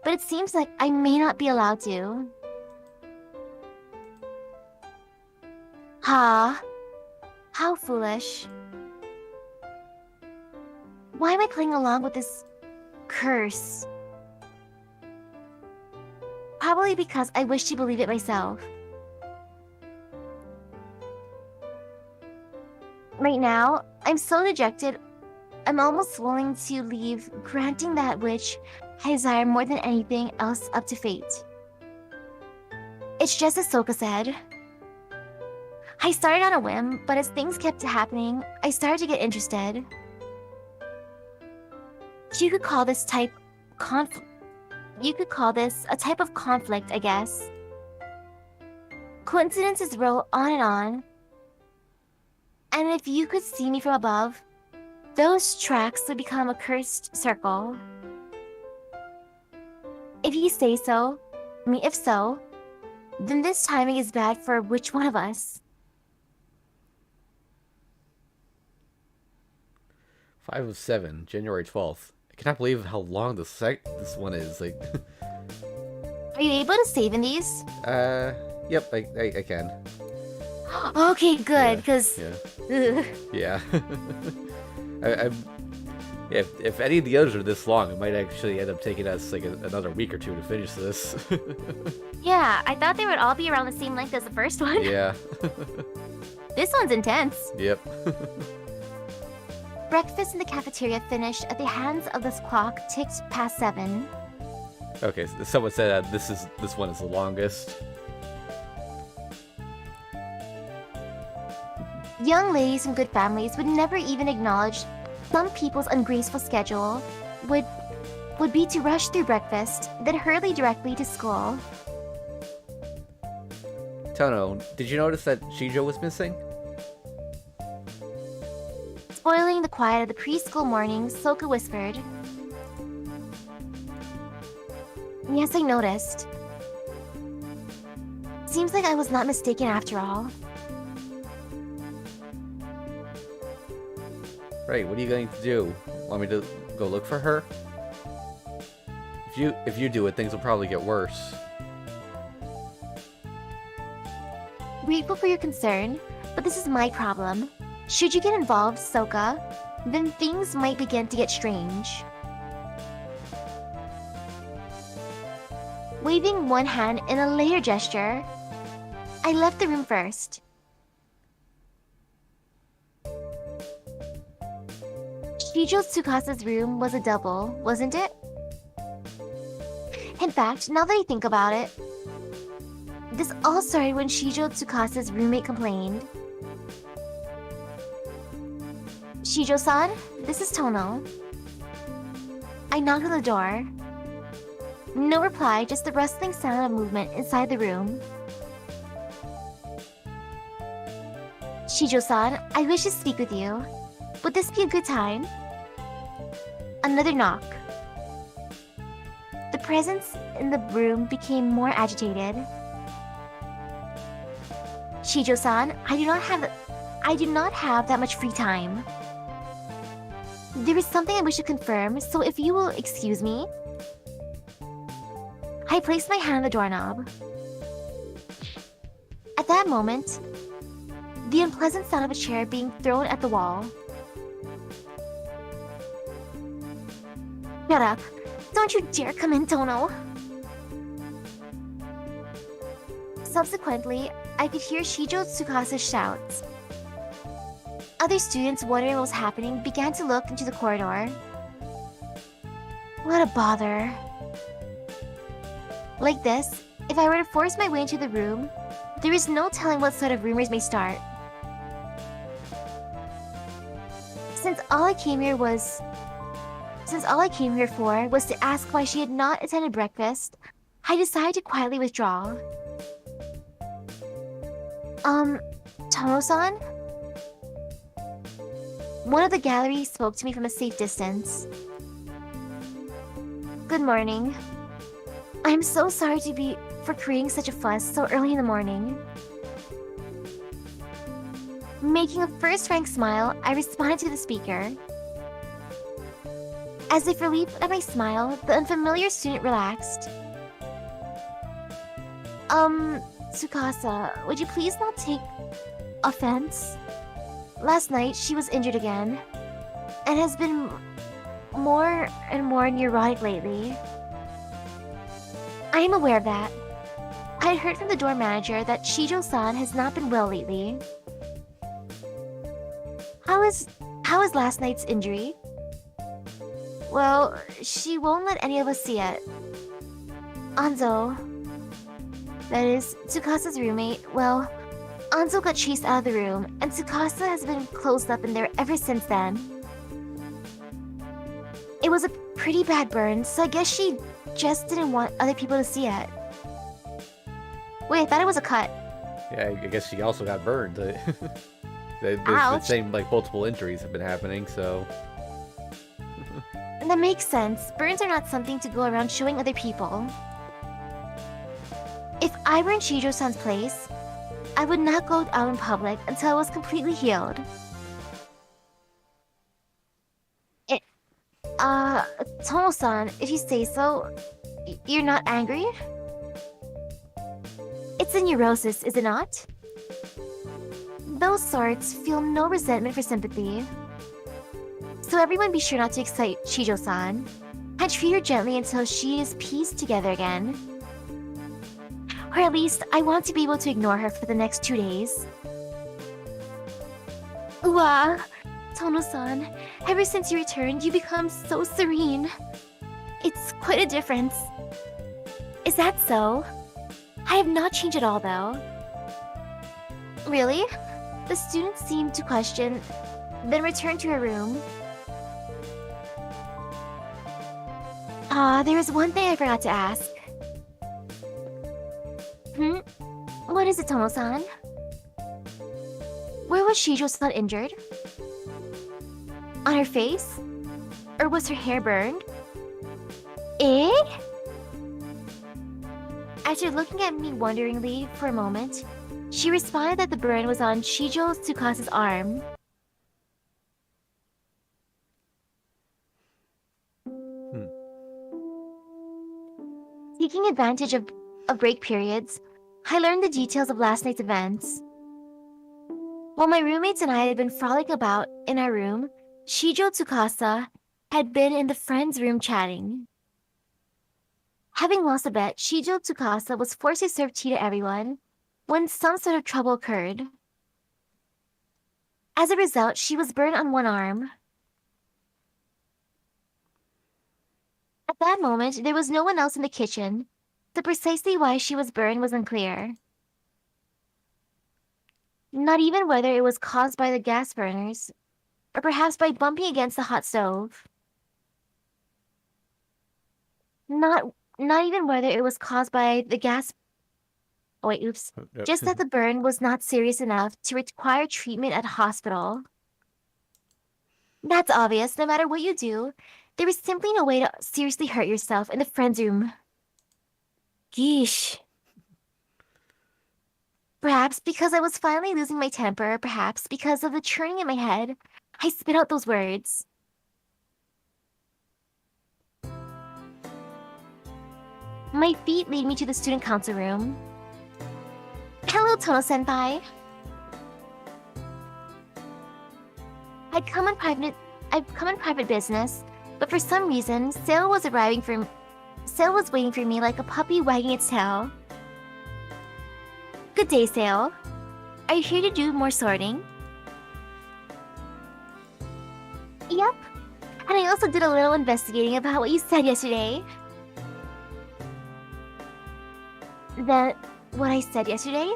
but it seems like I may not be allowed to. Ha! How foolish. Why am I playing along with this curse? Probably because I wish to believe it myself. Right now, I'm so dejected, I'm almost willing to leave granting that which I desire more than anything else up to fate. It's just as Soka said. I started on a whim, but as things kept happening, I started to get interested. You could call this a type of conflict, I guess. Coincidences roll on, and if you could see me from above, those tracks would become a cursed circle. If you say so, if so, then this timing is bad for which one of us? 5 of 7, January 12th. I cannot believe how long this one is. Like, Are you able to save in these? Yep, I can. Okay, good, because... Yeah. If any of the others are this long, it might actually end up taking us like another week or two to finish this. Yeah, I thought they would all be around the same length as the first one. Yeah. This one's intense. Yep. Breakfast in the cafeteria finished at the hands of this clock ticked past 7. Okay, so someone said that this one is the longest. Young ladies from good families would never even acknowledge some people's ungraceful schedule would be to rush through breakfast, then hurry directly to school. Tono, did you notice that Shijo was missing? Spoiling the quiet of the preschool morning, Soka whispered. Yes, I noticed. Seems like I was not mistaken after all. Right, what are you going to do? Want me to go look for her? If you do it, things will probably get worse. Grateful for your concern, but this is my problem. Should you get involved, Soka, then things might begin to get strange. Waving one hand in a layered gesture, I left the room first. Shijo Tsukasa's room was a double, wasn't it? In fact, now that I think about it, this all started when Shijo Tsukasa's roommate complained. Shijo-san, this is Tono. I knocked on the door. No reply, just the rustling sound of movement inside the room. Shijo-san, I wish to speak with you. Would this be a good time? Another knock. The presence in the room became more agitated. Shijo-san, I do not have that much free time. There is something I wish to confirm, so if you will excuse me. I placed my hand on the doorknob. At that moment, the unpleasant sound of a chair being thrown at the wall. Shut up. Don't you dare come in, Tono. Subsequently, I could hear Shijo Tsukasa's shouts. Other students wondering what was happening began to look into the corridor. What a bother. Like this, if I were to force my way into the room, there is no telling what sort of rumors may start. Since all I came here for was to ask why she had not attended breakfast, I decided to quietly withdraw. Tono-san? One of the gallery spoke to me from a safe distance. Good morning. I'm so sorry for creating such a fuss so early in the morning. Making a first-rank smile, I responded to the speaker. As if relieved at my smile, the unfamiliar student relaxed. Tsukasa, would you please not take offense? Last night, she was injured again, and has been more and more neurotic lately. I am aware of that. I had heard from the dorm manager that Shijo-san has not been well lately. How is last night's injury? Well, she won't let any of us see it. Anzo, that is, Tsukasa's roommate, well, Anzo got chased out of the room, and Tsukasa has been closed up in there ever since then. It was a pretty bad burn, so I guess she just didn't want other people to see it. Wait, I thought it was a cut. Yeah, I guess she also got burned. The same, like, multiple injuries have been happening, so... That makes sense. Burns are not something to go around showing other people. If I were in Shijo-san's place, I would not go out in public until I was completely healed. Tomo-san, if you say so, you're not angry? It's a neurosis, is it not? Those sorts feel no resentment for sympathy. So everyone be sure not to excite Shijo-san, and treat her gently until she is pieced together again. Or at least, I want to be able to ignore her for the next 2 days. Uwa, Tono-san, ever since you returned, you become so serene. It's quite a difference. Is that so? I have not changed at all, though. Really? The student seemed to question, then returned to her room. There is one thing I forgot to ask. What is it, Tomo-san? Where was Shijo-san injured? On her face? Or was her hair burned? Eh? After looking at me wonderingly for a moment, she responded that the burn was on Shijo Tsukasa's arm. Taking advantage of break periods, I learned the details of last night's events. While my roommates and I had been frolicking about in our room, Shijo Tsukasa had been in the friend's room chatting. Having lost a bet, Shijo Tsukasa was forced to serve tea to everyone when some sort of trouble occurred. As a result, she was burned on one arm. At that moment, there was no one else in the kitchen, so precisely why she was burned was unclear. Not even whether it was caused by the gas burners, or perhaps by bumping against the hot stove. Not even whether it was caused by the gas. Oh wait, oops. Yep. Just that the burn was not serious enough to require treatment at a hospital. That's obvious. No matter what you do, there is simply no way to seriously hurt yourself in the friend's room. Geesh. Perhaps because I was finally losing my temper, perhaps because of the churning in my head, I spit out those words. My feet lead me to the student council room. Hello, Tono-senpai. I've come in private business, but for some reason, Sale was waiting for me like a puppy wagging its tail. Good day, Sale. Are you here to do more sorting? Yep. And I also did a little investigating about what you said yesterday. What I said yesterday?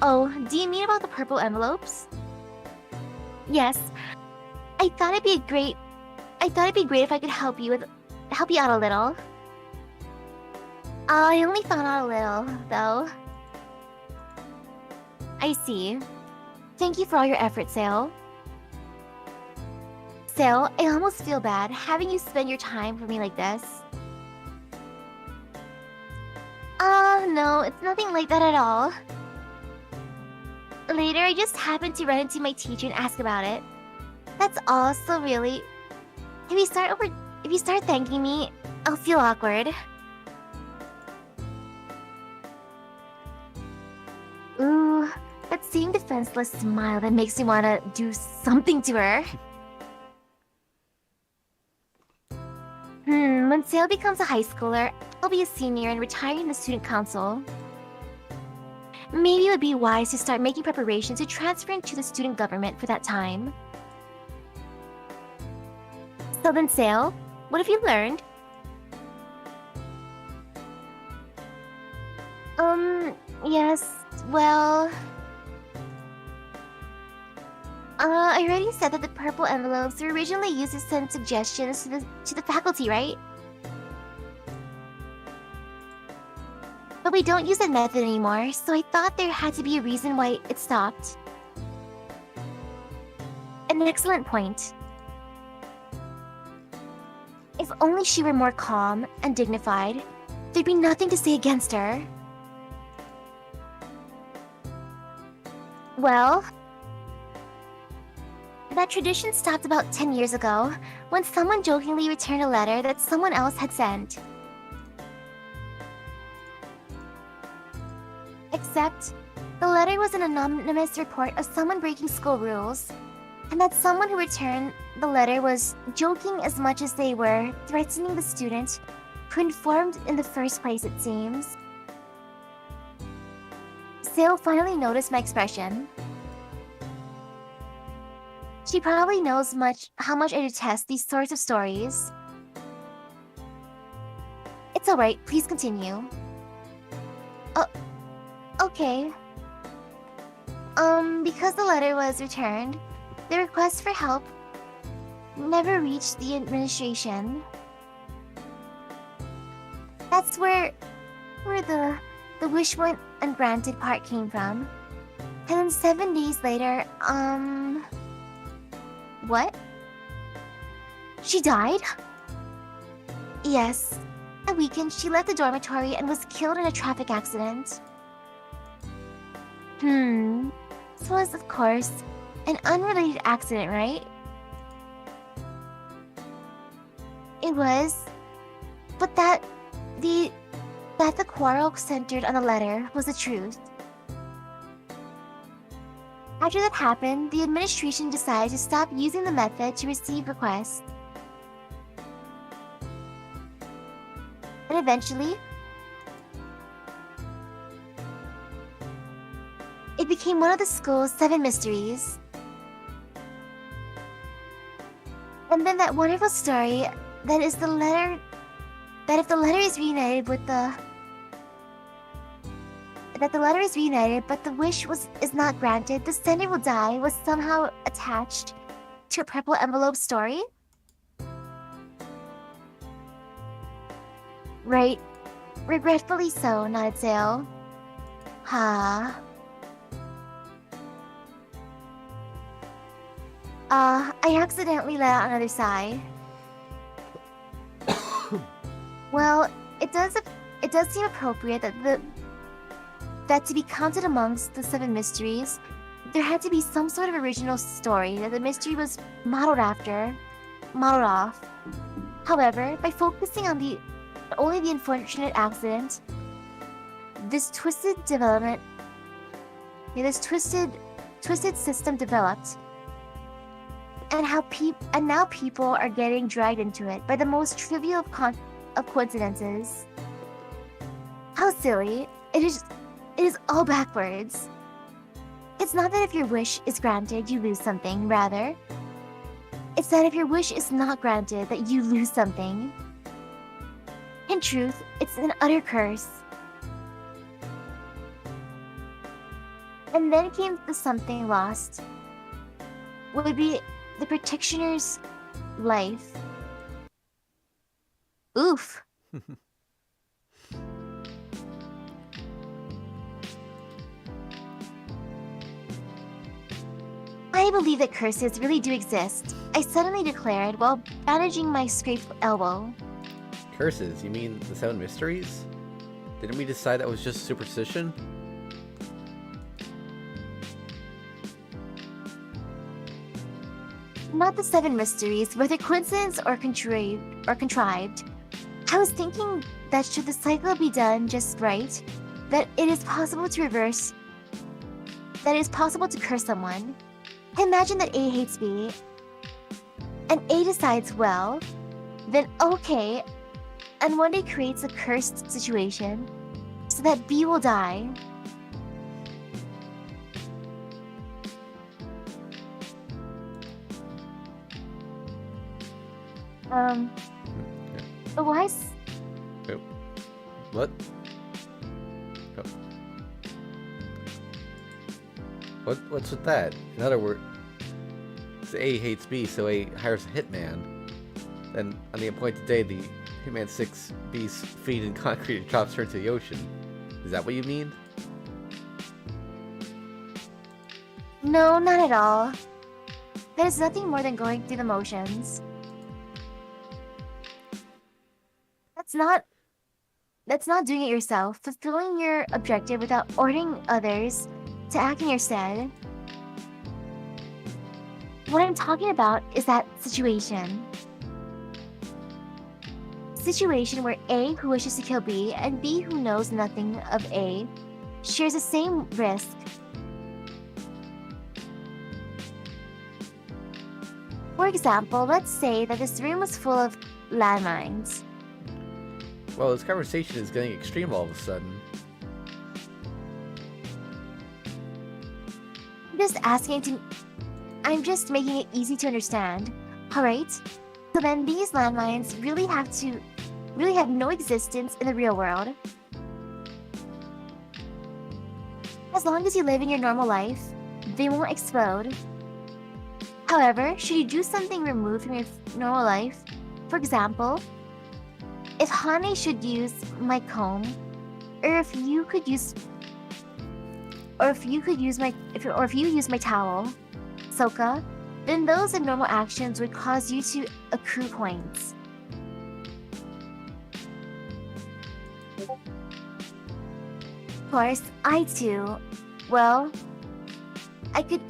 Oh, do you mean about the purple envelopes? Yes. I thought it'd be great if I could help you out a little. I only found out a little, though. I see. Thank you for all your efforts, Sale. Sale, I almost feel bad having you spend your time for me like this. No, it's nothing like that at all. Later, I just happened to run into my teacher and ask about it. That's all, so really, if you start thanking me, I'll feel awkward. Ooh, that same defenseless smile that makes me want to do something to her. When Sale becomes a high schooler, I'll be a senior and retire in the student council. Maybe it would be wise to start making preparations to transfer into the student government for that time. So then, Sale, what have you learned? Yes, well... I already said that the purple envelopes were originally used to send suggestions to the faculty, right? But we don't use that method anymore, so I thought there had to be a reason why it stopped. An excellent point. If only she were more calm and dignified, there'd be nothing to say against her. Well... that tradition stopped about 10 years ago, when someone jokingly returned a letter that someone else had sent. Except, the letter was an anonymous report of someone breaking school rules, and that someone who returned the letter was joking as much as they were threatening the student who informed in the first place, it seems. Sale finally noticed my expression. She probably knows how much I detest these sorts of stories. It's alright, please continue. Okay. Because the letter was returned, the request for help never reached the administration. That's where the wish went ungranted part came from. And then 7 days later, What? She died? Yes. That weekend, she left the dormitory and was killed in a traffic accident. This was, of course, an unrelated accident, right? It was. But that The that the quarrel centered on the letter was the truth. After that happened, the administration decided to stop using the method to receive requests. And eventually, it became one of the school's 7 mysteries. And then that wonderful story that if the letter is reunited but the wish is not granted, the sender will die was somehow attached to a purple envelope story? Right. Regretfully so, nodded Sale. Ha. I accidentally let out another sigh. Well, it does seem appropriate that to be counted amongst the 7 mysteries, there had to be some sort of original story that the mystery was modeled off. However, by focusing on only the unfortunate accident, this twisted system developed, and now people are getting dragged into it by the most trivial of coincidences. How silly! It is all backwards. It's not that if your wish is granted, you lose something. Rather, it's that if your wish is not granted, that you lose something. In truth, it's an utter curse. And then came the something lost. What would be the practitioner's life. Oof. I believe that curses really do exist, I suddenly declared while bandaging my scraped elbow. Curses? You mean the 7 mysteries? Didn't we decide that was just superstition? Not the 7 mysteries, whether coincidence or contrived. I was thinking that should the cycle be done just right, that it is possible to curse someone. Imagine that A hates B, and A decides, well, then okay, and one day creates a cursed situation so that B will die. But why? Oh. What? Oh. What's with that? In other words, A hates B, so A hires a hitman. Then, on the appointed day, the hitman 6 B's feet in concrete and chops her into the ocean. Is that what you mean? No, not at all. That is nothing more than going through the motions. That's not doing it yourself, fulfilling your objective without ordering others to act in your stead. What I'm talking about is that situation. Situation where A, who wishes to kill B, and B, who knows nothing of A, shares the same risk. For example, let's say that this room was full of landmines. Well, this conversation is getting extreme all of a sudden. I'm just making it easy to understand. Alright? So then these landmines really have no existence in the real world. As long as you live in your normal life, they won't explode. However, should you do something removed from your normal life, for example, if Hane should use my comb, or if you use my towel, Soka, then those abnormal actions would cause you to accrue points. Of course, I too. Well, I could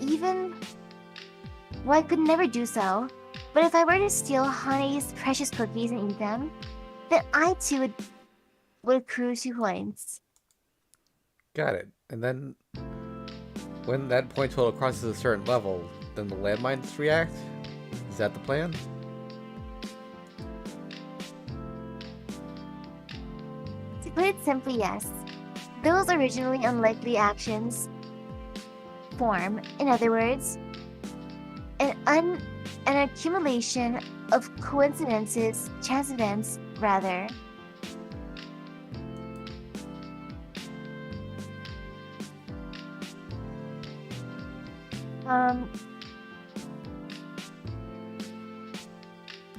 never do so, but if I were to steal Hane's precious cookies and eat them, then I too would accrue 2 points. Got it. And then, when that point total crosses a certain level, then the landmines react? Is that the plan? To put it simply, yes. Those originally unlikely actions form, in other words, an accumulation of coincidences, chance events, rather.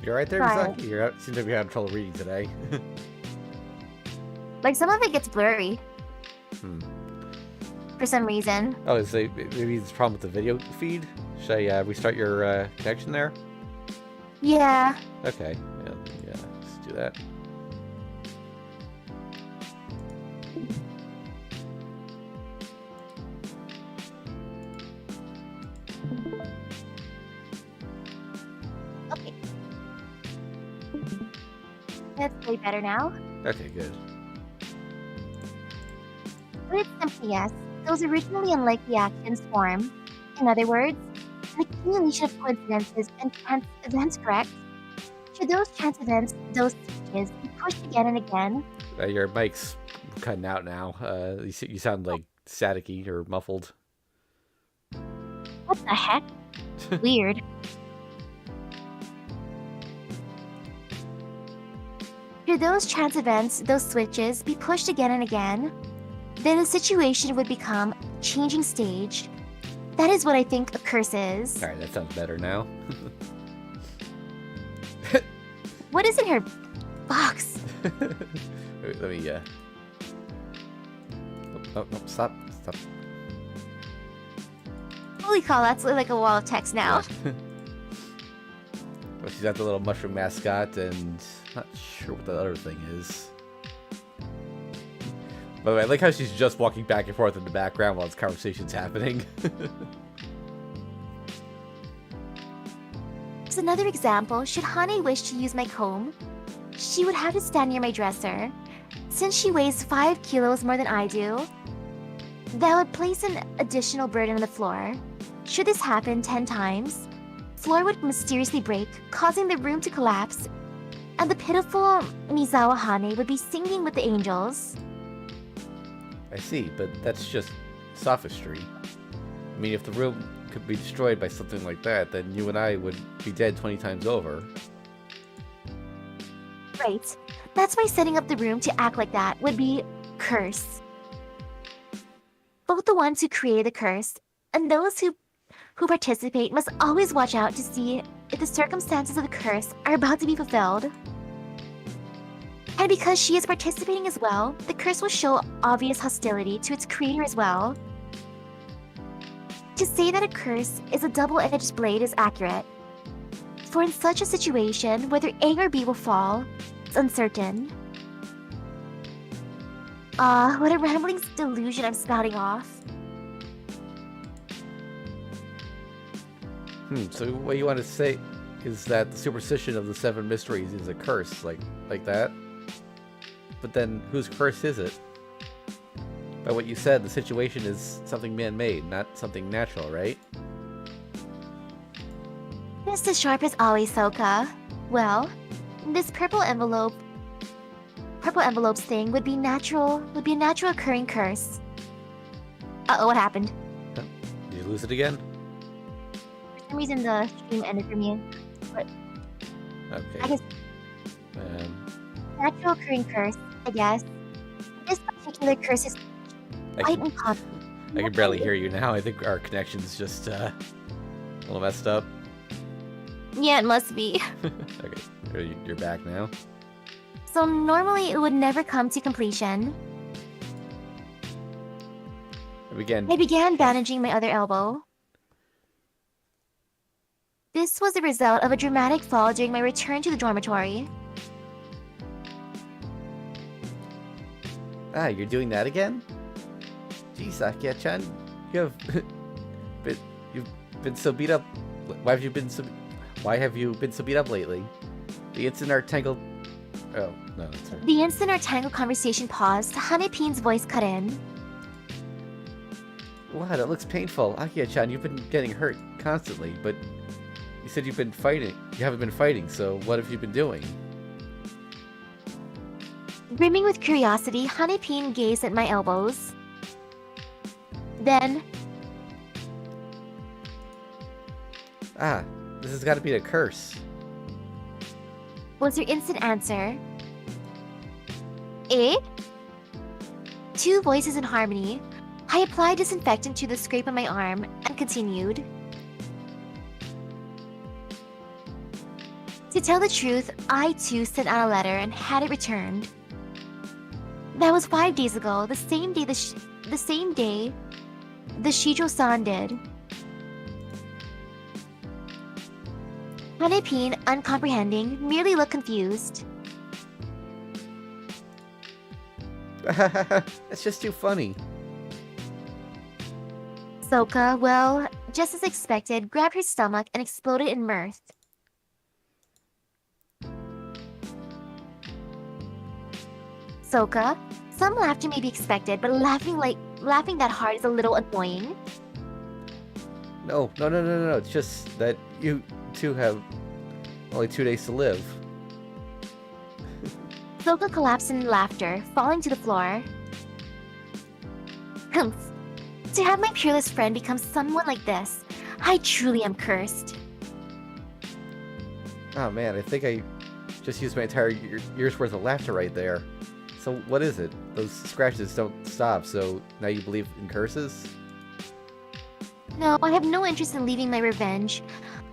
You're right there, Fine. Misaki? Seems like you're having trouble reading today. Like, some of it gets blurry. For some reason. Oh, maybe it's a problem with the video feed? Should I restart your connection there? Yeah. Okay. Yeah, let's do that. Okay. That's way better now. Okay, good. Put it simply, yes. Those originally unlikely actions form, in other words, an accumulation of coincidences and chance events, correct? Should those chance events, those switches, be pushed again and again? Your mic's cutting out now. You sound like staticky or muffled. What the heck? Weird. Should those chance events, those switches, be pushed again and again? Then the situation would become changing stage. That is what I think a curse is. Alright, that sounds better now. What is in her box? Wait, let me, Oh, no, stop. Holy cow, that's like a wall of text now. Well, she's got the little mushroom mascot, and not sure what the other thing is. By the way, I like how she's just walking back and forth in the background while this conversation's happening. As another example, should Hane wish to use my comb, she would have to stand near my dresser. Since she weighs 5 kilos more than I do, that would place an additional burden on the floor. Should this happen 10 times, floor would mysteriously break, causing the room to collapse, and the pitiful Mizawa Hane would be singing with the angels. I see, but that's just sophistry. I mean, if the room could be destroyed by something like that, then you and I would be dead 20 times over. Right. That's why setting up the room to act like that would be curse. Both the ones who create the curse and those who participate must always watch out to see if the circumstances of the curse are about to be fulfilled. And because she is participating as well, the curse will show obvious hostility to its creator as well. To say that a curse is a double-edged blade is accurate. For in such a situation, whether A or B will fall, it's uncertain. What a rambling delusion I'm spouting off. So what you want to say is that the superstition of the 7 mysteries is a curse, like that? But then, whose curse is it? By what you said, the situation is something man-made, not something natural, right? Just as sharp as always, Soka. Well, this purple envelope's thing would be a natural occurring curse. Uh-oh, what happened? Did you lose it again? For some reason the stream ended for me. But Okay. I guess natural occurring curse, I guess. This particular curse is quite uncommon. I can barely hear you now. I think our connection's just a little messed up. Yeah, it must be. Okay, you're back now. So normally it would never come to completion. I began bandaging my other elbow. This was the result of a dramatic fall during my return to the dormitory. Ah, you're doing that again? Geez, Akia-chan, you've been so beat up. Why have you been so beat up lately? The Oh, no, that's her. The instant our tangled conversation paused, Hanepin's voice cut in. Wow, that looks painful. Akia-chan, you've been getting hurt constantly, but you said you've been fighting. You haven't been fighting, so what have you been doing? Brimming with curiosity, Hanepin gazed at my elbows. Then, Ah, this has got to be a curse. was her instant answer. Eh? Two voices in harmony. I applied disinfectant to the scrape on my arm and continued. To tell the truth, I too sent out a letter and had it returned. That was 5 days ago, the same day the Shijo-san did. Hanepin, uncomprehending, merely looked confused. It's just too funny. Soka, well, just as expected, grabbed her stomach and exploded in mirth. Soka, some laughter may be expected, but laughing that hard is a little annoying. No. It's just that you two have only 2 days to live. Soka collapsed in laughter, falling to the floor. Humph. To have my peerless friend become someone like this, I truly am cursed. Oh man, I think I just used my entire year's worth of laughter right there. So what is it? Those scratches don't stop, so now you believe in curses? No, I have no interest in leaving my revenge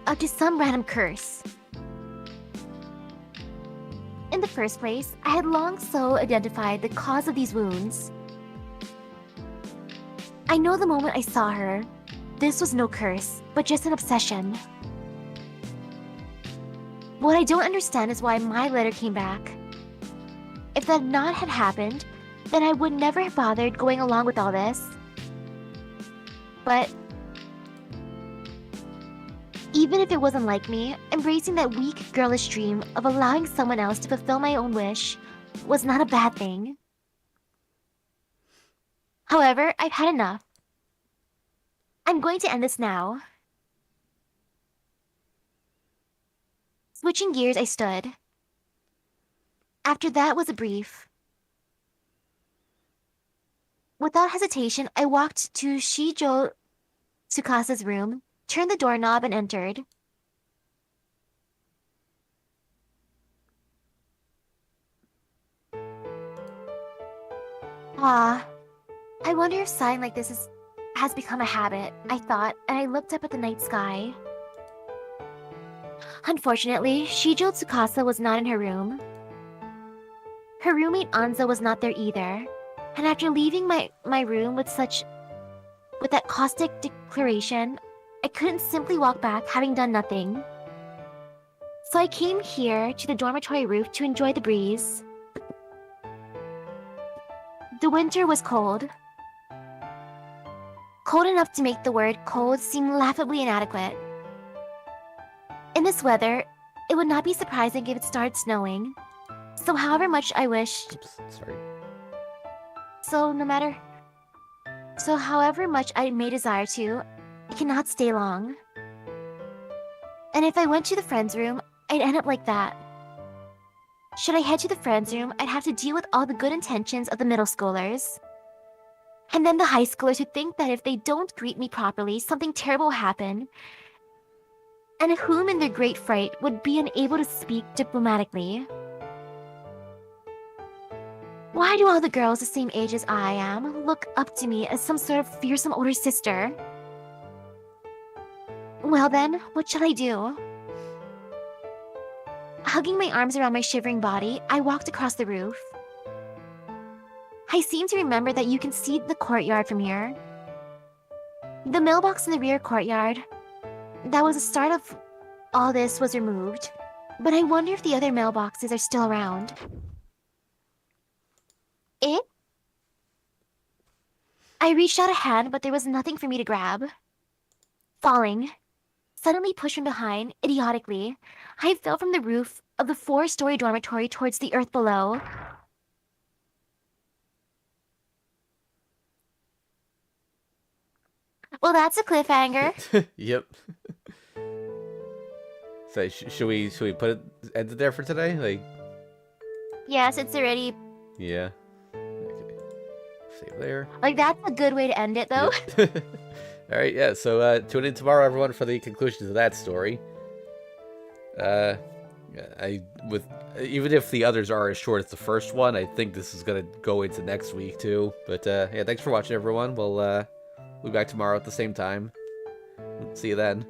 up to some random curse. In the first place, I had long so identified the cause of these wounds. I know the moment I saw her, this was no curse, but just an obsession. What I don't understand is why my letter came back. If that not had happened, then I would never have bothered going along with all this. But even if it wasn't like me, embracing that weak, girlish dream of allowing someone else to fulfill my own wish was not a bad thing. However, I've had enough. I'm going to end this now. Switching gears, I stood. After that was a brief. Without hesitation, I walked to Shijo Tsukasa's room, turned the doorknob, and entered. Ah, I wonder if sighing like this has become a habit, I thought, and I looked up at the night sky. Unfortunately, Shijo Tsukasa was not in her room. Her roommate Anza was not there either, and after leaving my room with that caustic declaration, I couldn't simply walk back having done nothing. So I came here to the dormitory roof to enjoy the breeze. The winter was cold. Cold enough to make the word cold seem laughably inadequate. In this weather, it would not be surprising if it started snowing. So however much I wished... Oops, sorry. So however much I may desire to, I cannot stay long. And if I went to the friend's room, I'd end up like that. Should I head to the friend's room, I'd have to deal with all the good intentions of the middle schoolers. And then the high schoolers who think that if they don't greet me properly, something terrible will happen. And whom in their great fright would be unable to speak diplomatically. Why do all the girls the same age as I am look up to me as some sort of fearsome older sister? Well then, what shall I do? Hugging my arms around my shivering body, I walked across the roof. I seem to remember that you can see the courtyard from here. The mailbox in the rear courtyard, that was the start of all this, was removed. But I wonder if the other mailboxes are still around. Eh? I reached out a hand, but there was nothing for me to grab. Falling. Suddenly pushed from behind, idiotically, I fell from the roof of the 4-story dormitory towards the earth below. Well, that's a cliffhanger. Yep. So should we put it end it there for today? Like, Yes, it's already... yeah. Okay. Save there. Like, that's a good way to end it, though. Yep. All right, yeah. So tune in tomorrow, everyone, for the conclusions of that story. Even if the others are as short as the first one, I think this is gonna go into next week too. But yeah, thanks for watching, everyone. We'll be back tomorrow at the same time. See you then.